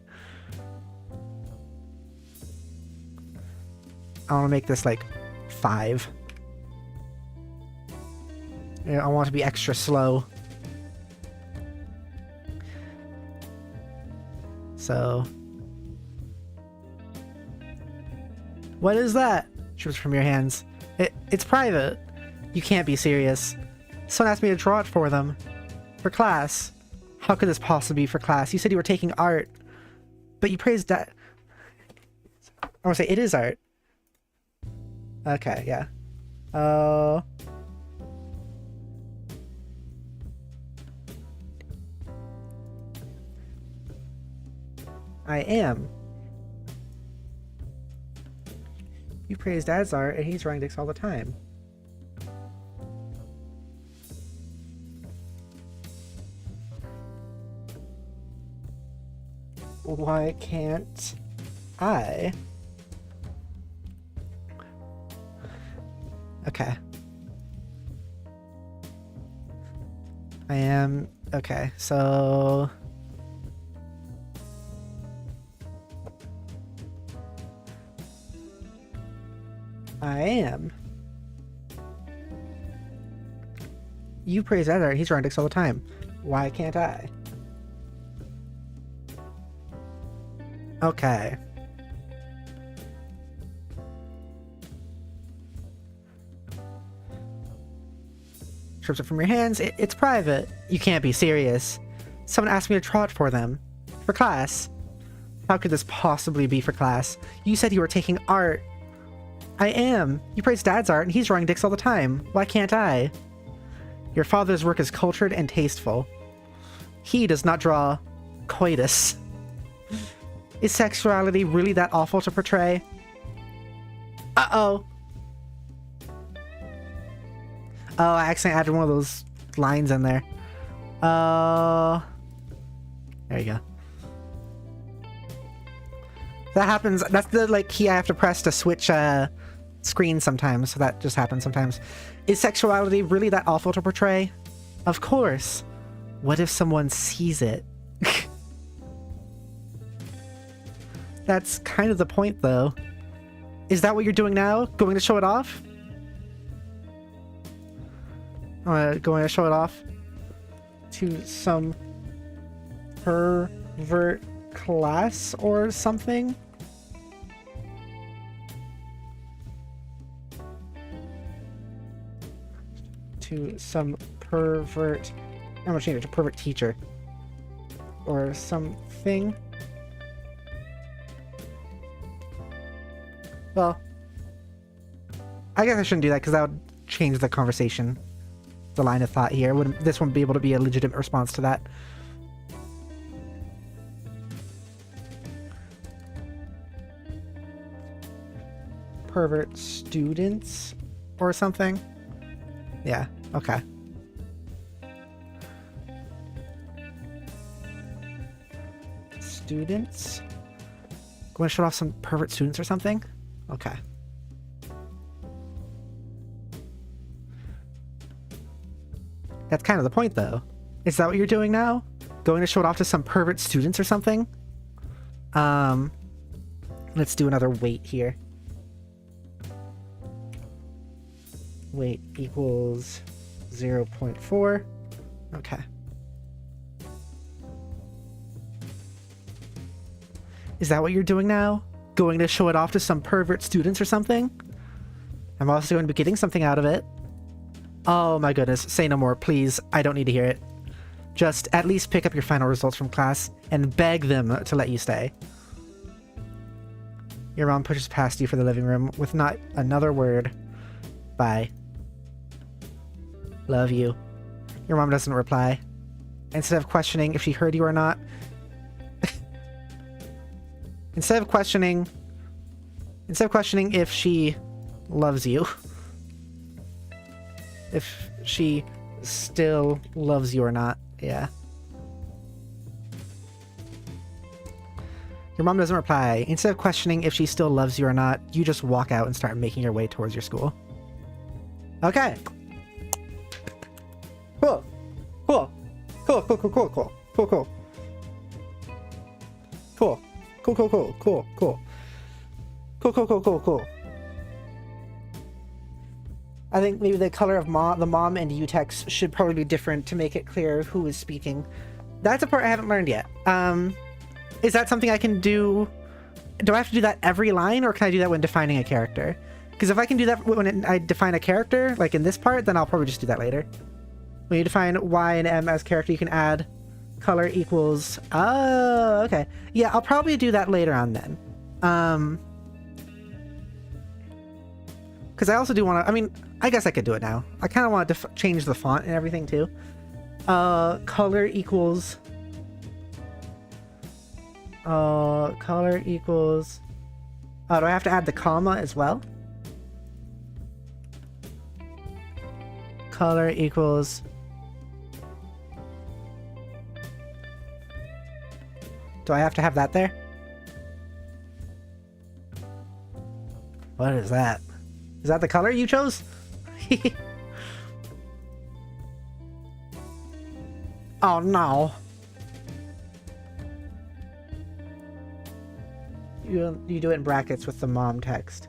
want to make this like 5. Yeah, I want it to be extra slow. So... What is that? Trips from your hands. It's private. You can't be serious. Someone asked me to draw it for them. For class. How could this possibly be for class? You said you were taking art. But you praised that. I want to say it is art. Okay, yeah. I am. You praise Dad's art and he's drawing dicks all the time. Why can't I? Okay. I am... Okay, so... I am. You praise that art, he's drawing dicks all the time. Why can't I? Okay. strips it from your hands. It's private. You can't be serious. Someone asked me to draw it for them. For class. How could this possibly be for class? You said you were taking art. I am. You praise Dad's art and he's drawing dicks all the time. Why can't I? Your father's work is cultured and tasteful. He does not draw coitus. Is sexuality really that awful to portray? Uh-oh. Oh, I accidentally added one of those lines in there. There you go. That happens. That's the like key I have to press to switch screens sometimes. So that just happens sometimes. Is sexuality really that awful to portray? Of course. What if someone sees it? That's kind of the point, though. Is that what you're doing now? Going to show it off? Going to show it off to some pervert class or something? To some pervert... I'm gonna change it to pervert teacher. Or something. Well, I guess I shouldn't do that because that would change the conversation. The line of thought here. This wouldn't be able to be a legitimate response to that. Pervert students or something? Yeah, okay. Students? Going to shut off some pervert students or something? Okay. That's kind of the point, though. Is that what you're doing now? Going to show it off to some pervert students or something? Let's do another weight here. Weight equals 0.4. Okay. Is that what you're doing now? Going to show it off to some pervert students or something? I'm also going to be getting something out of it. Oh my goodness, say no more, please. I don't need to hear it. Just at least pick up your final results from class and beg them to let you stay. Your mom pushes past you for the living room with not another word. Bye. Love you. Your mom doesn't reply. Instead of questioning if she heard you or not, instead of questioning if she loves you, if she still loves you or not, yeah. Your mom doesn't reply. Instead of questioning if she still loves you or not, you just walk out and start making your way towards your school. Okay. Cool. Cool. Cool, cool, cool, cool, cool. Cool, cool. Cool. Cool, cool, cool, cool, cool. Cool, cool, cool, cool, cool. I think maybe the color of the mom and you text should probably be different to make it clear who is speaking. That's a part I haven't learned yet. Is that something I can do? Do I have to do that every line, or can I do that when defining a character? Because if I can do that when I define a character, like in this part, then I'll probably just do that later. When you define Y and M as character, you can add color equals... Oh, okay. Yeah, I'll probably do that later on then. Because I also do want to... I mean, I guess I could do it now. I kind of want to change the font and everything too. Color equals... color equals... Oh, do I have to add the comma as well? Color equals... Do I have to have that there? What is that? Is that the color you chose? Oh no. You do it in brackets with the mom text.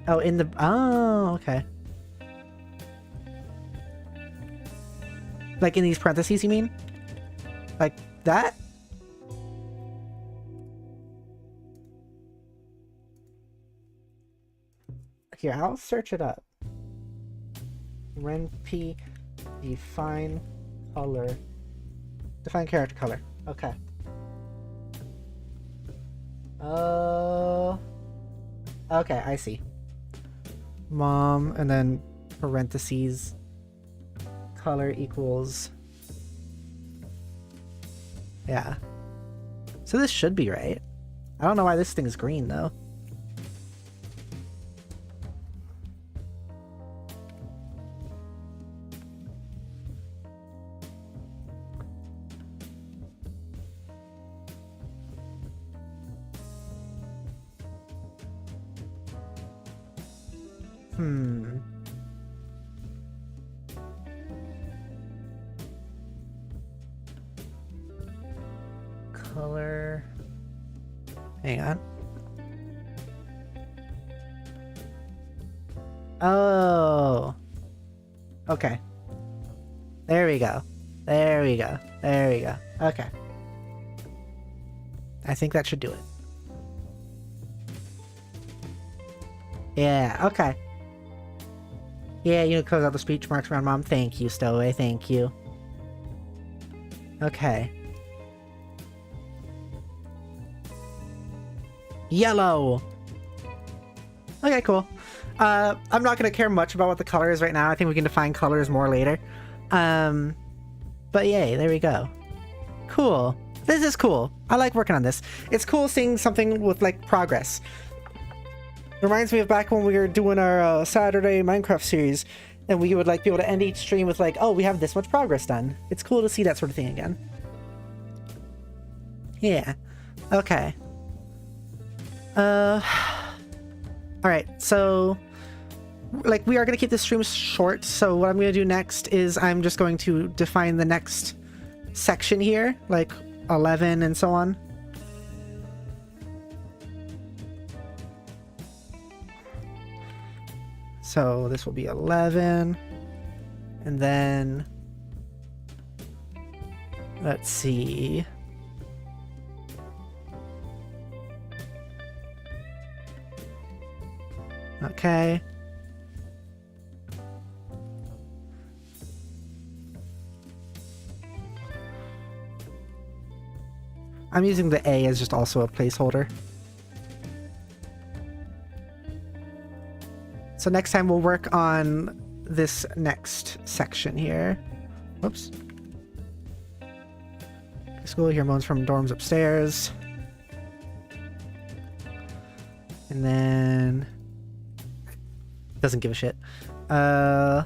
Oh, in the... Oh, okay. Like in these parentheses, you mean? Like that? Here, I'll search it up. Renp define color. Define character color. Okay. Okay, I see. Mom, and then parentheses. Color equals. Yeah. So this should be right. I don't know why this thing's green though. Color. Hang on. Oh. Okay. There we go. There we go. There we go. Okay. I think that should do it. Yeah, okay. Yeah, you know, close out the speech marks around Mom. Thank you, Stowaway. Thank you. Okay. Yellow. Okay, cool. I'm not gonna care much about what the color is right now. I think we can define colors more later. But yay, there we go. Cool. This is cool. I like working on this. It's cool seeing something with like progress. Reminds me of back when we were doing our Saturday Minecraft series, and we would like be able to end each stream with like, oh, we have this much progress done. It's cool to see that sort of thing again. Yeah. Okay. Alright, so like we are going to keep this stream short, so what I'm going to do next is I'm just going to define the next section here, like 11 and so on. So this will be 11, and then let's see. Okay. I'm using the A as just also a placeholder. So next time we'll work on this next section here. Whoops. School, hear moans from dorms upstairs. And then... doesn't give a shit. That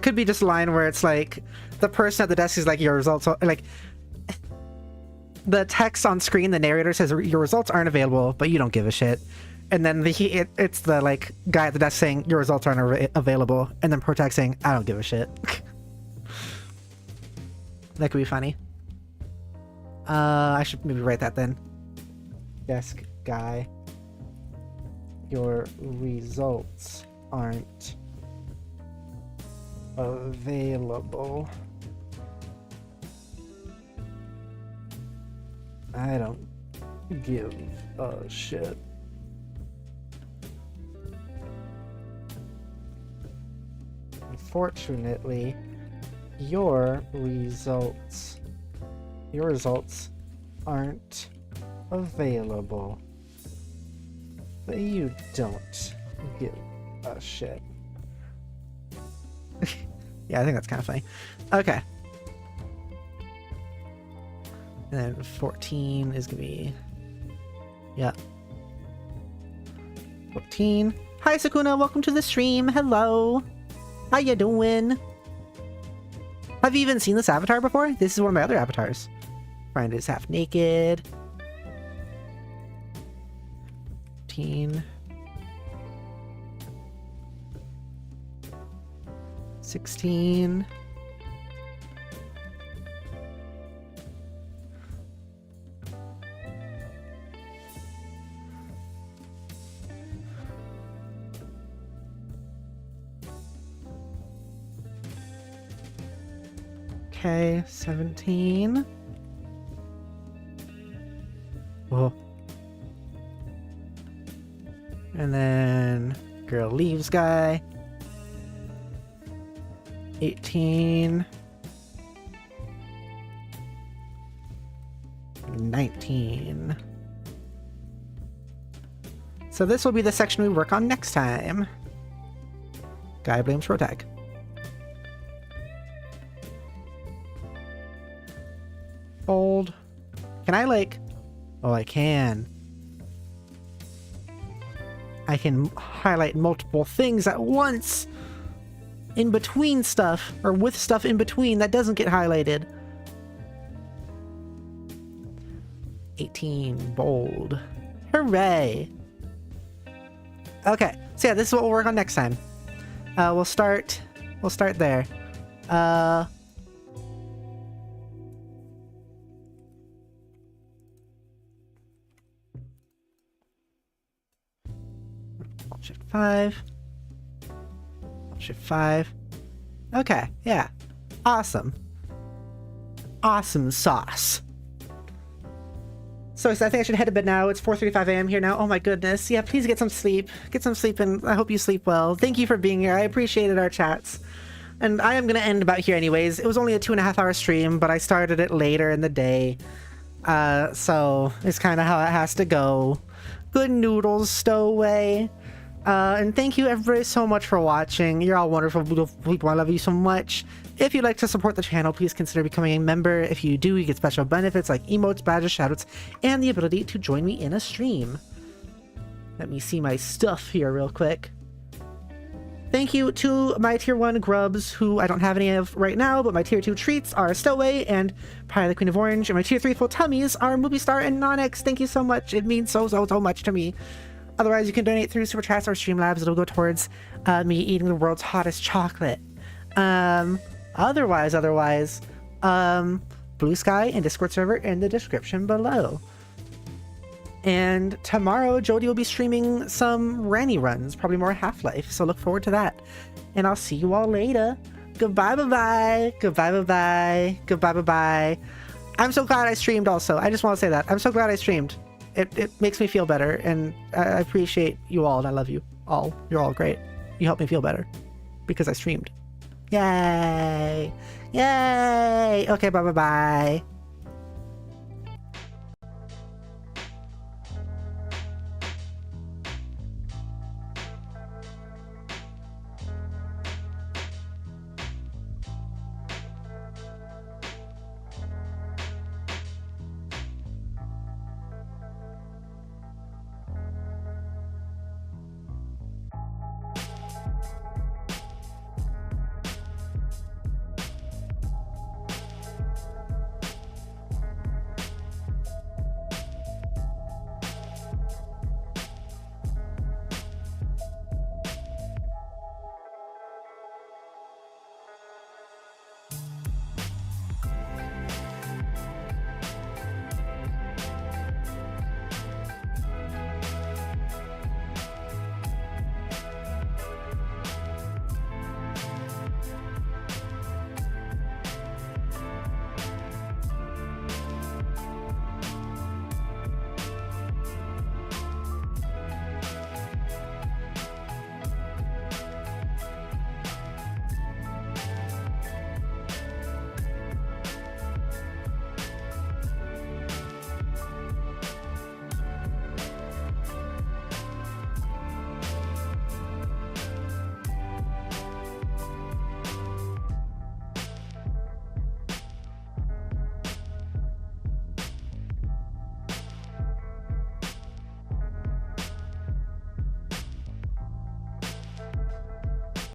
could be just a line where it's like, the person at the desk is like, your results are, like... the text on screen, the narrator says your results aren't available, but you don't give a shit. And then it's the like guy at the desk saying your results aren't available, and then Protect saying I don't give a shit. That could be funny. I should maybe write that then. Desk guy, your results aren't available. I don't give a shit. Unfortunately, your results aren't available. But you don't give a shit. Yeah, I think that's kind of funny. Okay. And then 14 is gonna be, yeah. 14. Hi Sakuna, welcome to the stream. Hello. How you doing? Have you even seen this avatar before? This is one of my other avatars. Brian is half naked. 15. 16. Okay, 17. Whoa. And then girl leaves guy. 18. 19. So this will be the section we work on next time. Guy blames Rotag. Bold. Can I like... Oh, I can. I can highlight multiple things at once. In between stuff, or with stuff in between that doesn't get highlighted. 18. Bold. Hooray. Okay, so yeah, this is what we'll work on next time. We'll start there. Shift 5. Shift 5. Okay, yeah. Awesome. Awesome sauce. So I think I should head to bed now. It's 4:35 a.m. here now. Oh my goodness. Yeah, please get some sleep. Get some sleep, and I hope you sleep well. Thank you for being here. I appreciated our chats. And I am going to end about here anyways. It was only a 2.5-hour stream, but I started it later in the day. So it's kind of how it has to go. Good noodles, stowaway. And thank you everybody so much for watching. You're all wonderful, beautiful people. I love you so much. If you'd like to support the channel, please consider becoming a member. If you do, you get special benefits like emotes, badges, shoutouts, and the ability to join me in a stream. Let me see my stuff here real quick. Thank you to my tier 1 grubs, who I don't have any of right now, but my tier 2 treats are Stowaway and Pie the Queen of Orange, and my tier 3 full tummies are Movie Star and Nonix. Thank you so much. It means so much to me. Otherwise, you can donate through Super Chats or Streamlabs. It'll go towards me eating the world's hottest chocolate. Otherwise, Blue Sky and Discord server in the description below. And tomorrow, Jody will be streaming some Ranny runs, probably more Half-Life, so look forward to that. And I'll see you all later. Goodbye, bye-bye. Goodbye, bye-bye. Goodbye, bye-bye. I'm so glad I streamed also. I just want to say that. I'm so glad I streamed. It makes me feel better, and I appreciate you all, and I love you all. You're all great. You help me feel better because I streamed. Yay! Yay! Okay, bye-bye-bye.